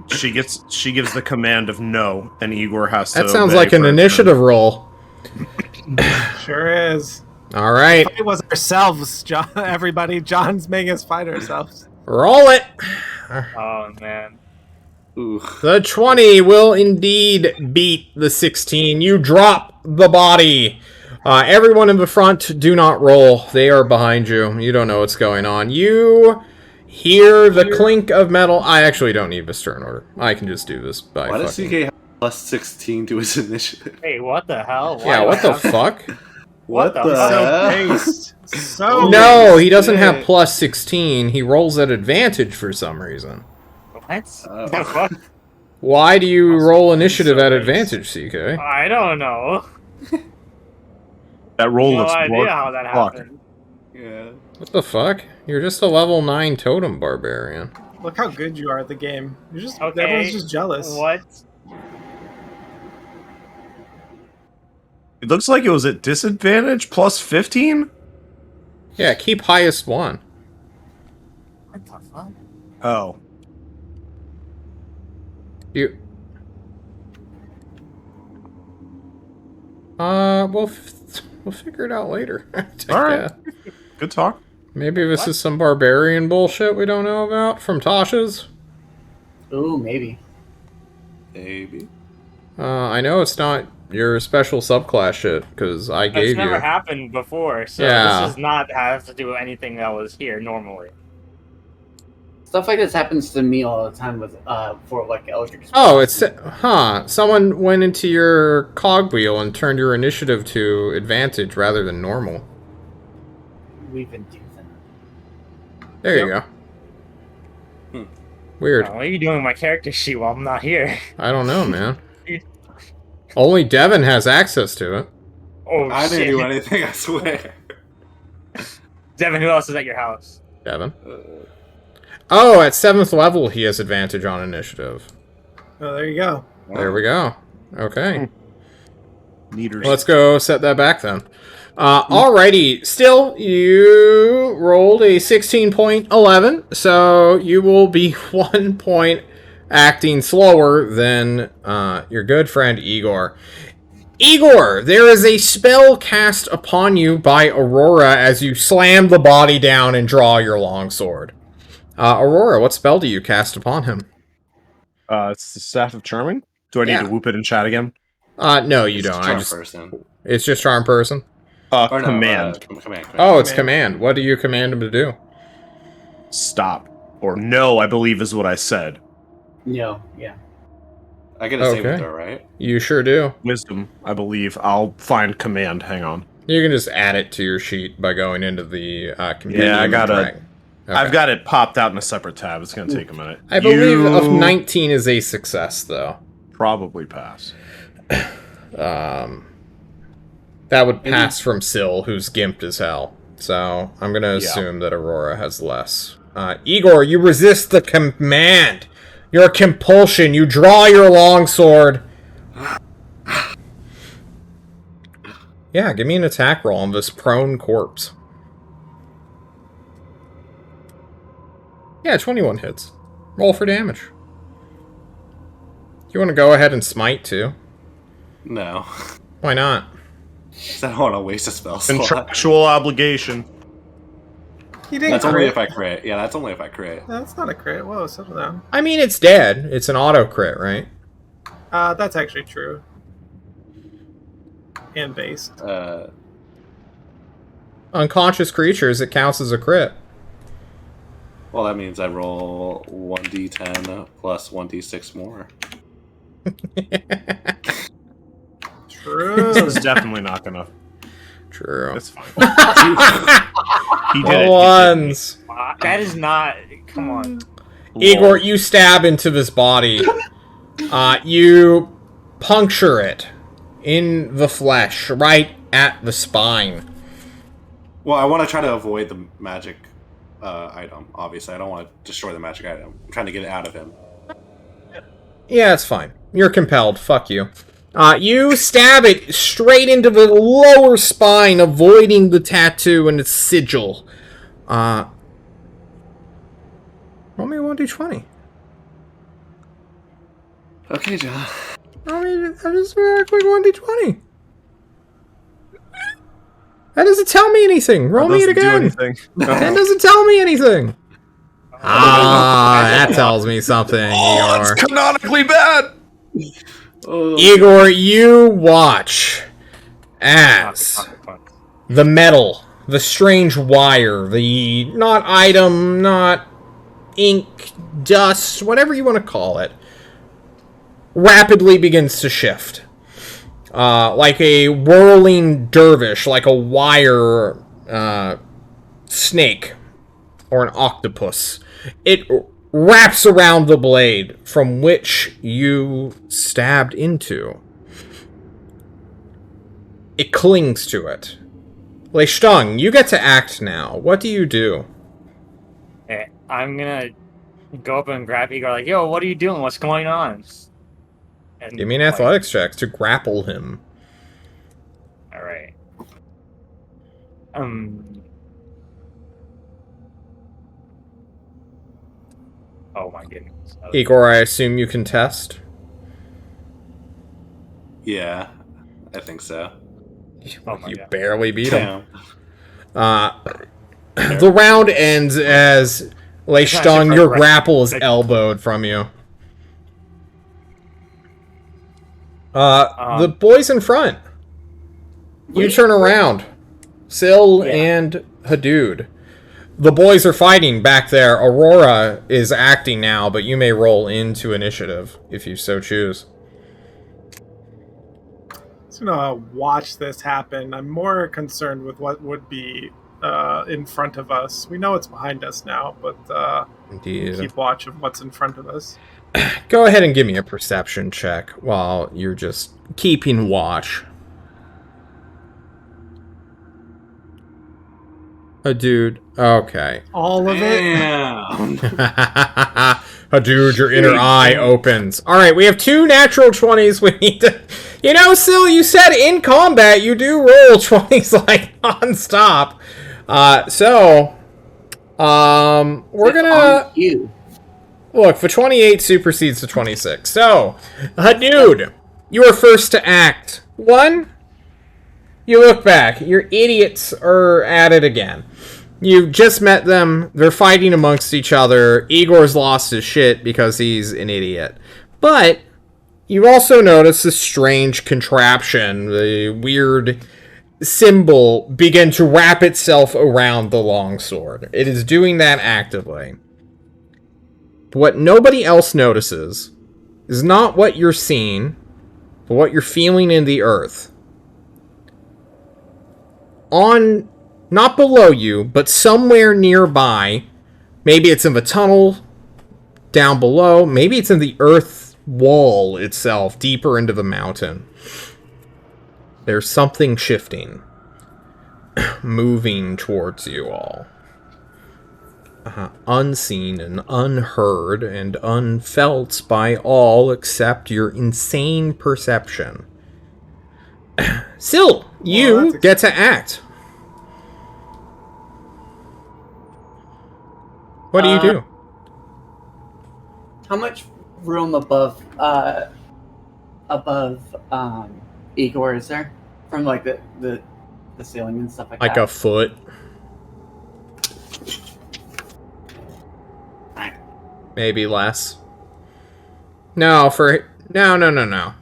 She gives the command of no, and Igor has to. That sounds obey like an for it. initiative roll. Sure is. All right, It was ourselves, John. Everybody, John's making us fight ourselves. roll it. Oh man. Ooh. The 20 will indeed beat the 16. You drop the body. Everyone in the front, do not roll. They are behind you. You don't know what's going on. You hear the clink of metal. I actually don't need this turn order. I can just do this by Why does fucking... CK have plus 16 to his initiative? Hey, what the hell? Why Yeah, do what I the have- fuck? What the the fuck? hell? Based. So No, he doesn't have shit. plus 16. He rolls at advantage for some reason. What? Oh. The fuck? Why do you roll initiative so at based. advantage, CK? I don't know. That roll No looks idea broken. how that Fuck. happened. Yeah. What the fuck? You're just a level 9 totem barbarian. Look how good you are at the game. You're just Okay. everyone's just jealous. What? It looks like it was at disadvantage plus 15. Yeah, keep highest one. What the fuck? Oh. You. We'll figure it out later. All right. Good talk. Maybe this What? is some barbarian bullshit we don't know about from Tasha's. Ooh, maybe. Maybe. I know it's not your special subclass shit because I That's gave never you. happened before, so Yeah. this does not have to do with anything that was here normally. Stuff like this happens to me all the time with for Eldritch. Oh, it's someone went into your cogwheel and turned your initiative to advantage rather than normal. We've been doing that. There you go. Weird. What are you doing with my character sheet while I'm not here? I don't know, man. Only Devin has access to it. Oh I shit! didn't do anything, I swear. Devin, who else is at your house? Devin. Oh, at 7th level, he has advantage on initiative. Oh, there you go. There we go. Okay. Meters. Let's go set that back then. Alrighty, still, you rolled a 16.11, so you will be 1 point acting slower than your good friend Igor. Igor, there is a spell cast upon you by Aurora as you slam the body down and draw your longsword. Aurora, what spell do you cast upon him? It's the Staff of Charming. Do I need to whoop it in chat again? No, you It's don't. charm person. It's just charm person. Or no, Command. command. Oh, it's command. What do you command him to do? Stop. Or no, I believe is what I said. No, yeah. I get a saving throw, right? You sure do. Wisdom, I believe. I'll find command. Hang on. You can just add it to your sheet by going into the compendium. Yeah, I got and it. drag. Okay. I've got it popped out in a separate tab. It's going to take a minute. I believe of 19 is a success, though. Probably pass. That would pass from Syl, who's gimped as hell. So I'm going to assume that Aurora has less. Igor, you resist the command. Your compulsion. You draw your longsword. Yeah, give me an attack roll on this prone corpse. Yeah, 21 hits. Roll for damage. You want to go ahead and smite, too? No. Why not? I don't want to waste a spell slot. Contractual obligation. He didn't That's crit. only if I crit. Yeah, that's only if I crit. No, that's not a crit. Whoa, settle down. I mean, it's dead. It's an auto crit, right? That's actually true. And based. Unconscious creatures, it counts as a crit. Well, that means I roll 1d10 plus 1d6 more. True. This is definitely not going to... True. That's fine. He did it. Ones. That is not. Come on. Igor, you stab into this body. You puncture it in the flesh, right at the spine. Well, I want to try to avoid the magic item, obviously. I don't want to destroy the magic item. I'm trying to get it out of him. Yeah, it's fine. You're compelled. Fuck you. You stab it straight into the lower spine, avoiding the tattoo and its sigil. Roll me a 1d20. Okay, John. Roll me just a quick 1d20. That doesn't tell me anything. Roll me it again. That doesn't tell me anything. That tells me something, Oh, Igor. it's canonically bad! Igor, you watch as the metal, the strange wire, the not item, not ink, dust, whatever you want to call it, rapidly begins to shift. Like a whirling dervish, like a wire snake or an octopus. It wraps around the blade from which you stabbed into. It clings to it. Leishtung, you get to act now. What do you do? Okay, I'm gonna go up and grab Igor, like, yo, what are you doing? What's going on? And, Give me an athletics check to grapple him. Alright. Oh my goodness. Igor, I assume you can test? Yeah, I think so. Oh my You God. barely beat him. Damn. The round ends as Leishtung, your grapple is elbowed from you. The boys in front. You turn around. Syl and Hadood. The boys are fighting back there. Aurora is acting now, but you may roll into initiative if you so choose. Just gonna watch this happen. I'm more concerned with what would be in front of us. We know it's behind us now, but Indeed. keep watch of what's in front of us. Go ahead and give me a perception check while you're just keeping watch. A dude. Okay. All of it. Damn. Dude, your inner eye opens. Alright, we have 2 natural 20s. We need to... You know, Sil, you said in combat you do roll 20s, like, non-stop. We're gonna... Look, for 28 supersedes to 26. So, dude, you are first to act. 1, you look back. Your idiots are at it again. You just met them. They're fighting amongst each other. Igor's lost his shit because he's an idiot. But you also notice this strange contraption, the weird symbol, begin to wrap itself around the longsword. It is doing that actively. But what nobody else notices is not what you're seeing, but what you're feeling in the earth. Not below you, but somewhere nearby. Maybe it's in the tunnel down below. Maybe it's in the earth wall itself, deeper into the mountain. There's something shifting, moving towards you all. Unseen and unheard and unfelt by all except your insane perception. Sil, you get to act. What do you do? How much room above Igor is there? From like the ceiling and stuff like that? Like a foot. Maybe less. No.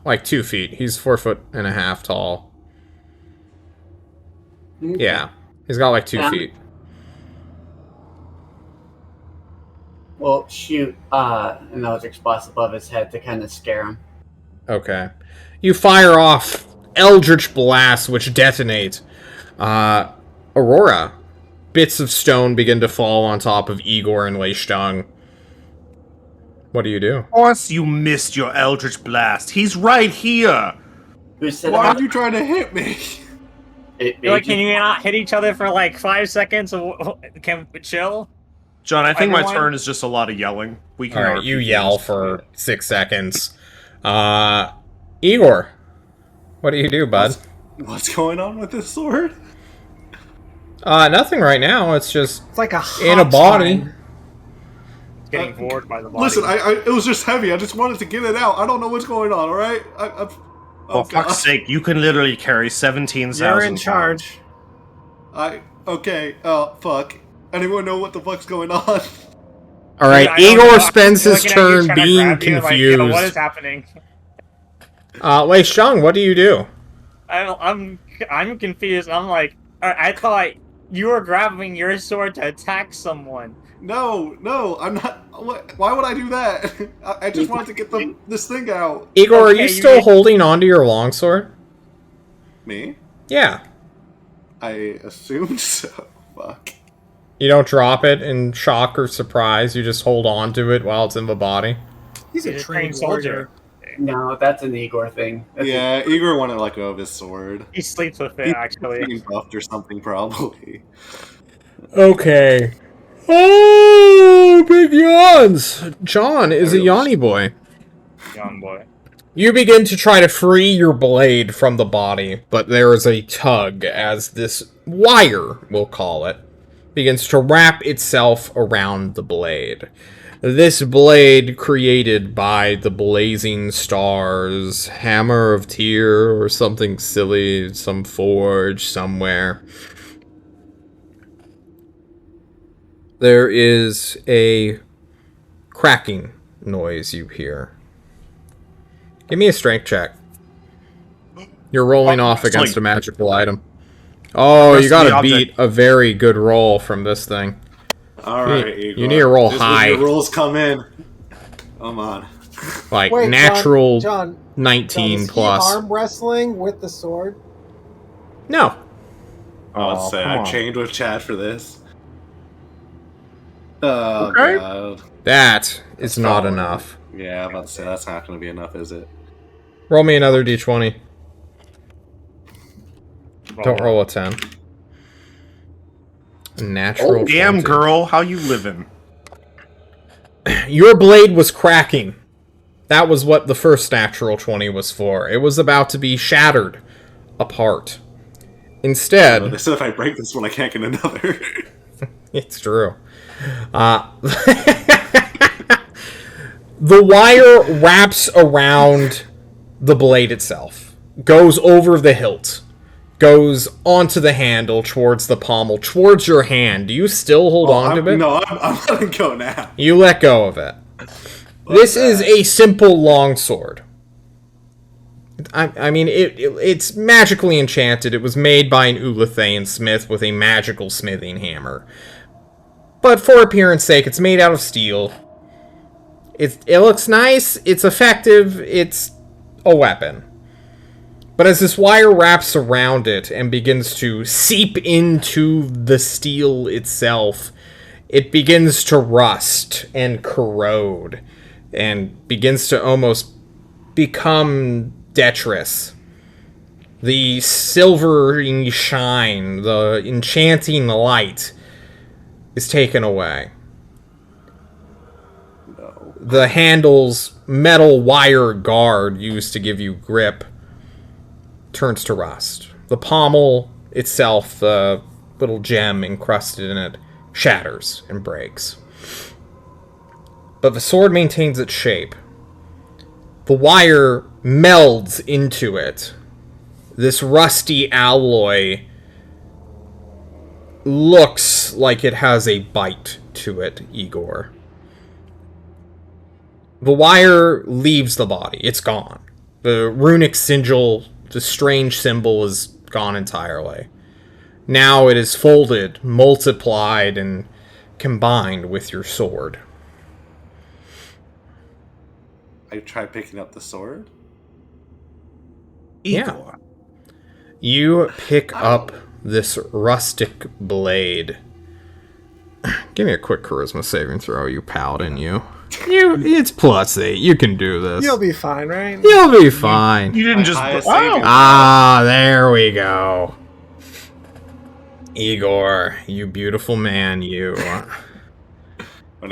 Like 2 feet. He's 4.5 feet tall. Okay. Yeah. He's got like 2 feet. Well, shoot an Eldritch Blast above his head to kind of scare him. Okay. You fire off Eldritch Blast, which detonate. Aurora. Bits of stone begin to fall on top of Igor and Lei Stang. What do you do? Of course you missed your Eldritch Blast. He's right here. Why are you trying to hit me? Can you not hit each other for like 5 seconds? Can we chill? John, I think my turn is just a lot of yelling. We can. Alright, you yell for 6 seconds. Igor, what do you do, bud? What's going on with this sword? Nothing right now. It's just like in a body. It's getting bored by the body. Listen, it was just heavy. I just wanted to get it out. I don't know what's going on. All right. For fuck's sake, you can literally carry 17,000. You're in charge. Okay. Oh fuck. Anyone know what the fuck's going on? Alright, Igor spends his turn being confused. Like, what is happening? Lei Stang, what do you do? I'm confused. I'm like, I thought you were grabbing your sword to attack someone. No, I'm not. Why would I do that? I just wanted to get this thing out. Igor, are you still holding onto your longsword? Me? Yeah. I assumed so. Fuck. You don't drop it in shock or surprise, you just hold on to it while it's in the body? He's a trained soldier. No, that's an Igor thing. Igor wanted to let go of his sword. He sleeps with it, actually. He's being buffed or something, probably. Okay. Oh, big yawns! John is a yawny boy. Yawn boy. You begin to try to free your blade from the body, but there is a tug as this wire, we'll call it, begins to wrap itself around the blade. This blade created by the blazing stars, hammer of Tyr, or something silly, some forge somewhere. There is a cracking noise you hear. Give me a strength check. You're rolling off against a magical item. Oh, you gotta beat a very good roll from this thing. Alright, Igor. You need to roll high. Your rolls come in. Come on. Like, Wait, natural John, 19 is plus. he arm wrestling with the sword? No. Let's say I chained with Chad for this. Oh, Okay. God. That is not enough. Yeah, I'm about to say that's not going to be enough, is it? Roll me another d20. Don't roll a 10. Natural. Damn, 20. girl, how you living? Your blade was cracking. That was what the first natural 20 was for. It was about to be shattered apart. Instead... They said if I break this one, I can't get another. It's true. The wire wraps around the blade itself, goes over the hilt, goes onto the handle, towards the pommel, towards your hand. Do you still hold on to it? No, I'm letting go now. You let go of it. This is a simple longsword. I mean, it's magically enchanted. It was made by an Ulathaean smith with a magical smithing hammer. But for appearance sake, it's made out of steel. It looks nice, it's effective, it's a weapon. But as this wire wraps around it and begins to seep into the steel itself, it begins to rust and corrode and begins to almost become detritus. The silvering shine, the enchanting light is taken away. The handle's metal wire guard used to give you grip turns to rust. The pommel itself, the little gem encrusted in it, shatters and breaks. But the sword maintains its shape. The wire melds into it. This rusty alloy looks like it has a bite to it, Igor. The wire leaves the body. It's gone. The runic sigil, the strange symbol, is gone entirely. Now it is folded, multiplied, and combined with your sword. I try picking up the sword? Yeah. You pick up this rustic blade. Give me a quick charisma saving throw, you paladin, you. It's +8. You can do this. You'll be fine, right? You'll be fine. You didn't just. There we go. Igor, you beautiful man, you.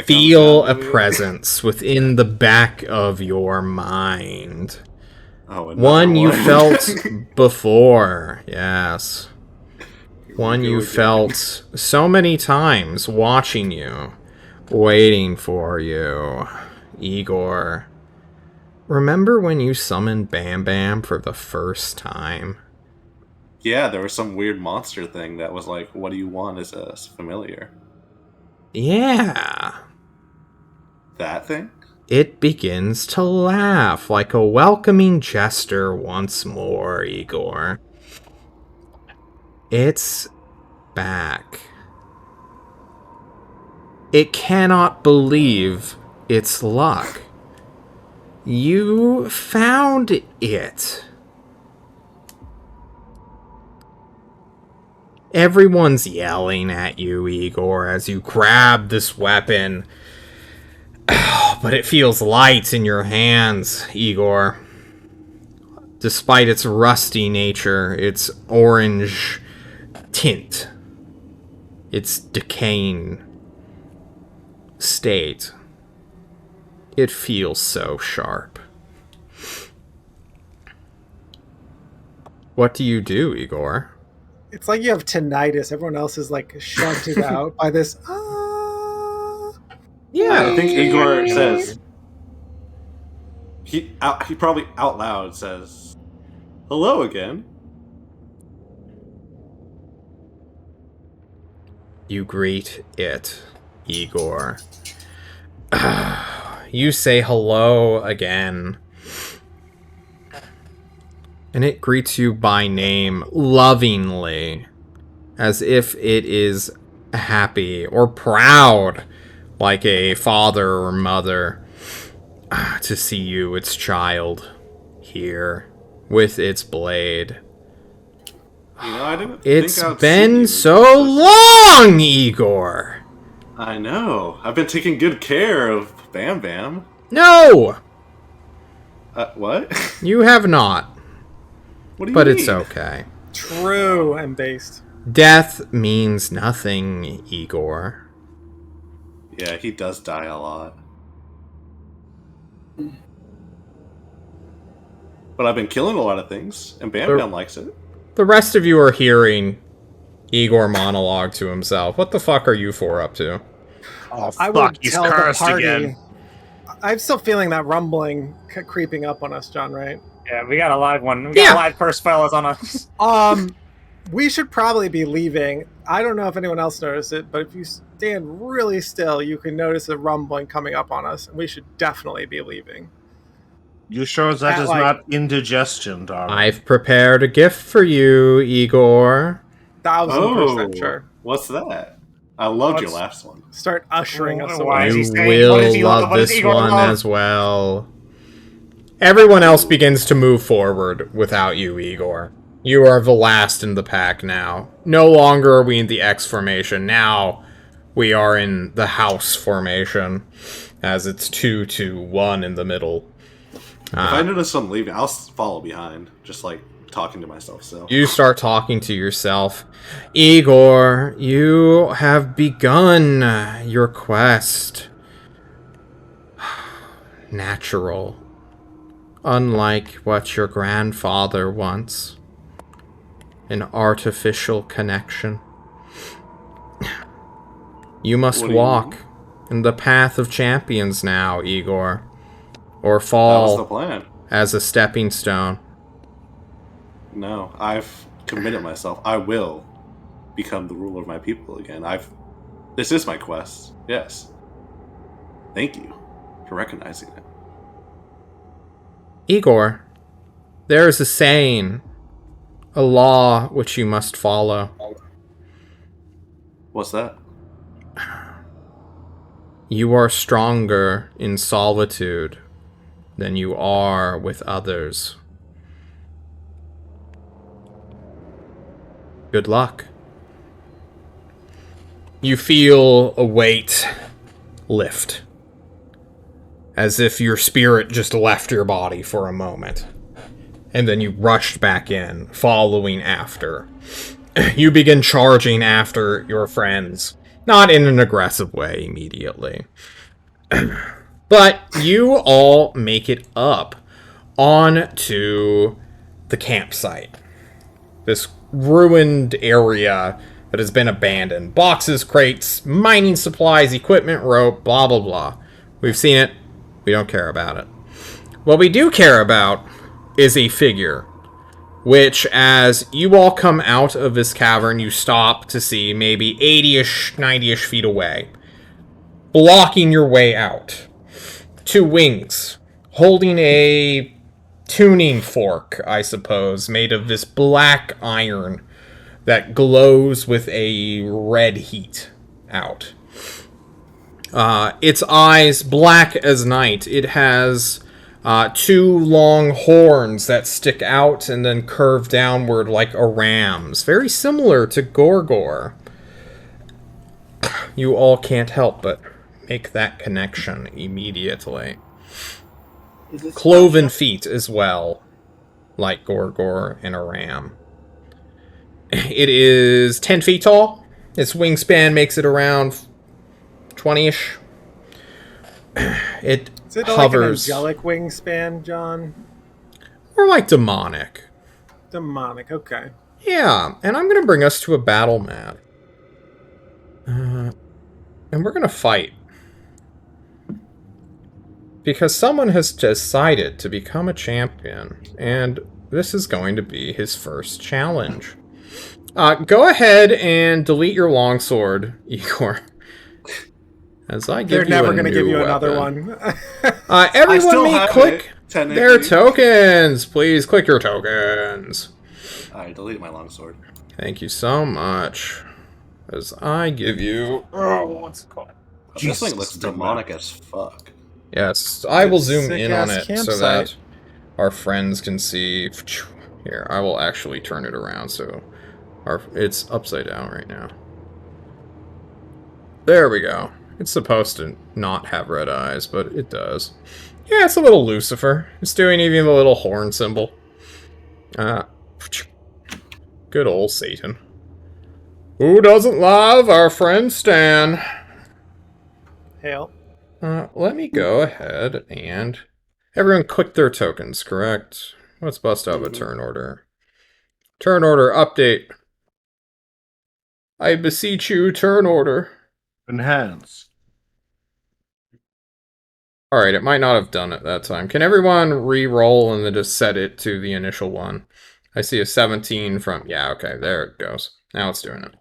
Feel a presence within the back of your mind. One you felt before, yes. One you felt so many times watching you. Waiting for you, Igor. Remember when you summoned Bam Bam for the first time? Yeah, there was some weird monster thing that was like, what do you want as a familiar? Yeah. That thing? It begins to laugh like a welcoming jester once more, Igor. It's back. It cannot believe its luck. You found it. Everyone's yelling at you, Igor, as you grab this weapon. But it feels light in your hands, Igor. Despite its rusty nature, its orange tint, its decaying state, it feels so sharp. What do you do, Igor? It's like you have tinnitus. Everyone else is like shunted out by this. Yeah, I think Igor says. He probably out loud says, "Hello again." You greet it, Igor. You say hello again. And it greets you by name lovingly, as if it is happy or proud, like a father or mother, to see you, its child, here with its blade. I didn't. It's been so long, Igor. I know. I've been taking good care of Bam Bam. No! What? You have not. What do you but mean? It's okay. True and based. Death means nothing, Igor. Yeah, he does die a lot. But I've been killing a lot of things, and Bam Bam likes it. The rest of you are hearing Igor monologue to himself. What the fuck are you four up to? Oh, I fuck, would he's tell the cursed party. again. I'm still feeling that rumbling creeping up on us, John, right? Yeah, we got a live one. We got a live cursed fellas on us. We should probably be leaving. I don't know if anyone else noticed it, but if you stand really still, you can notice a rumbling coming up on us. We should definitely be leaving. You sure that At, is like- not indigestion, darling? I've prepared a gift for you, Igor. 1000% sure. What's that? I loved your What's- last one. Start ushering us Why away. is he You saying- what does will he love? love What does this Igor one love? as well. Everyone else begins to move forward without you, Igor. You are the last in the pack now. No longer are we in the X formation. Now we are in the house formation, as it's 2-1 in the middle. If I notice I'm leaving, I'll follow behind, just like talking to myself. So You start talking to yourself. Igor, you have begun your quest. Natural. Unlike what your grandfather wants. An artificial connection. You must What do you walk mean? in the path of champions now, Igor. Or that was the fall plan. as a stepping stone. No, I've committed myself. I will become the ruler of my people again. This is my quest. Yes. Thank you for recognizing it. Igor, there is a saying, a law which you must follow. What's that? You are stronger in solitude than you are with others. Good luck. You feel a weight lift, as if your spirit just left your body for a moment, and then you rushed back in, following after. You begin charging after your friends, not in an aggressive way immediately. But you all make it up onto the campsite. This ruined area that has been abandoned. Boxes, crates, mining supplies, equipment, rope, blah blah blah. We've seen it. We don't care about it. What we do care about is a figure, which, as you all come out of this cavern, you stop to see maybe 80-ish, 90-ish feet away, blocking your way out. Two wings, holding a tuning fork, I suppose, made of this black iron that glows with a red heat out. Its eyes black as night. It has two long horns that stick out and then curve downward like a ram's. Very similar to Gorgor. You all can't help but make that connection immediately. Is this Cloven feet as well, like Gorgor and a ram. It is 10 feet tall. Its wingspan makes it around 20-ish. It Is it like an hovers. angelic wingspan, John? Or like demonic. Demonic, okay. Yeah, and I'm going to bring us to a battle map. And we're going to fight. Because someone has decided to become a champion, and this is going to be his first challenge. Go ahead and delete your longsword, Igor. As I give They're you never a going to give new you another weapon. one. Everyone still may have click it, technically. their tokens. Please click your tokens. I delete my longsword. Thank you so much. As I give you... What's it called? This Jesus, thing looks demonic as fuck. Yes, I will zoom Sick in on ass it so campsite. that our friends can see. Here, I will actually turn it around so it's upside down right now. There we go. It's supposed to not have red eyes, but it does. Yeah, it's a little Lucifer. It's doing even the little horn symbol. Good old Satan. Who doesn't love our friend Stan? Hail. Let me go ahead and Everyone click their tokens, correct? Let's bust out a turn order. Turn order update. I beseech you, turn order. Enhance. Alright, it might not have done it that time. Can everyone re-roll and then just set it to the initial one? I see a 17 from... Yeah, okay, there it goes. Now it's doing it.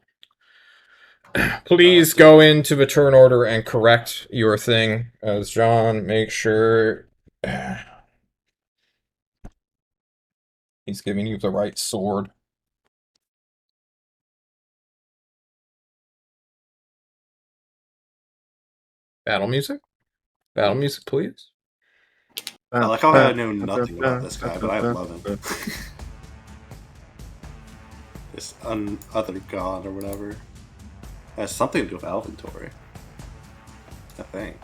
Please go into the turn order and correct your thing. As John, make sure... He's giving you the right sword. Battle music? Battle music, please. I like how I know nothing about this guy, but I love him. This other god or whatever has something to do with inventory. I think.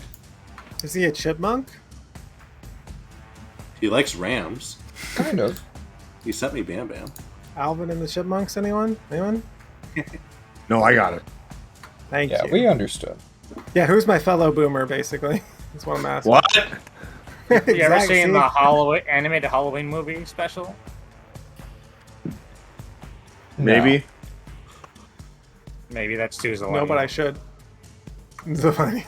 Is he a chipmunk? He likes rams. Kind of. He sent me Bam Bam. Alvin and the Chipmunks, anyone? Anyone? No, I got it. Thank you. Yeah, we understood. Yeah, who's my fellow boomer, basically? That's what I'm asking. What? You ever Exactly. seen the Halloween animated Halloween movie special? Maybe. Maybe that's too No, but I should. So funny.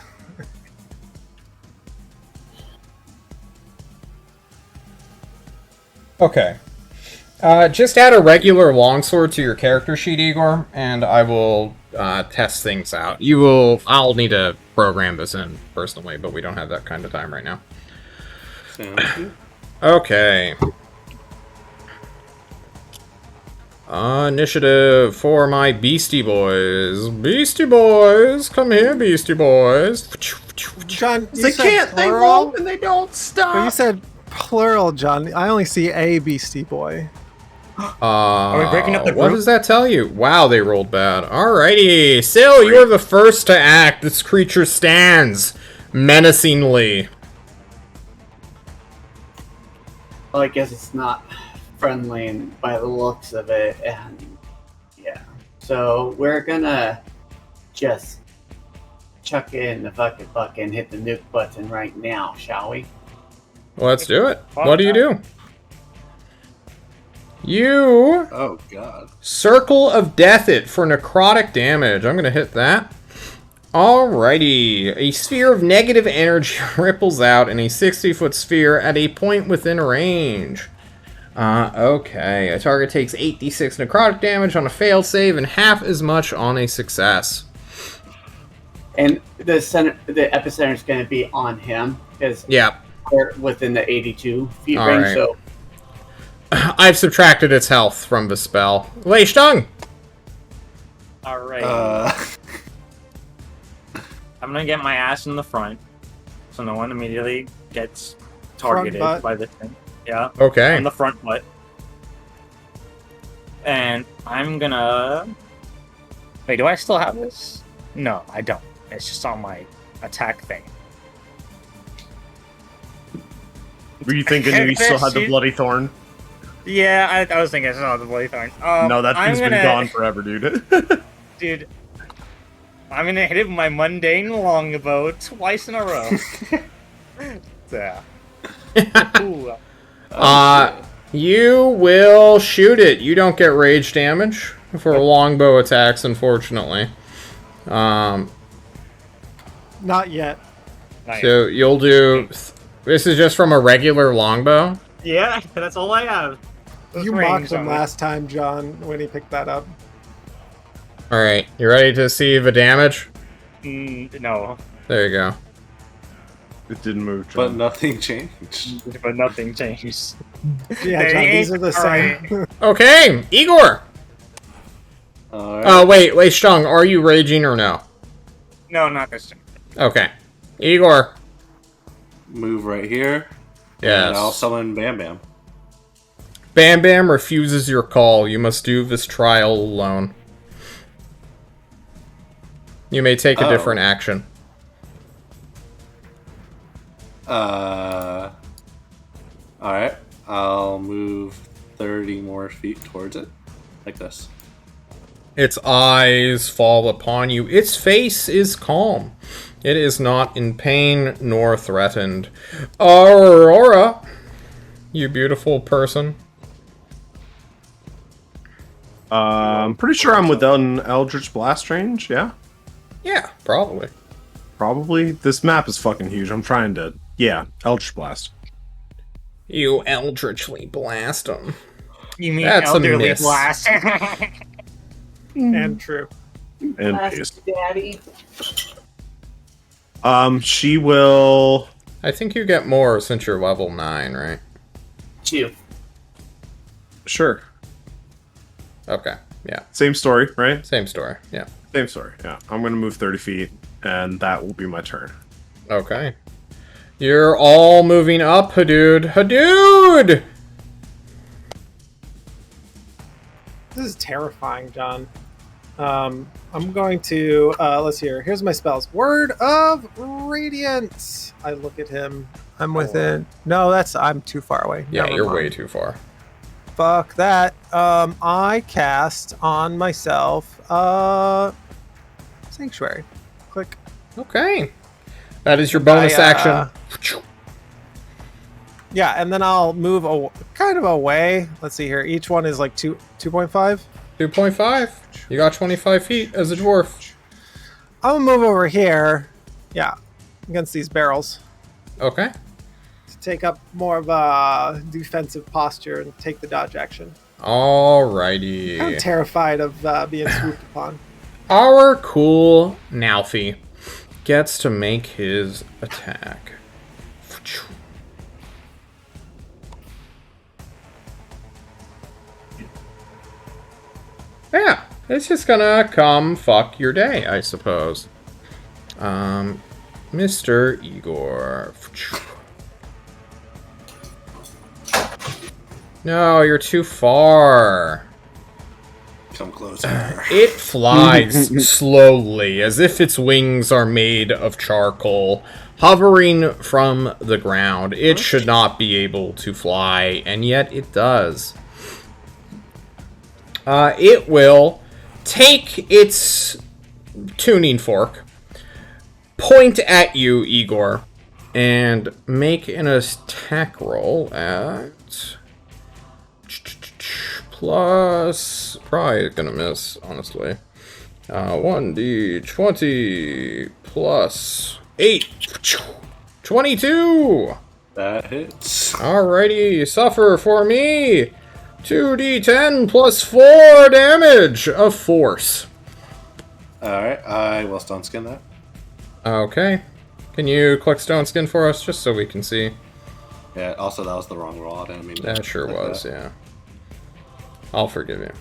Okay. Just add a regular longsword to your character sheet, Igor, and I will test things out. I'll need to program this in personally, but we don't have that kind of time right now. Sounds good. Okay. Initiative for my Beastie Boys. Beastie Boys! Come here, Beastie Boys! John, you They said can't. They plural? roll and they don't But you stop. said plural, John. I only see a Beastie Boy. Are we breaking up the What group? does that tell you? Wow, they rolled bad. Alrighty. Sil, you're the first to act. This creature stands menacingly. Well, I guess it's not friendly and by the looks of it, and yeah. So we're gonna just chuck it in the bucket and hit the nuke button right now, shall we? Let's do it. What do you do? You Oh god. Circle of Death it for necrotic damage. I'm gonna hit that. Alrighty. A sphere of negative energy ripples out in a 60-foot sphere at a point within range. Okay. A target takes 8d6 necrotic damage on a failed save and half as much on a success. And the epicenter is going to be on him because Yeah. we're within the 82 feet All range. right. So I've subtracted its health from the spell. Lei Stung! Alright. I'm gonna get my ass in the front, so no one immediately gets targeted butt. by this thing. Yeah, Okay. on the front butt. And I'm gonna... Wait, do I still have this? No, I don't. It's just on my attack thing. Were you thinking you still had the bloody thorn? Yeah, I was thinking I still have the bloody thorn. No, that thing's been gone forever, dude. Dude, I'm gonna hit it with my mundane longbow twice in a row. Yeah. Ooh. You will shoot it. You don't get rage damage for longbow attacks, unfortunately. Not yet. Nice. So you'll do... This is just from a regular longbow? Yeah, that's all I have. Those You rings mocked him on it. last time, John, when he picked that up. Alright, you ready to see the damage? No, There you go. It didn't move, But John. nothing changed. but nothing changed. Yeah, John, these are the same. Okay, Igor! Alright. Wait, Lei Stung, are you raging or no? No, not this time. Okay. Igor. Move right here. And I'll Yes. summon Bam Bam. Bam Bam refuses your call. You must do this trial alone. You may take a Oh. different action. Alright. I'll move 30 more feet towards it. Like this. Its eyes fall upon you. Its face is calm. It is not in pain nor threatened. Aurora, you beautiful person. I'm pretty sure I'm within Eldritch Blast range, yeah? Yeah, probably. Probably. This map is fucking huge. I'm trying to... Yeah, Eldritch Blast. You eldritchly blast them. You mean That's a elderly miss. blast? And true. And Blast, Daddy. she will... I think you get more since you're level 9, right? 2. Sure. Okay, yeah. Same story, right? Same story, yeah. Same story, yeah. I'm gonna move 30 feet, and that will be my turn. Okay. You're all moving up, Hadood. Hadood! This is terrifying, John. I'm going to let's hear. Here's my spells. Word of Radiance. I look at him. I'm within. No, I'm too far away. Yeah, Never you're mind. way too far. Fuck that. I cast on myself Sanctuary. Click. Okay. That is your bonus action. Yeah, and then I'll move kind of away. Let's see here. Each one is like 2.5. 2.5. You got 25 feet as a dwarf. I'm gonna move over here. Yeah, against these barrels Okay. to take up more of a defensive posture and take the dodge action. I'm Alrighty. terrified of being swooped upon. Our cool Nalfie gets to make his attack. Yeah, it's just gonna come fuck your day, I suppose. Mr. Igor. No, you're too far. Come closer. It flies slowly, as if its wings are made of charcoal, hovering from the ground. It should not be able to fly, and yet it does. It will take its tuning fork, point at you, Igor, and make an attack roll at... plus... probably gonna miss, honestly. 1d20 plus 8. 22! That hits. Alrighty, suffer for me! 2d10 plus 4 damage of force. Alright, I will stone skin that. Okay. Can you click stone skin for us, just so we can see? Yeah, also that was the wrong roll. I didn't mean to That sure click was, that. yeah. I'll forgive you.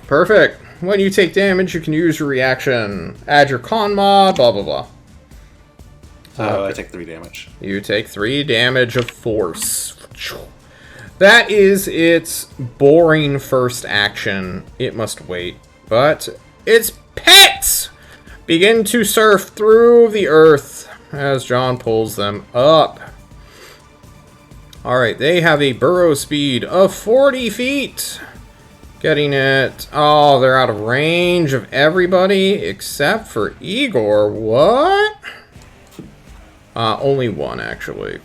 Perfect. When you take damage, you can use your reaction. Add your con mod, blah, blah, blah. So I take 3 damage. You take 3 damage of force. That is its boring first action. It must wait. But its pets begin to surf through the earth as John pulls them up. Alright, they have a burrow speed of 40 feet. Getting it. Oh, they're out of range of everybody except for Igor. What? Only one, actually.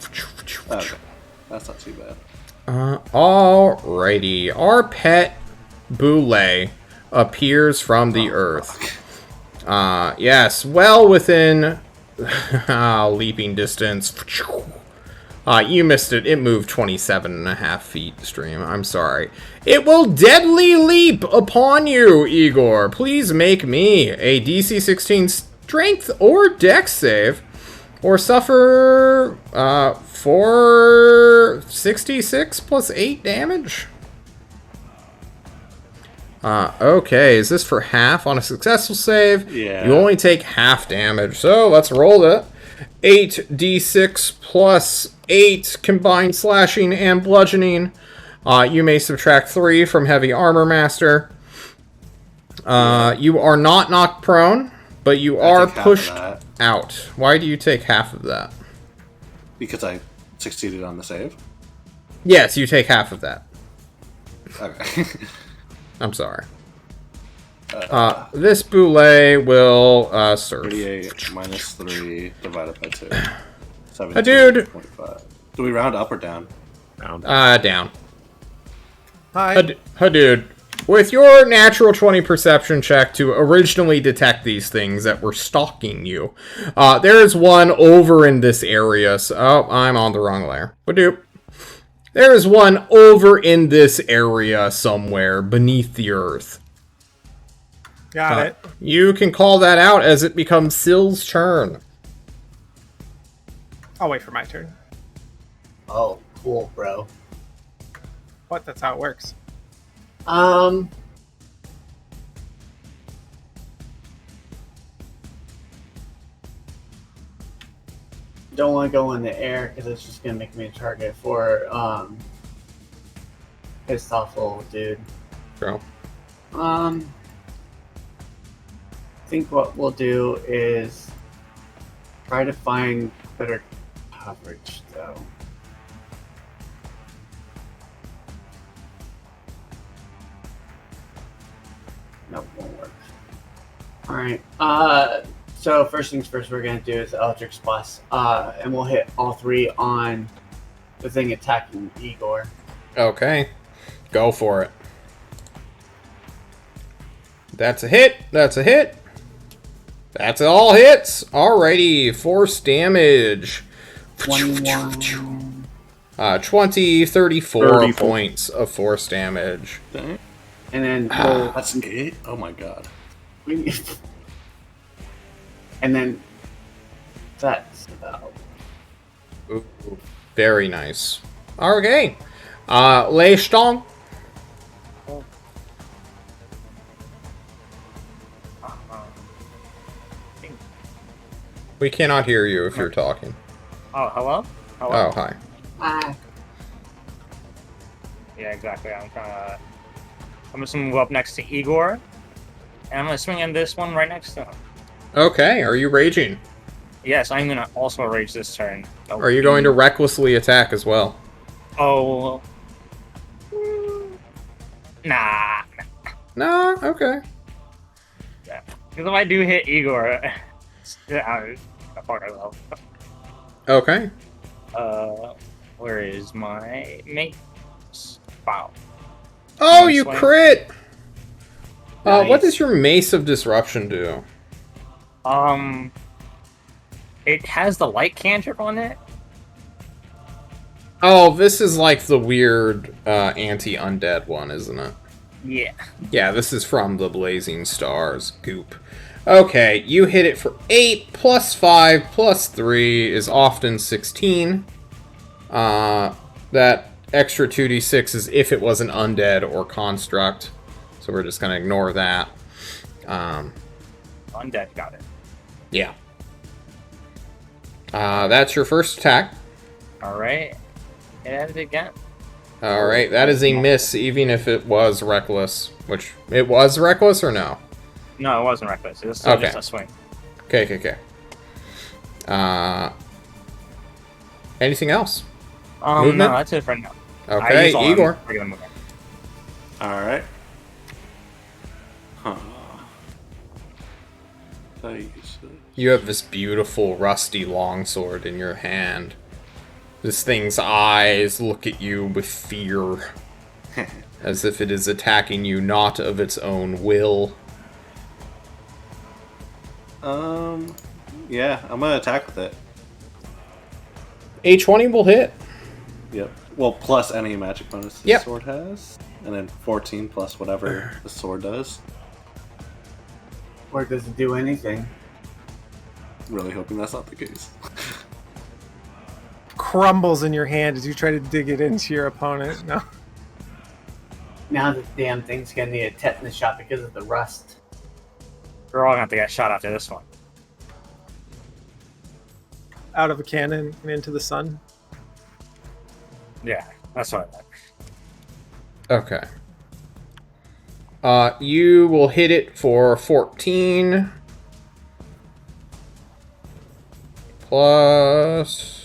Okay. That's not too bad. Alrighty. Our pet Boule appears from the earth. Yes, well within leaping distance. You missed it. It moved 27.5 feet, stream. I'm sorry. It will deadly leap upon you, Igor. Please make me a DC 16 strength or dex save. Or suffer 466 plus 8 damage. Okay, is this for half on a successful save? Yeah. You only take half damage, so let's roll it. 8d6 plus 8 combined slashing and bludgeoning. You may subtract 3 from heavy armor master. You are not knocked prone, but you are take half of pushed that. out. Why do you take half of that? Because I succeeded on the save. Yes, you take half of that. Okay. I'm sorry. This boulet will surf. 38 minus 3 divided by 2. Dude. 17.5. Do we round up or down? Down. Hi. Dude. With your natural 20 perception check to originally detect these things that were stalking you, there is one over in this area. So, I'm on the wrong layer. Hadoop. There is one over in this area somewhere beneath the earth. Got it. You can call that out as it becomes Sill's turn. I'll wait for my turn. Oh, cool, bro. What? That's how it works. Don't want to go in the air because it's just gonna make me a target for pissed off little dude. Bro. I think what we'll do is try to find better coverage, though. Nope, won't work. Alright, so first things first we're gonna do is Eldritch Blast, and we'll hit all 3 on the thing attacking Igor. Okay. Go for it. That's a hit. That's a hit. That's all hits. Alrighty. Force damage. 21. 34 points of force damage. Dang. And then we'll... That's an 8? Oh my god. And then that's about... Ooh, very nice. Okay. Leistong. We cannot hear you if you're talking. Oh, hello? Hello? Oh, hi. Yeah, exactly. I'm just gonna move up next to Igor, and I'm gonna swing in this one right next to him. Okay, are you raging? Yes, I'm gonna also rage this turn. Are you going to recklessly attack as well? Oh. Nah. No, okay. Yeah. Because if I do hit Igor, I fuck myself. Okay. Where is my mate? Wow. Oh, Nice you swing. crit! What Nice. does your Mace of Disruption do? It has the light cantrip on it. Oh, this is like the weird anti-undead one, isn't it? Yeah. Yeah, this is from the Blazing Stars goop. Okay, you hit it for 8, plus 5, plus 3 is often 16. That extra 2d6 is if it was an undead or construct. So we're just going to ignore that. Undead got it. Yeah. That's your first attack. Alright. Hit it again. Alright, that is a miss, even if it was reckless. Which, it was reckless or no? No, it wasn't reckless. It was still Okay. just a swing. Okay. Anything else? Movement? No, that's it for now. I Okay, use all my Igor. regular movement. Alright. Huh. Did I use it? You have this beautiful rusty longsword in your hand. This thing's eyes look at you with fear, as if it is attacking you not of its own will. Yeah, I'm gonna attack with it. A20 will hit. Yep. Well, plus any magic bonus the Yep. sword has. And then 14 plus whatever the sword does. Or does it do anything? Really hoping that's not the case. Crumbles in your hand as you try to dig it into your opponent. No. Now the damn thing's gonna need a tetanus shot because of the rust. We're all gonna have to get shot after this one. Out of a cannon and into the sun. Yeah, that's what I meant. Okay. You will hit it for 14. Plus...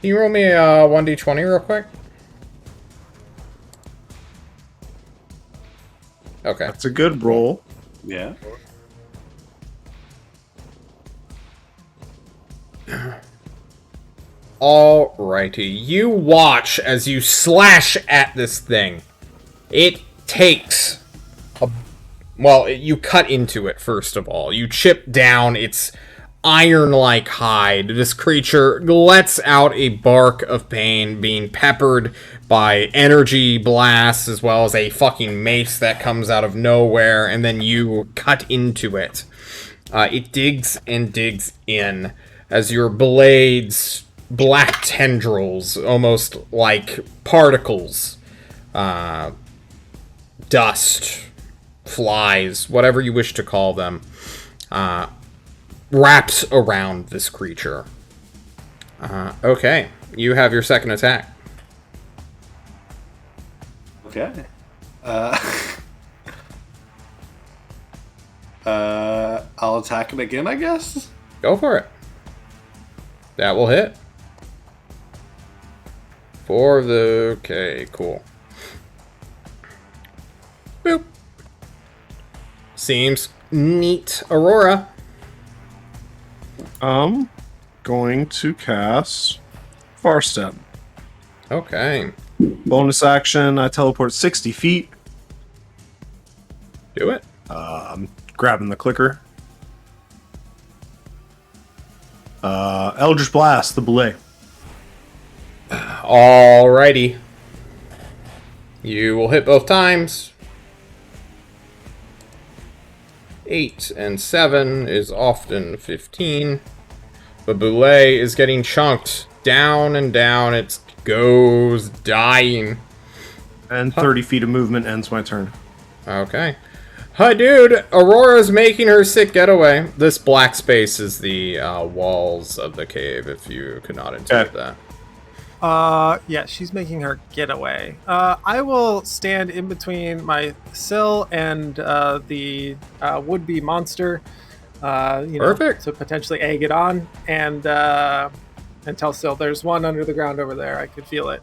Can you roll me a 1d20 real quick? Okay. That's a good roll. Yeah. Alrighty. You watch as you slash at this thing. It takes well, you cut into it, first of all. You chip down its iron-like hide. This creature lets out a bark of pain, being peppered by energy blasts, as well as a fucking mace that comes out of nowhere, and then you cut into it. It digs and digs in as your blades, black tendrils, almost like particles, dust, flies, whatever you wish to call them, wraps around this creature. Okay, you have your second attack. Okay. I'll attack it again, I guess. Go for it. That will hit. Okay, cool. Boop. Seems neat. Aurora. Going to cast Far Step. Okay. Bonus action, I teleport 60 feet. Do it. I'm grabbing the clicker. Eldritch Blast, the belay. Alrighty. You will hit both times. 8 and 7 is often 15. The Boulay is getting chunked down and down. It goes dying. And 30 feet of movement ends my turn. Okay. Hi, dude. Aurora's making her sick getaway. This black space is the walls of the cave, if you could not intuit that. Yeah, she's making her getaway. I will stand in between my Sill and the would-be monster. Perfect. To potentially egg it on and tell Sill there's one under the ground over there. I could feel it.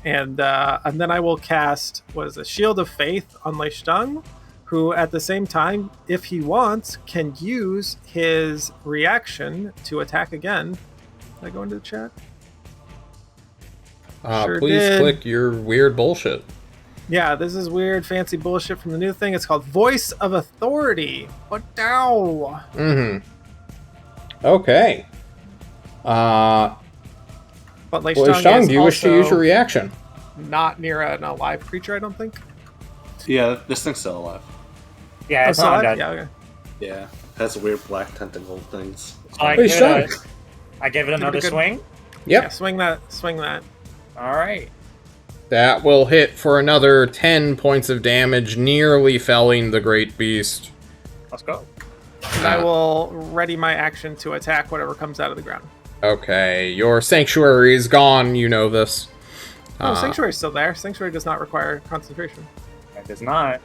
And then I will cast Shield of Faith on Lei Stung, who at the same time, if he wants, can use his reaction to attack again. Did I go into the chat? Sure Please did. click your weird bullshit. Yeah, this is weird, fancy bullshit from the new thing. It's called Voice of Authority. What now? Mm-hmm. Okay. But Lei Well, Stung Stung, is do you wish to use also your reaction? not near an alive creature, I don't think. Yeah, this thing's still alive. Yeah, it's so not I- dead. yeah, okay. Yeah, has weird black tentacle things. So I Hey, give Stung. I give it another good. swing. Yep. Yeah, swing that. All right. That will hit for another 10 points of damage, nearly felling the great beast. Let's go. And I will ready my action to attack whatever comes out of the ground. Okay, your sanctuary is gone, you know this. Oh, Sanctuary's still there. Sanctuary does not require concentration. It does not.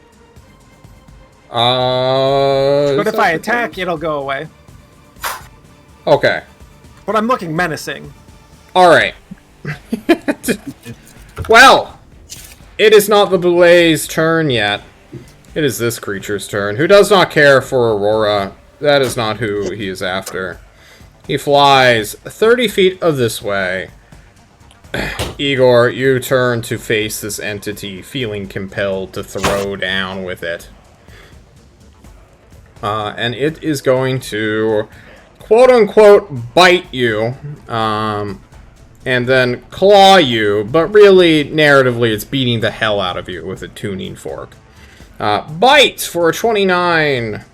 But if I attack, it'll go away. Okay. But I'm looking menacing. Alright. Well, it is not the Boulet's turn yet. It is this creature's turn, who does not care for Aurora. That is not who he is after. He flies 30 feet of this way. Igor, you turn to face this entity, feeling compelled to throw down with it. And it is going to, quote-unquote, bite you, and then claw you, but really, narratively, it's beating the hell out of you with a tuning fork. Bite for a 29,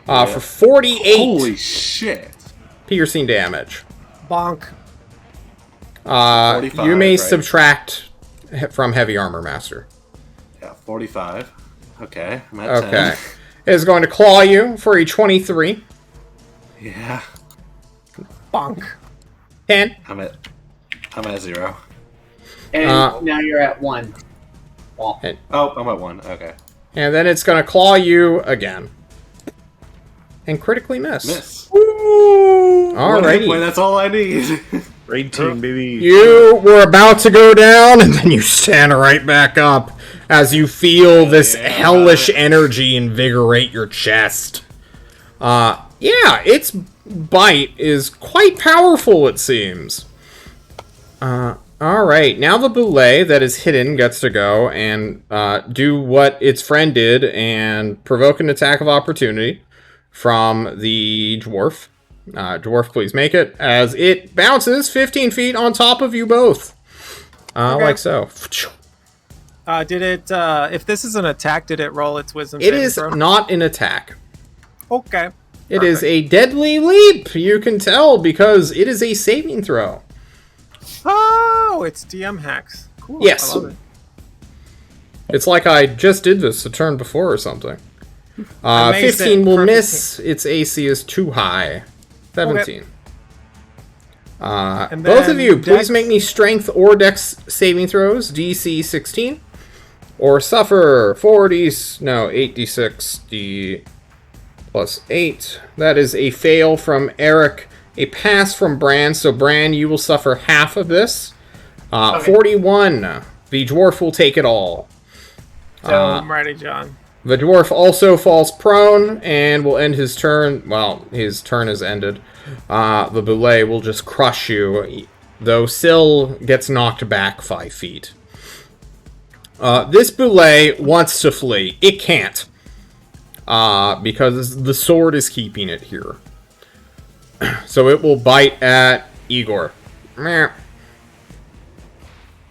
for 48 Holy shit! piercing damage. Bonk. 45, You may right? subtract from Heavy Armor Master. Yeah, 45. Okay, I'm at Okay. 10. It is going to claw you for a 23. Yeah, Bonk. 10. I'm at 0. And now you're at 1. Well, Oh, I'm at 1. Okay. And then it's going to claw you again. And critically miss. Miss. Woo! One hit point, Alrighty. that's all I need. Raid team, baby. You were about to go down, and then you stand right back up as you feel this hellish energy invigorate your chest. Yeah, its bite is quite powerful, it seems. Alright, now the Boule that is hidden gets to go and do what its friend did and provoke an attack of opportunity from the dwarf. Dwarf, please make it, as it bounces 15 feet on top of you both. Like so. Did it, if this is an attack, did it roll its wisdom It saving is throw? not an attack. Okay. It is a deadly leap, you can tell, because it is a saving throw. Oh, it's DM hacks. Cool. Yes. I love it. It's like I just did this a turn before or something. Amazing. 15 will Perfect. miss. Its AC is too high. 17. And Both of then you, please Dex- make me strength or dex saving throws. DC 16. Or suffer 8d6 d plus 8. That is a fail from Eric. A pass from Bran. So Bran, you will suffer half of this. 41. The dwarf will take it all. So I'm ready, John. The dwarf also falls prone and will end his turn. Well, his turn is ended. The Boule will just crush you, though Syl gets knocked back 5 feet. This Boule wants to flee. It can't. Because the sword is keeping it here. So it will bite at Igor. Meh.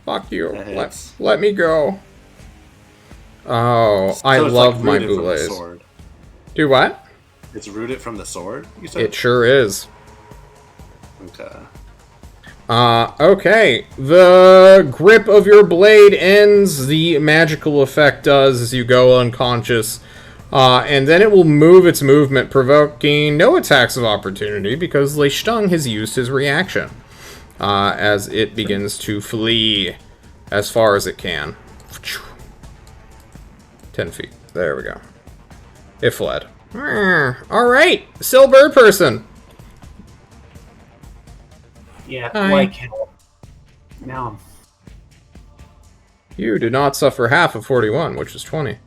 Fuck you. Let me go. Oh, I love my rooted from the Boules. sword. Do what? It's rooted from the sword, you said? It sure is. Okay. Okay. The grip of your blade ends. The magical effect does as you go unconscious. And then it will move its movement, provoking no attacks of opportunity because Leishtung has used his reaction. As it begins to flee as far as it can. 10 feet. There we go. It fled. Alright, Syl Bird Person. Yeah, Hi. like hell. Now You did not suffer half of 41, which is 20.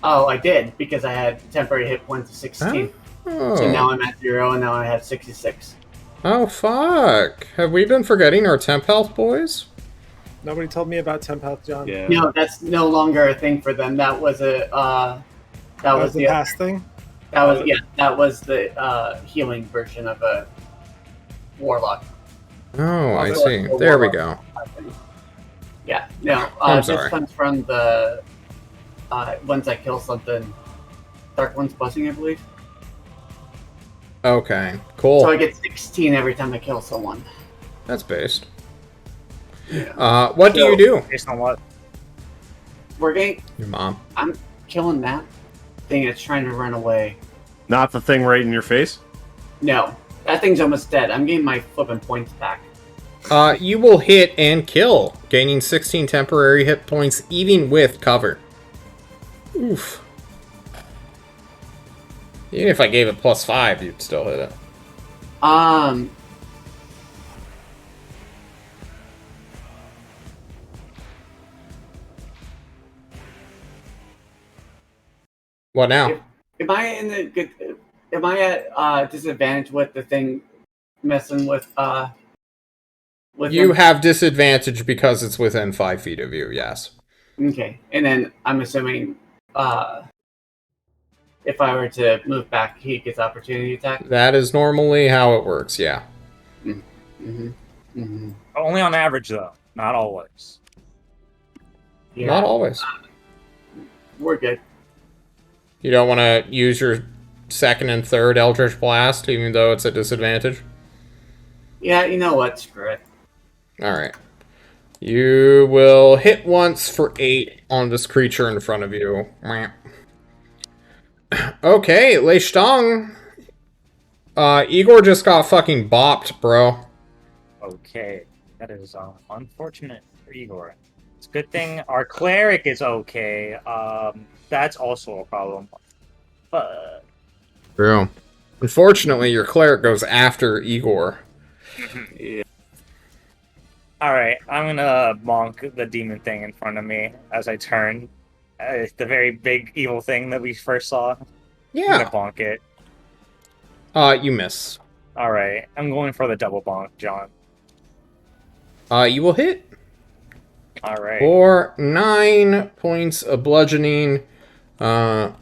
I did, because I had temporary hit points of 16. So now I'm at 0, and now I have 66. Oh, fuck. Have we been forgetting our temp health, boys? Nobody told me about temp health, John. Yeah. No, that's no longer a thing for them. That was a, that was the past thing? That was the healing version of a warlock. Oh, I Also, see. a There we warlock, go. I think. Yeah, no, I'm this sorry. comes from the, once I kill something, Dark One's Blessing, I believe. Okay, cool. So I get 16 every time I kill someone. That's based. Yeah. What do you do? Based on what? We're getting, Your mom. I'm killing that thing that's trying to run away. Not the thing right in your face? No, that thing's almost dead. I'm getting my flipping points back. You will hit and kill, gaining 16 temporary hit points, even with cover. Oof. Even if I gave it +5, you'd still hit it. What now? Am I in the good? Am I at disadvantage with the thing messing with You them? have disadvantage because it's within 5 feet of you, yes. Okay, and then I'm assuming if I were to move back, he gets opportunity attack. That is normally how it works, yeah. Mm-hmm. Mm-hmm. Only on average, though. Not always. Yeah, Not always. we're good. You don't want to use your second and third Eldritch Blast, even though it's a disadvantage? Yeah, you know what? Screw it. Alright. You will hit once for 8 on this creature in front of you. Mwah. Okay, Leishtong. Igor just got fucking bopped, bro. Okay. That is unfortunate for Igor. It's a good thing our cleric is okay. That's also a problem. But True. Unfortunately, your cleric goes after Igor. Yeah. Alright, I'm gonna bonk the demon thing in front of me as I turn. The very big evil thing that we first saw. I'm Yeah. gonna bonk it. You miss. Alright, I'm going for the double bonk, John. You will hit Alright. for 9 points of bludgeoning,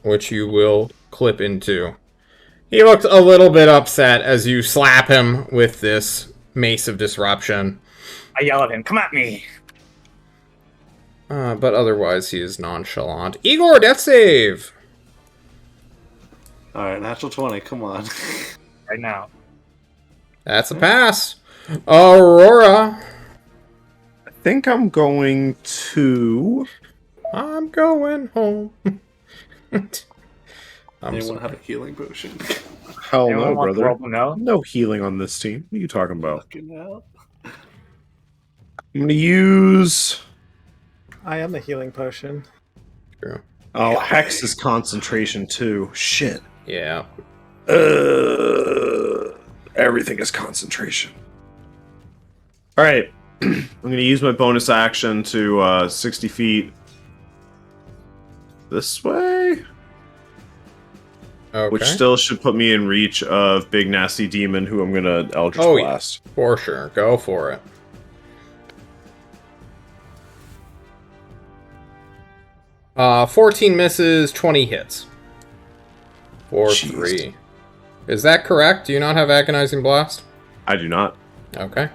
which you will clip into. He looked a little bit upset as you slap him with this Mace of Disruption. I yell at him, come at me! But otherwise, he is nonchalant. Igor, death save! Alright, natural 20, come on. Right now. That's a pass. Aurora. I think I'm going to. I'm going home. I'm Anyone sorry. have a healing potion? Hell Anyone no, want the brother. world to know? No healing on this team. What are you talking about? Fucking hell. I'm going to use. I am a healing potion. True. Oh, Hex is concentration too. Shit. Yeah. Everything is concentration. Alright. I'm going to use my bonus action to 60 feet this way. Okay. Which still should put me in reach of Big Nasty Demon, who I'm going to Eldritch Oh, yeah. Blast. For sure. Go for it. Uh, 14 misses, 20 hits. For Jeez. 3. Is that correct? Do you not have Agonizing Blast? I do not. Okay.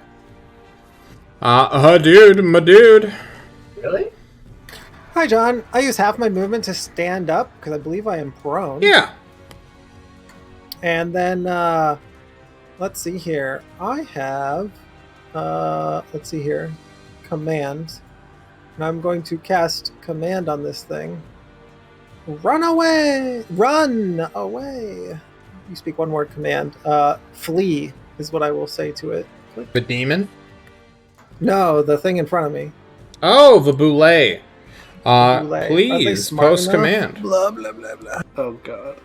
Dude, my dude. Really? Hi, John. I use half my movement to stand up because I believe I am prone. Yeah. And then, let's see here. I have, let's see here, command. And I'm going to cast command on this thing. Run away! Run away! You speak one word command. Flee is what I will say to it. The demon? No, the thing in front of me. Oh, the boulet. Boulet. Are they Please, smart post enough? command. Blah, blah, blah, blah. Oh god.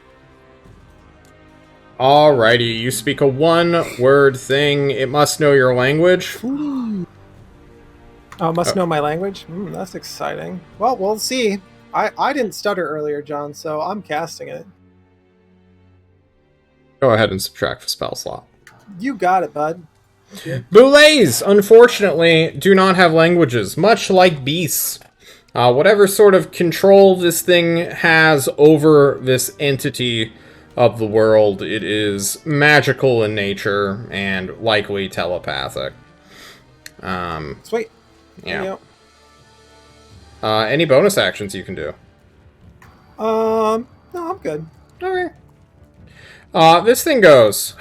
Alrighty, you speak a one-word thing. It must know your language. Oh, must know my language? That's exciting. Well, we'll see. I didn't stutter earlier, John, so I'm casting it. Go ahead and subtract the spell slot. You got it, bud. Boulets, unfortunately, do not have languages, much like beasts. Whatever sort of control this thing has over this entity of the world, it is magical in nature and likely telepathic. Sweet. Yeah. There Any bonus actions you can do? you go. No, I'm good. Okay. This thing goes.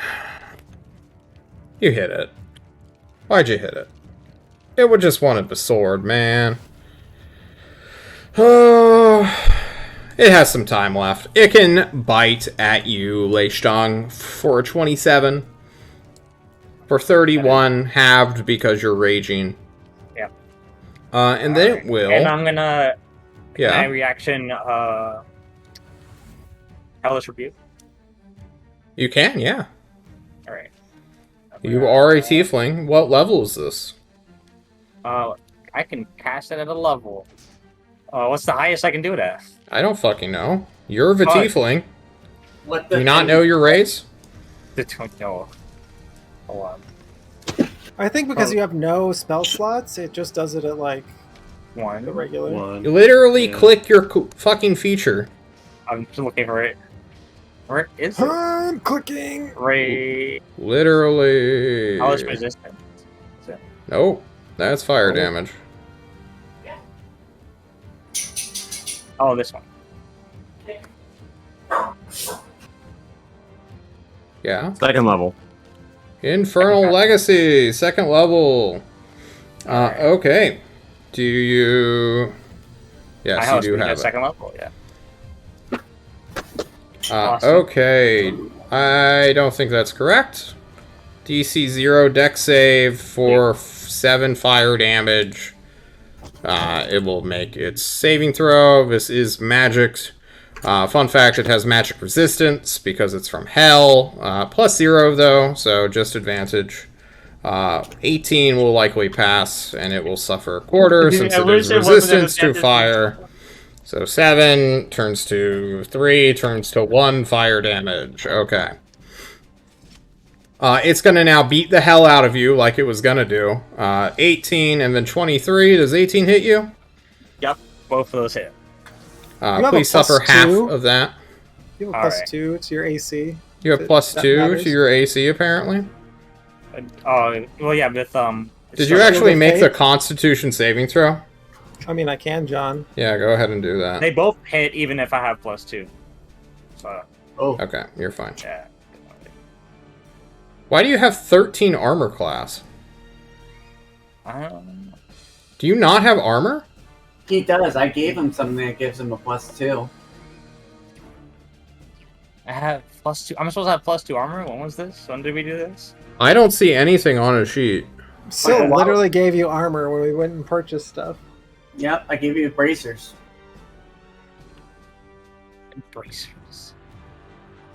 You hit it. Why'd you hit it? It would just wanted the sword, man. It has some time left. It can bite at you, Leishtong, for 27. For 31, halved because you're raging. Yep. And then it will. And I'm gonna... Yeah. My reaction, Hellish Rebuke. You can, yeah. Alright. You are a tiefling. What level is this? I can cast it at a level. What's the highest I can do it at? I don't fucking know. You're the Oh. tiefling. What Do the? you not know your race? No. Hold on. I think because Oh. you have no spell slots, it just does it at, like, the One. regular. One. You literally Yeah. click your fucking feature. I'm just looking for it. Where is it? I'm clicking! Right. Literally. Hellish Resistance. Is it? Nope. That's fire Oh. damage. Oh, this one. Yeah. Second level. Infernal Legacy, second level. Okay. Do you... Yes, My you Hellish do Rebuke have at it. second level, yeah. Awesome. Okay. I don't think that's correct. DC 0 deck save for 7 fire damage. It will make its saving throw. This is magic. Fun fact, it has magic resistance because it's from hell. +0 though, so just advantage. 18 will likely pass, and it will suffer a quarter since I it is wish it wasn't an resistance to advantage. fire. So 7 turns to 3, turns to 1 fire damage. Okay. It's going to now beat the hell out of you like it was going to do. 18 and then 23. Does 18 hit you? Yep, both of those hit. have a Please suffer plus half 2. of that. You have a All plus right. 2 to your AC. You have That- plus that 2 matters. to your AC, apparently. Oh, well, yeah, with Did you So actually with make the eight? Constitution saving throw? I mean, I can, John. Yeah, go ahead and do that. They both hit, even if I have plus 2. So, Oh, Okay, you're fine. yeah. Why do you have 13 armor class? Um, Do you not have armor? he does. I gave him something that gives him a +2. I have plus 2. I'm supposed to have plus 2 armor. When was this? When did we do this? I don't see anything on a sheet. Still Okay, wow. literally gave you armor when we went and purchased stuff. Yep, I gave you bracers. Bracers.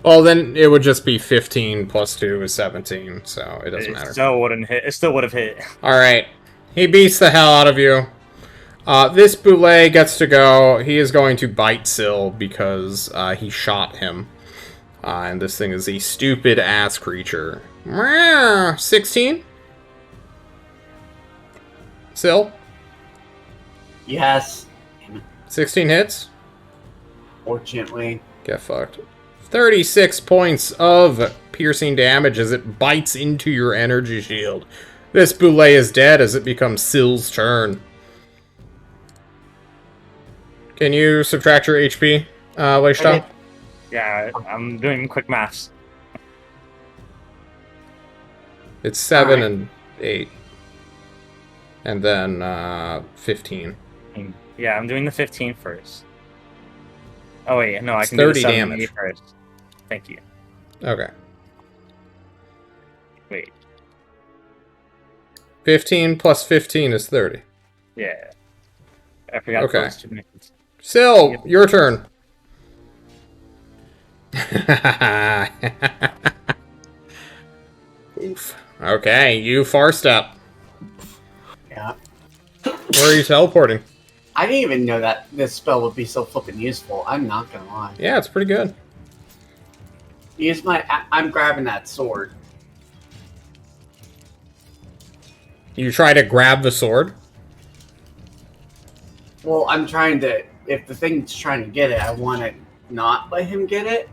Well, then it would just be 15 plus 2 is 17, so it doesn't matter. Still wouldn't hit. It still would have hit. Alright, he beats the hell out of you. This Boulay gets to go. He is going to bite Syl because he shot him. And this thing is a stupid-ass creature. 16? Syl? Yes. 16 hits? Fortunately. Get fucked. 36 points of piercing damage as it bites into your energy shield. This Boulay is dead as it becomes Syl's turn. Can you subtract your HP, Leishta? Okay. Yeah, I'm doing quick maths. It's 7 Alright. and 8. And then 15. Yeah, I'm doing the 15 first. Oh wait, no, I It's can do the 30 7 damage. first. Thank you. Okay. Wait, 15 plus 15 is 30. yeah. I forgot Okay. those 2 minutes. Syl, Yep. your turn. Oof. Okay, you far step. Yeah. Where are you teleporting? I didn't even know that this spell would be so flippin' useful. I'm not gonna lie. Yeah, it's pretty good. Use my. I'm grabbing that sword. You try to grab the sword. Well, I'm trying to. If the thing's trying to get it, I want to not let him get it.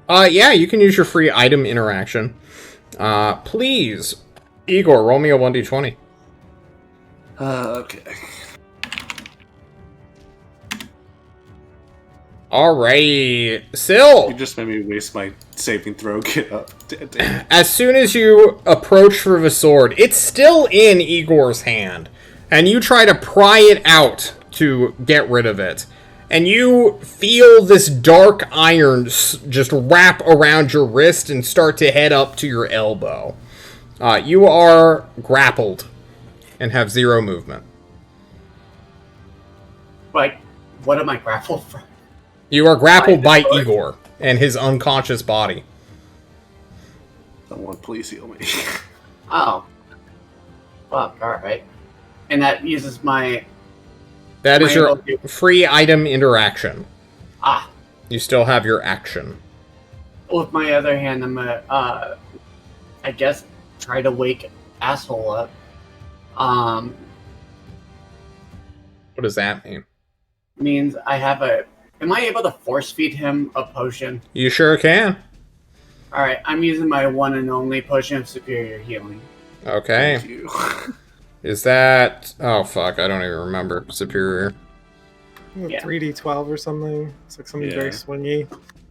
Yeah, you can use your free item interaction. Please, Igor, roll me a 1d20. Okay. Alrighty, You Syl. just made me waste my saving throw. Get up. Damn. As soon as you approach for the sword, it's still in Igor's hand, and you try to pry it out to get rid of it. And you feel this dark iron just wrap around your wrist and start to head up to your elbow. You are grappled and have 0 movement. Like, what am I grappled from? You are grappled by By the sword? Igor and his unconscious body. Someone please heal me. Oh. Fuck, alright. And that uses my. That is My your ability- free item interaction. Ah. You still have your action. With my other hand, I'm gonna, I guess, try to wake asshole up. What does that mean? Means I have a. Am I able to force feed him a potion? You sure can. Alright, I'm using my one and only potion of superior healing. Okay. Thank you. Is that... Oh, fuck. I don't even remember. Superior. Yeah. 3d12 or something. It's like something Yeah. very swingy.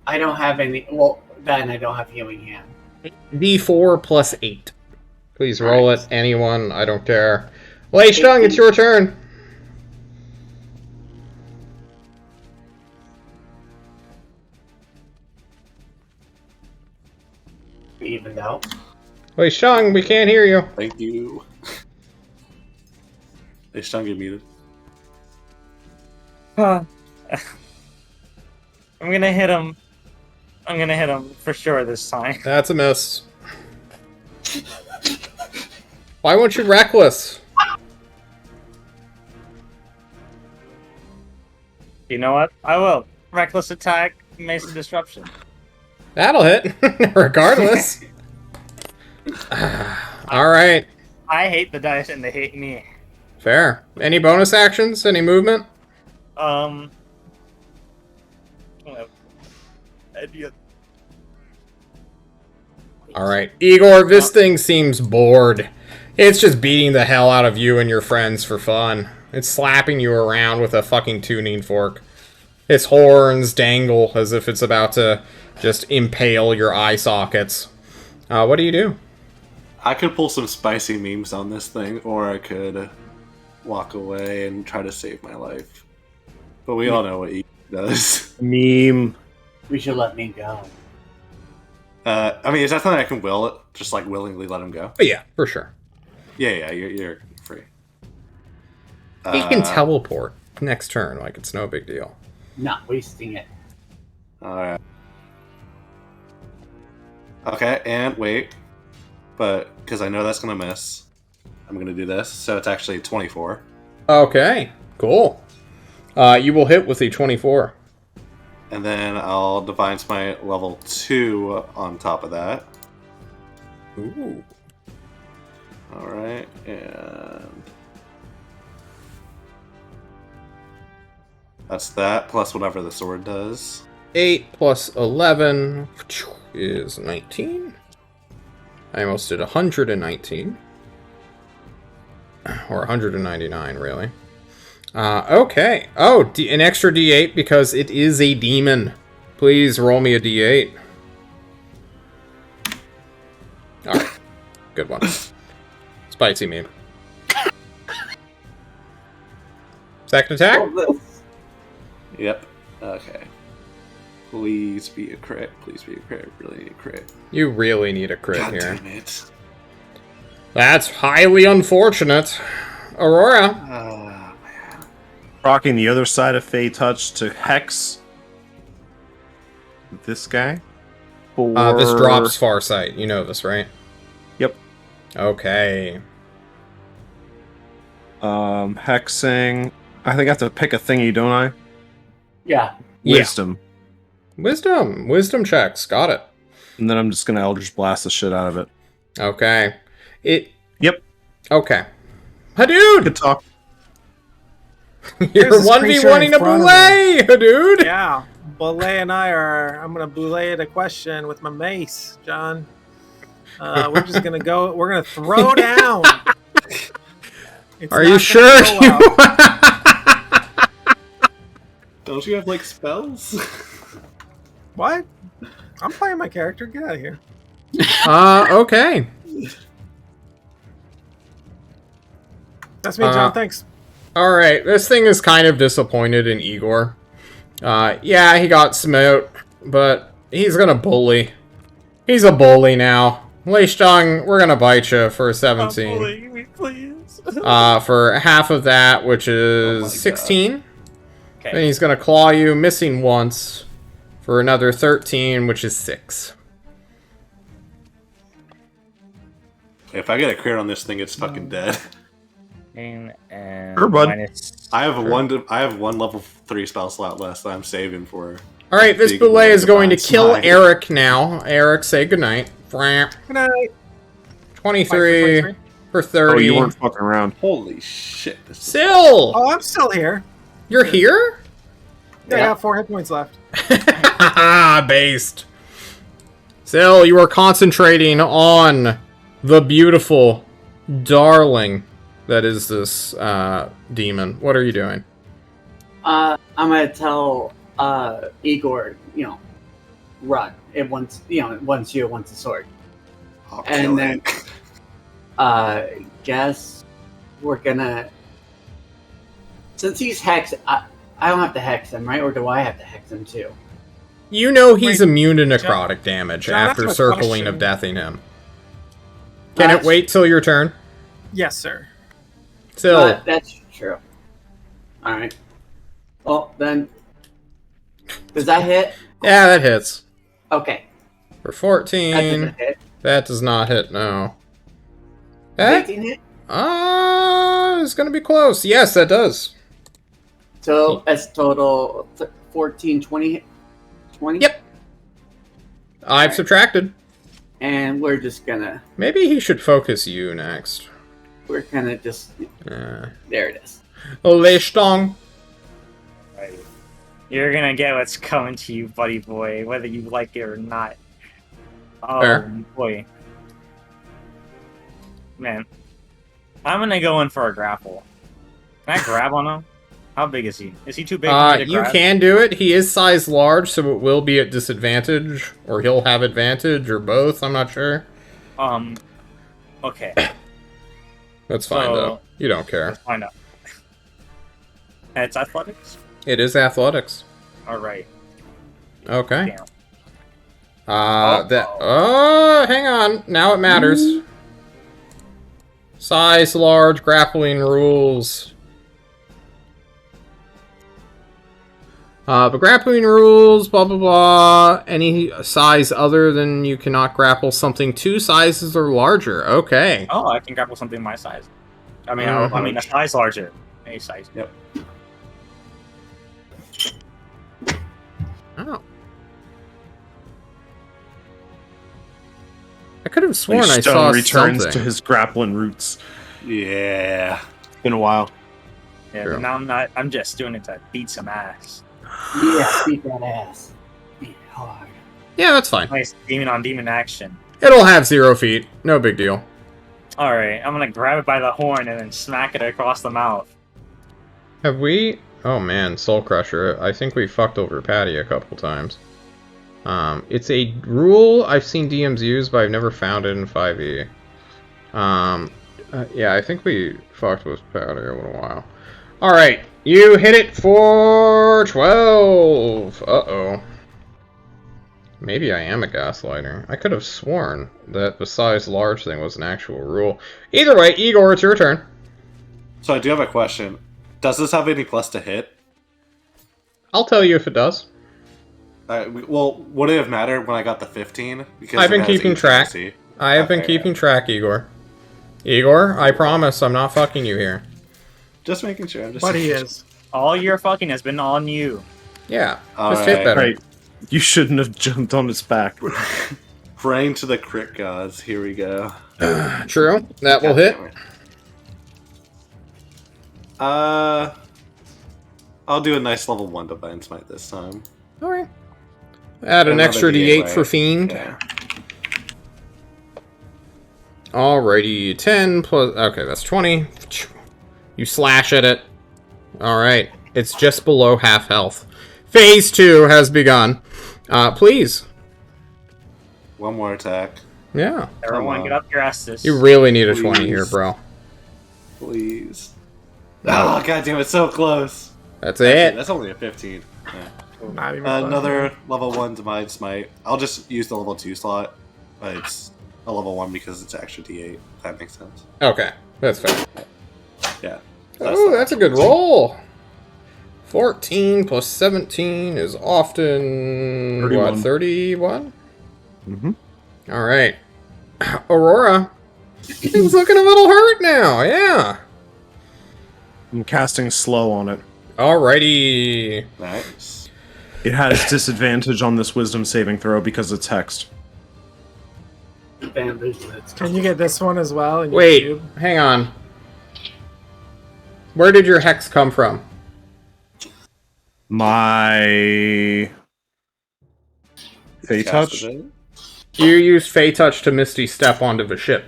I don't have any. Well, then I don't have healing hand. D4 plus 8. Please roll Alright. it. Anyone. I don't care. Leishtung, it's your turn. Even out. Leishtung, we can't hear you. Thank you. They still get muted. Huh. I'm gonna hit him. I'm gonna hit him for sure this time. That's a miss. Why won't you reckless? You know what? I will. Reckless attack, Mason Disruption. That'll hit, regardless. Alright. I hate the dice and they hate me. Fair. Any bonus actions? Any movement? Well, Alright. Igor, this thing seems bored. It's just beating the hell out of you and your friends for fun. It's slapping you around with a fucking tuning fork. Its horns dangle as if it's about to just impale your eye sockets. What do you do? I could pull some spicy memes on this thing, or I could walk away and try to save my life. But we all know what he does. Meme. We should let me go. I mean, is that something I can will it? Just like willingly let him go? Oh, yeah, for sure. Yeah, you're free. He can teleport next turn, like it's no big deal. Not wasting it. Alright. Okay, and wait. But, because I know that's going to miss, I'm going to do this. So it's actually 24. Okay, cool. You will hit with a 24. And then I'll Divine Smite level 2 on top of that. Ooh. Alright, and... that's that, plus whatever the sword does. 8 plus 11 is 19. I almost did 119. Or 199, really. Okay. Oh, an extra d8 because it is a demon. Please roll me a d8. Alright. Good one. Spicy meme. Second attack? Yep. Okay. Please be a crit. Please be a crit. Really need a crit. You really need a crit God here. damn it. That's highly unfortunate. Aurora. Man. Rocking the other side of Fey Touch to Hex. This guy. This drops Farsight. You know this, right? Yep. Okay. Hexing. I think I have to pick a thingy, don't I? Yeah. Wisdom. Wisdom. Wisdom checks. Got it. And then I'm just gonna Eldritch Blast the shit out of it. Okay. Yep. Okay. Hadood! Good talk. You're There's this creature 1v1ing in a front of Boulay, Hadood! Yeah. Boulay and I are. I'm going to Boulay it a question with my mace, John. We're just going to go. We're going to throw down. It's Are not you gonna sure? go well. Don't you have, like, spells? What? I'm playing my character. Get out of here. Okay. That's me, John. Thanks. Alright, this thing is kind of disappointed in Igor. Yeah, he got smote, but he's gonna bully. He's a bully now. Leishtong, we're gonna bite you for 17. bullying me, please. For half of that, which Oh my is 16. Okay. Then he's gonna claw you, missing once, for another 13, which is 6. If I get a crit on this thing, it's fucking dead. And Sure, bud. minus- I have one level 3 spell slot less that I'm saving for. Alright, this Big Boulay is going to Divine kill Smite. Eric now. Eric, say goodnight. Frap. Good night. 23 23. for Oh, 30. you weren't fucking around. Holy shit. This is Syl! Oh, I'm still here. You're here? Yeah, I got 4 hit points left. Based. Syl, you are concentrating on the beautiful, darling that is this demon. What are you doing? I'm gonna tell Igor, run. It wants you, it wants the sword. I'll And kill then- it. Guess we're gonna. Since he's hexed, I don't have to hex him, right? Or do I have to hex him too? You know he's Wait, immune to necrotic damage John, after that's my circling of question. deathing him. Can it wait till your turn? Yes, sir. Syl, That's true. All right. Well, then, does that hit? yeah, that hits. Okay, For that 14, doesn't hit. that does not hit, no. That 18 hit? it's gonna be close. Yes, that does. So that's total 14, 20? 20? Yep. I've subtracted. And we're just gonna, Maybe he should focus you next. we're gonna just, there it is. Lechtong. Right. You're gonna get what's coming to you, buddy boy, whether you like it or not. Oh Fair. boy. Man. I'm gonna go in for a grapple. Can I grab on him? How big is he? Is he too big for me to You grab? can do it. He is size large, so it will be at disadvantage, or he'll have advantage, or both. I'm not sure. Okay. That's fine, So- though. You don't care. Let's find out. It's athletics? It is athletics. Alright. Okay. Damn. Hang on. Now it matters. Size large, grappling rules. The grappling rules, blah blah blah. Any size other than you cannot grapple something 2 sizes or larger. Okay. Oh, I can grapple something my size. I mean, I mean a size larger. Any size. Yep. Oh. I could have sworn I Stone saw returns something. to his grappling roots. Yeah. It's been a while. Yeah, True. but now I'm just doing it to beat some ass. Yeah, beat that ass. Beat it hard. Yeah, that's fine. Nice demon on demon action. It'll have 0 feet. No big deal. Alright, I'm gonna grab it by the horn and then smack it across the mouth. Have we? Oh man, Soul Crusher. I think we fucked over Patty a couple times. It's a rule I've seen DMs use, but I've never found it in 5e. Yeah, I think we fucked with Patty a little while. Alright, you hit it for 12! Uh-oh. Maybe I am a gaslighter. I could have sworn that the size large thing was an actual rule. Either way, Igor, it's your turn. So I do have a question. Does this have any plus to hit? I'll tell you if it does. Well, would it have mattered when I got the 15? Because I've been it has keeping 18 track. AC. I have been Okay. keeping track, Igor. Igor, I promise I'm not fucking you here. Just making sure. I'm just But he making is. All your fucking has been on you. Yeah, All just hit right. better. Right. You shouldn't have jumped on his back. sure. Praying to the crit gods. Here we go. True, that will God hit. damn it. I'll do a nice level 1 Divine Smite this time. Alright. Add an Another extra D8, D8 for right? Fiend. Yeah. Alrighty, 10 plus... Okay, that's 20. You slash at it. Alright, it's just below half health. Phase 2 has begun. Please. One more attack. Yeah. Everyone on. get up your asses. You really need a 20 Please. here, bro. Please. Oh, god damn it, so close. That's Actually, it. that's only a 15. Yeah. Not even close. Another level 1 Divine Smite. I'll just use the level 2 slot, but it's a level 1 because it's extra D8. If that makes sense. Okay, that's fair. Yeah. Oh, that's a good roll. 14 plus 17 is often... 31. What, 31? Mm-hmm. Alright. Aurora. Things looking a little hurt now, yeah. I'm casting slow on it. Alrighty. Nice. It has disadvantage on this wisdom saving throw because it's hexed. Can you get this one as well? In your Wait, cube? hang on. Where did your hex come from? My Fey touch? Casted it. You used Fey Touch to Misty Step onto the ship.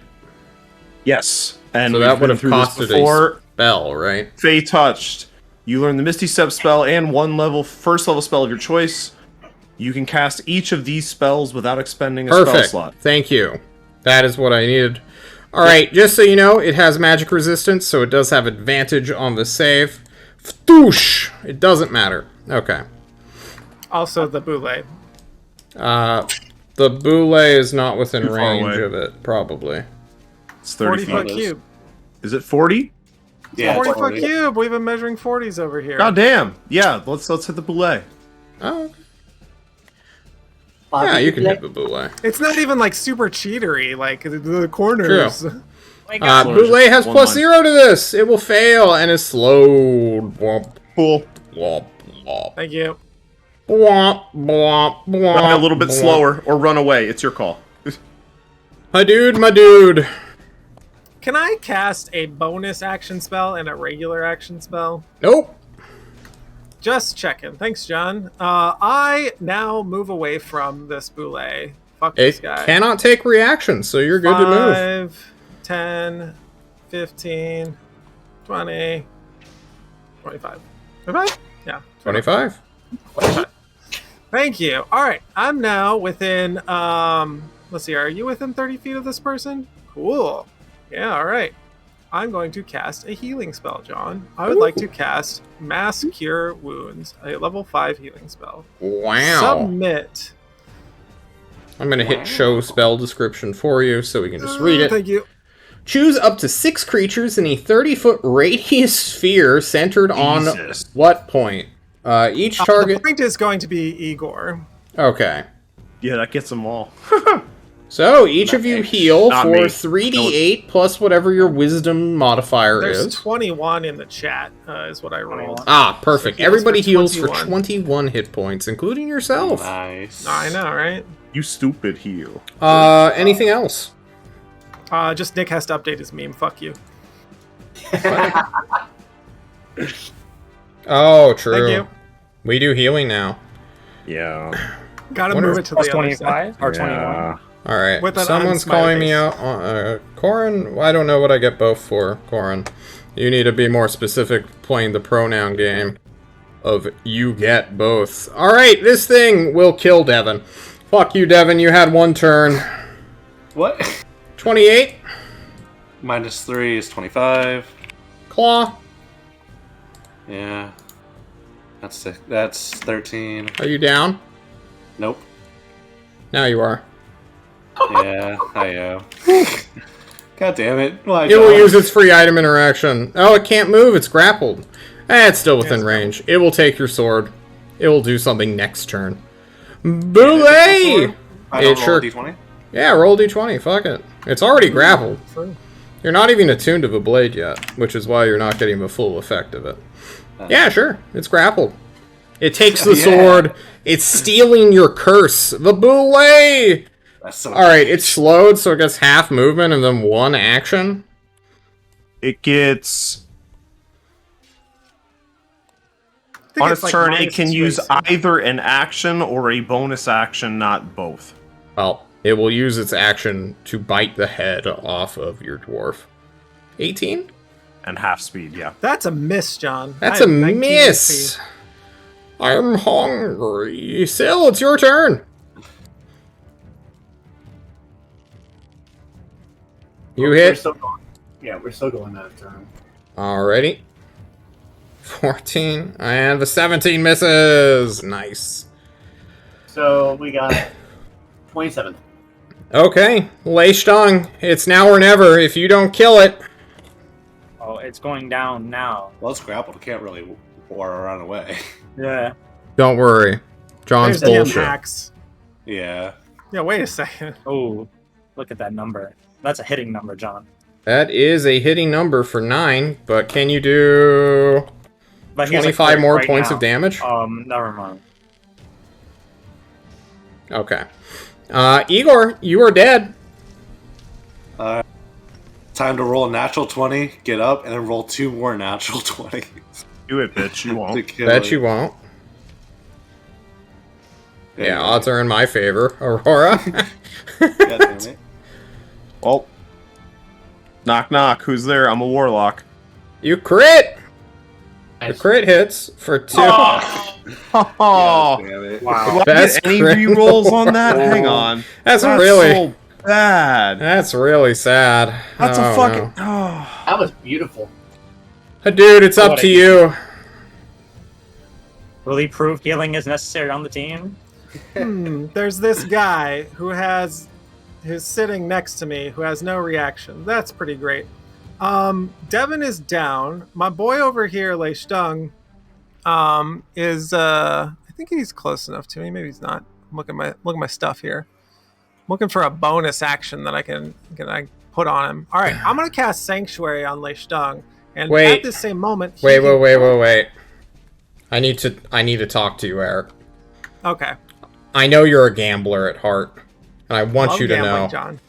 Yes, and So we've that would been have through this costed before. a spell, right? Fey touched. You learn the Misty Step spell and first level spell of your choice. You can cast each of these spells without expending a spell Perfect. slot. Thank you. That is what I needed. Alright, just so you know, it has magic resistance, so it does have advantage on the save. Ftoosh! It doesn't matter. Okay. Also the boule. The boule is not within Too far range away. of it, probably. It's 30 feet. 40-foot feet. cube. Is it 40? Yeah, 40-foot 40. cube. We've been measuring 40s over here. God damn. Yeah, let's hit the boulet. Oh, okay. Bobby, Yeah, you can like- hit the boule. It's not even like super cheatery. Like the corners. my God. Boulay has One plus line. 0 to this. It will fail and is slowed. Womp, Cool. womp, womp. Thank you. Womp, womp, womp. Try a little bit womp. slower or run away. It's your call. My dude. Can I cast a bonus action spell and a regular action spell? Nope. Just checking. Thanks, John. I now move away from this Boulay. Fuck this It guy. cannot take reactions, so you're good to move. 5, 10, 15, 20, 25. 25? Yeah. 25. Thank you. All right. I'm now within, let's see, are you within 30 feet of this person? Cool. Yeah, all right. I'm going to cast a healing spell, John. I would like to cast Mass Cure Wounds, a level 5 healing spell. Wow. Submit. I'm going to hit show spell description for you so we can just read it. Thank you. Choose up to 6 creatures in a 30-foot radius sphere centered on Jesus. what point? Each target... The point is going to be Igor. Okay. Yeah, that gets them all. So, each of you heal Not for me. 3d8 plus whatever your wisdom modifier There's is. 21 in the chat, is what I rolled. Ah, perfect. So Everybody heals heals for for 21. 21 hit points, including yourself. Nice. I know, right? You stupid heel. Anything else? Just Nick has to update his meme. Fuck you. Oh, true. Thank you. We do healing now. Yeah. Gotta Wonder move if it to the Plus other side. 25 or 21. Alright, With an someone's unsmiley calling me face. out. Corin? I don't know what I get both for, Corin. You need to be more specific playing the pronoun game of you get both. Alright, this thing will kill Devin. Fuck you, Devin. You had one turn. What? 28. -3 is 25. Claw. Yeah. That's 13. Are you down? Nope. Now you are. Yeah, I am. God damn it. Why, It will John? use its free item interaction. Oh, it can't move. It's grappled. It's still within range. It will take your sword. It will do something next turn. Boulay! I don't It roll sure- a d20? Yeah, roll d20. Fuck it. It's already grappled. You're not even attuned to the blade yet, which is why you're not getting the full effect of it. Yeah, sure. It's grappled. It takes the Yeah. sword. It's stealing your curse. The Boulay! That's so Alright, it's slowed, so it gets half movement and then 1 action. It gets... I think On it's its like turn, it minus can its use race. either an action or a bonus action, not both. Well, it will use its action to bite the head off of your dwarf. 18? And half speed, yeah. That's a miss, John. That's I a have 19 miss! speed. I'm hungry. Syl, it's your turn. You We're hit. still going. Yeah, we're still going out of turn. Alrighty. 14. And the 17 misses. Nice. So we got 27. Okay. Lei Stung. It's now or never. If you don't kill it. Oh, it's going down now. Well, it's grappled. It can't really run away. Yeah. Don't worry. John's There's bullshit. Max. Yeah. Yeah, wait a second. Oh, look at that number. That's a hitting number, John. That is a hitting number for 9, but can you do But here's a 25 crit more right points now. of damage? Never mind. Okay. Igor, you are dead. Time to roll a natural 20, get up, and then roll 2 more natural 20s. Do it, bitch. You to won't. kill Bet it. you won't. Yeah, Anyway. odds are in my favor, Aurora. God damn it. Well, knock knock. Who's there? I'm a warlock. You crit! The Nice. crit hits for 2. Oh, God damn it. Wow. do I Best get any crit. re-rolls on that? Hang on. That's really so bad. That's really sad. That's Oh, a fucking. no. Oh. That was beautiful. Dude, it's up What to a- you. Will he prove healing is necessary on the team? There's this guy who's sitting next to me who has no reaction. That's pretty great. Devin is down. My boy over here, Lei Stung, is I think he's close enough to me. Maybe he's not. Look at my stuff here. I'm looking for a bonus action that I can put on him. All right, I'm gonna cast Sanctuary on Lei Stung, and Wait. at the same moment, Wait. I need to talk to you, Eric. Okay. I know you're a gambler at heart, and I want Love you to gambling, know. John.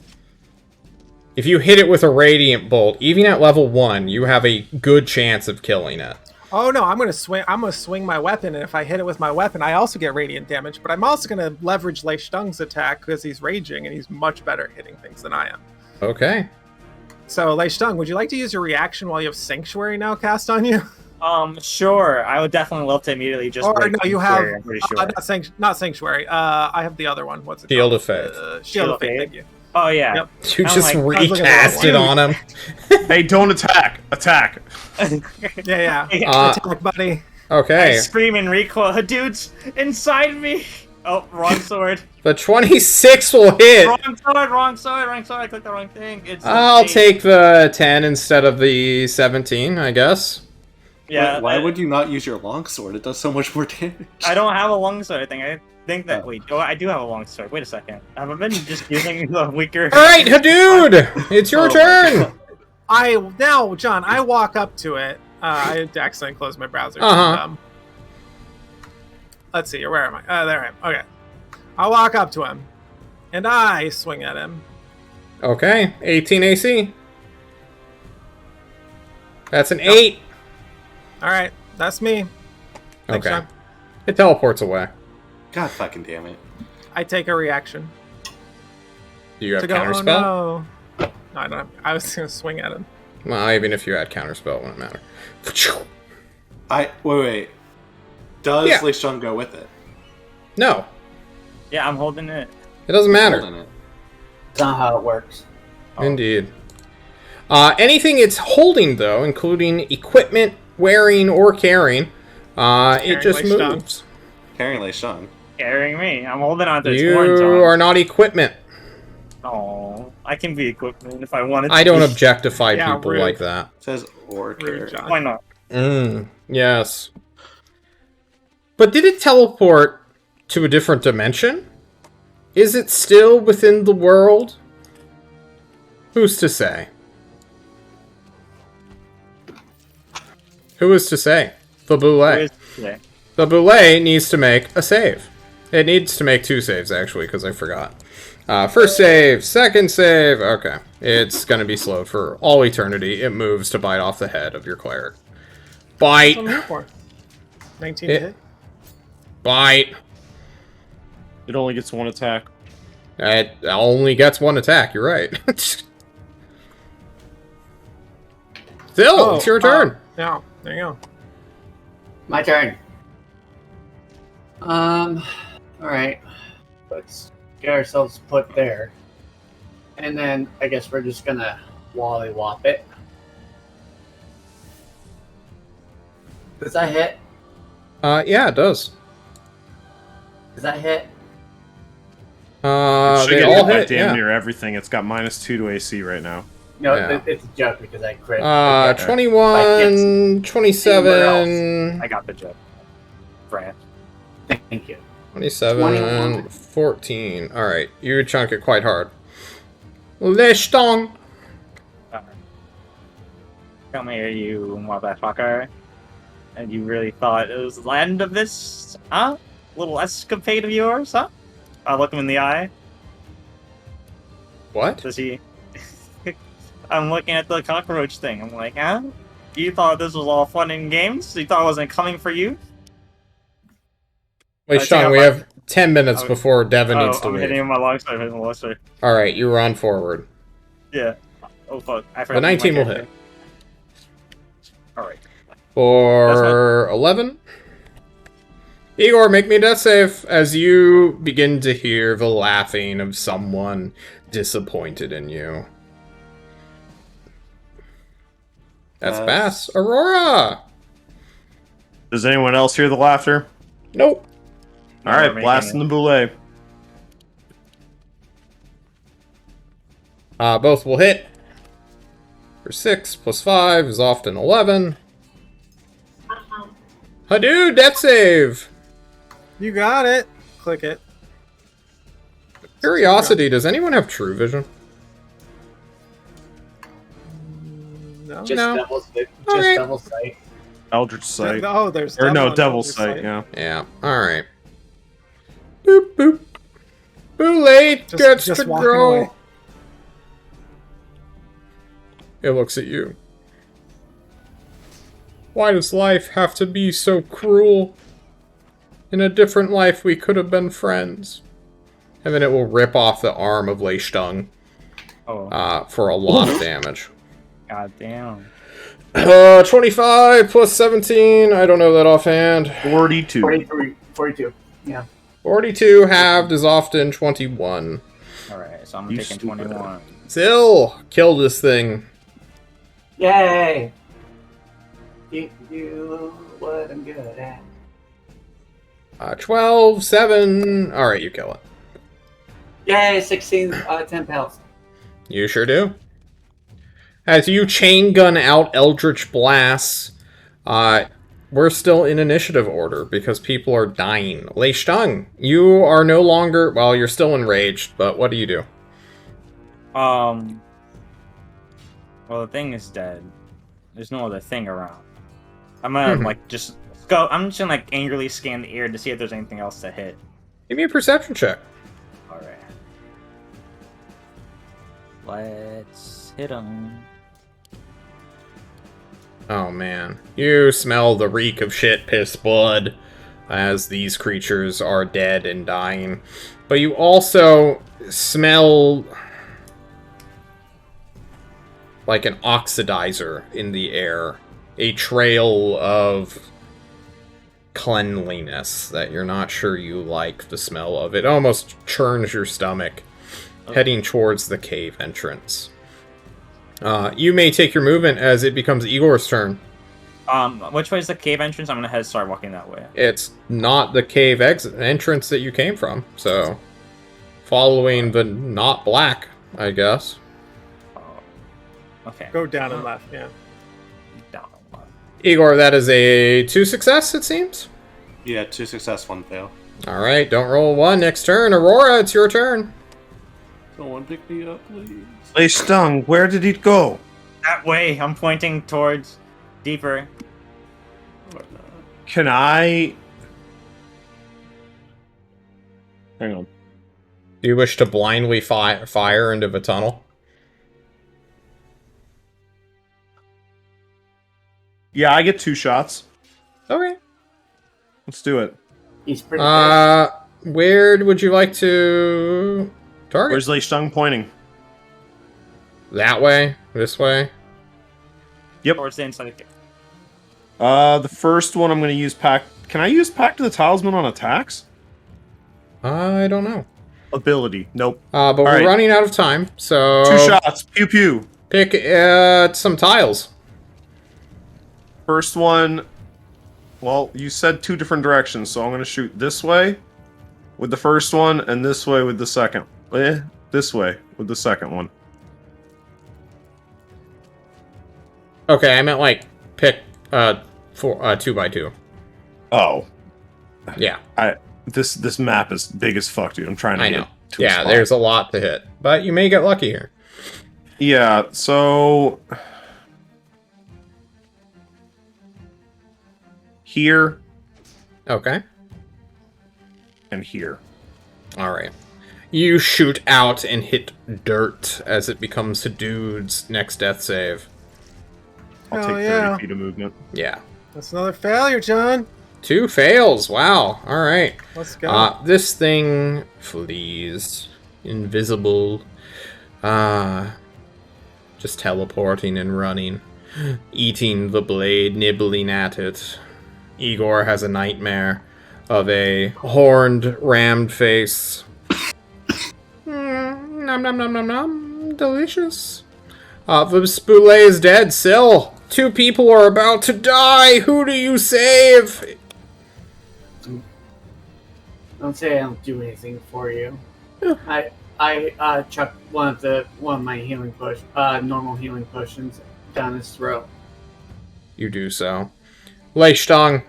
If you hit it with a Radiant Bolt, even at level 1, you have a good chance of killing it. Oh no, I'm gonna swing my weapon, and if I hit it with my weapon, I also get radiant damage. But I'm also gonna leverage Lei Stung's attack because he's raging and he's much better at hitting things than I am. Okay. So Lei Stung, would you like to use your reaction while you have Sanctuary now cast on you? Sure. I would definitely love to immediately just. Or break no, you Sanctuary, have I'm pretty sure. not Sanctuary. I have the other one. What's it Shield called? of Faith. Shield of Faith. Thank you. Oh yeah. Yep. You I'm just like, recast it on him. Hey, don't attack! Attack! Yeah. Yeah. Attack, buddy. I Okay. scream and recoil. Dude's inside me. Oh, wrong sword. The 26 will hit. Wrong sword. I clicked the wrong thing. It's I'll 8. take the 10 instead of the 17, I guess. Yeah. Why would you not use your longsword? It does so much more damage. I don't have a long sword. I think that. Wait. Oh, I do have a long sword. Wait a second. Have I been just using the weaker? Alright, Hadood! It's your Oh my turn! John, I walk up to it. I accidentally closed my browser. Uh-huh. Let's see, where am I? There I am. Okay. I'll walk up to him, and I swing at him. Okay, 18 AC. That's an 8. All right, that's me. Thanks, Okay. John. It teleports away. God fucking damn it. I take a reaction. Do you have to go, counterspell? Oh, no, I don't have, I was going to swing at him. Well, even if you had counterspell, it wouldn't matter. Wait. Does Yeah. Lei Stung go with it? No, Yeah, I'm holding it. it doesn't matter. Holding it. That's not how it works. Indeed. Anything it's holding, though, including equipment, wearing, or carrying, it just Lei Stung. moves. Carrying Lei Stung. Carrying me. I'm holding on to its You horns. are not equipment. Oh, I can be equipment if I wanted to. I don't objectify Yeah, people rude. like that. It says or carry. John. Why not? Yes. But did it teleport to a different dimension? Is it still within the world? Who's to say? Who is to say? The Boule. The Boule needs to make a save. It needs to make 2 saves, actually, because I forgot. First save, second save. Okay. It's going to be slowed for all eternity. It moves to bite off the head of your cleric. Bite. What's on there for? 19 It- to hit. Bite. It only gets 1 attack. It only gets 1 attack, you're right. Still, it's your turn. Yeah, there you go. My turn. Alright. Let's get ourselves put there. And then I guess we're just gonna wallywop it. Does that hit? Yeah, it does. Does that hit? Should They get all hit by hit, damn yeah. near everything. It's got -2 to AC right now. No, Yeah. it's a joke because I crit. 21, 27, I got the jet. Brand. Thank you. 27, 21. 14. Alright, you chunk it quite hard. Lei Stung. Come here, you motherfucker. And you really thought it was the end of this, huh? Little escapade of yours, huh? I look him in the eye. What? Does he? I'm looking at the cockroach thing. I'm like, huh? You thought this was all fun and games? You thought I wasn't coming for you? Wait, I Sean, think we I- have 10 minutes before Devin Oh, needs to I'm hitting leave. him with my longsword. I'm hitting him with my longsword. Alright, you run forward. Yeah. Oh fuck. I The forgot. 19 will hit. Alright. For 11. Igor, make me a death save as you begin to hear the laughing of someone disappointed in you. That's Bass. Aurora! Does anyone else hear the laughter? Nope. No, Alright, we're making blasting it. the boule. Both will hit. For 6 plus 5 is often 11. Hadoop, death save! You got it. Click it. Curiosity, does anyone have true vision? Just No. Okay. Devil's Sight. Eldritch Sight. Oh, there's Or no, and Devil's Eldritch Sight, yeah. Yeah. Alright. Boop, boop. Boulay gets just to walking go. away. It looks at you. Why does life have to be so cruel? In a different life, we could have been friends. And then it will rip off the arm of Lei Stung for a lot of damage. God damn. 25 plus 17. I don't know that offhand. 42. 42. Yeah. 42 halved is often 21. Alright, so I'm You taking stupid. 21. Still, kill this thing. Yay! You what I'm good at. 12, 7. Alright, you kill it. Yay! 16 10 pals. You sure do. As you chain gun out Eldritch Blasts, we're still in initiative order because people are dying. Lei Stung, you are no longer... Well, you're still enraged, but what do you do? Well, the thing is dead. There's no other thing around. I'm gonna, like, just go... I'm just gonna, like, angrily scan the air to see if there's anything else to hit. Give me a perception check. Alright. Let's hit him. Oh man. You smell the reek of shit, piss, blood as these creatures are dead and dying. But you also smell like an oxidizer in the air. A trail of cleanliness that you're not sure you like the smell of. It almost churns your stomach, heading towards the cave entrance. You may take your movement as it becomes Igor's turn. Which way is the cave entrance? I'm gonna start walking that way. It's not the cave entrance that you came from, so following the not black, I guess. Oh. Okay. Go down and left, yeah. Down a lot. Igor, that is a 2 success, it seems. Yeah, 2 success, 1 fail. Alright, don't roll 1. Next turn. Aurora, it's your turn. Someone pick me up, please. Lei Stung, where did it go? That way! I'm pointing towards deeper. Can I... Hang on. Do you wish to blindly fire into the tunnel? Yeah, I get 2 shots. Okay. Let's do it. He's pretty good. Where would you like to target? Where's Lei Stung pointing? That way? This way? Yep. Towards the inside of the cave. The first one I'm going to use Pact... Can I use Pact of the Talisman on attacks? I don't know. Ability. Nope. But we're right. running out of time, so... 2 shots. Pew pew. Pick some tiles. First one... Well, you said 2 different directions, so I'm going to shoot this way with the first one, and this way with the second. This way with the second one. Okay, I meant, like, pick 2x2. Oh. Yeah, This map is big as fuck, dude. I'm trying to I get know. to a Yeah, spot. there's a lot to hit. But you may get lucky here. Yeah, so... Here Okay. and here. Alright. You shoot out and hit dirt as it becomes to Dude's next death save. I'll Oh, take 30 yeah. feet of movement. Yeah. That's another failure, John. 2 fails. Wow. Alright. Let's go. This thing flees. Invisible. Just teleporting and running. Eating the blade, nibbling at it. Igor has a nightmare of a horned, rammed face. Nom nom nom nom nom. Delicious. The Spoulet is dead. Still, 2 people are about to die. Who do you save? Don't say I don't do anything for you. I chucked one of my healing normal healing potions down his throat. You do so. Lei Stung.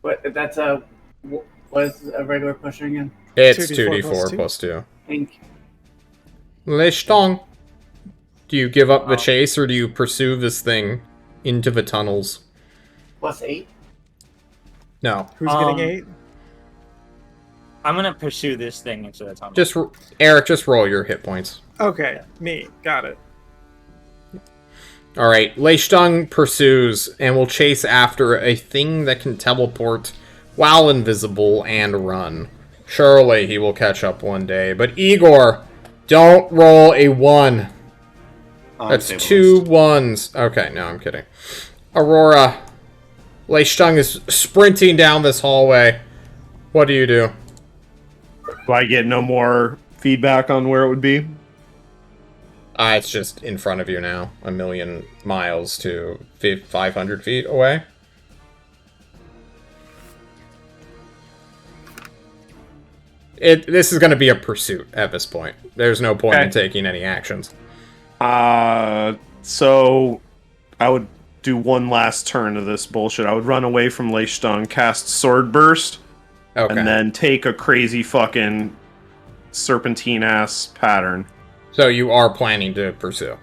What is a regular potion again? It's 2d4 2d4 plus 2. Ink. Lei Stung. Do Do you give up the chase, or do you pursue this thing into the tunnels? +8. No. Who's getting 8? I'm gonna pursue this thing into the tunnel. Just, Eric, just roll your hit points. Okay, me. Got it. Alright, Lei Stung pursues and will chase after a thing that can teleport while invisible and run. Surely he will catch up one day. But Igor, don't roll a 1. That's 2 1s. Okay, no, I'm kidding. Aurora, Lei Stung is sprinting down this hallway. What do you do? Do I get no more feedback on where it would be? It's just in front of you now. 1,000,000 miles to 500 feet away. This is going to be a pursuit at this point. There's no point in taking any actions. So I would do one last turn of this bullshit. I would run away from Lei Stung, cast Sword Burst, and then take a crazy fucking serpentine-ass pattern. So you are planning to pursue?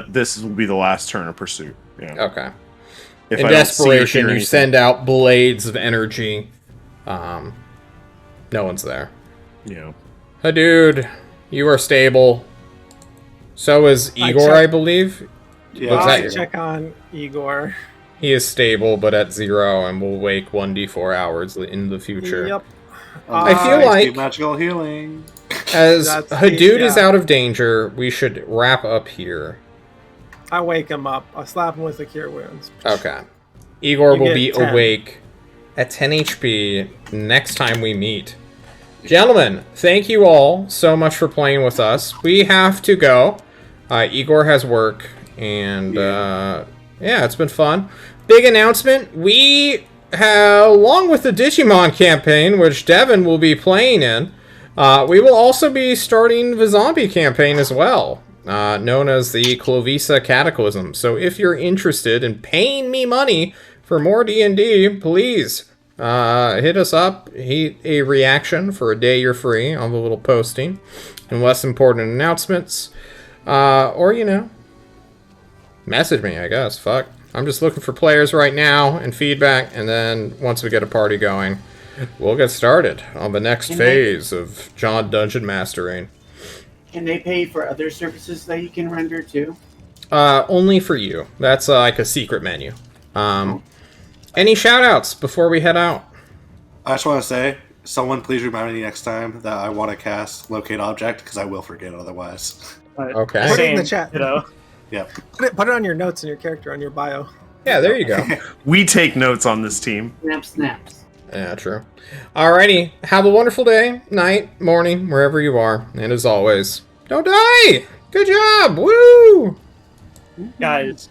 This will be the last turn of pursuit. Yeah. Okay. If in desperation, you send out blades of energy. No one's there. Yeah. Dude, you are stable. So is Igor, I believe. Yeah. I'll check on Igor. He is stable, but at 0, and will wake 1d4 hours in the future. Yep. I feel like magical healing. As Hadood is out of danger, we should wrap up here. I wake him up. I slap him with the cure wounds. Okay. Igor You will get be 10. awake at 10 HP next time we meet. Gentlemen, thank you all so much for playing with us. We have to go. Igor has work, and yeah, it's been fun. Big announcement. We have, along with the Digimon campaign, which Devin will be playing in, we will also be starting the zombie campaign as well, known as the Klovisa Cataclysm. So if you're interested in paying me money for more D&D, please hit us up. Hit a reaction for a day you're free on the little posting and less important announcements. Or, message me, I guess. Fuck. I'm just looking for players right now and feedback, and then once we get a party going, we'll get started on the next phase of John Dungeon Mastering. Can they pay for other services that you can render too? Only for you. That's like a secret menu. Any shout-outs before we head out? I just want to say, someone please remind me next time that I want to cast Locate Object, because I will forget otherwise. Okay. Put it in the chat. Yep. Put it on your notes in your character, on your bio. Yeah, there you go. We take notes on this team. Snaps. Yeah, true. Alrighty. Have a wonderful day, night, morning, wherever you are. And as always, don't die! Good job! Woo! Guys,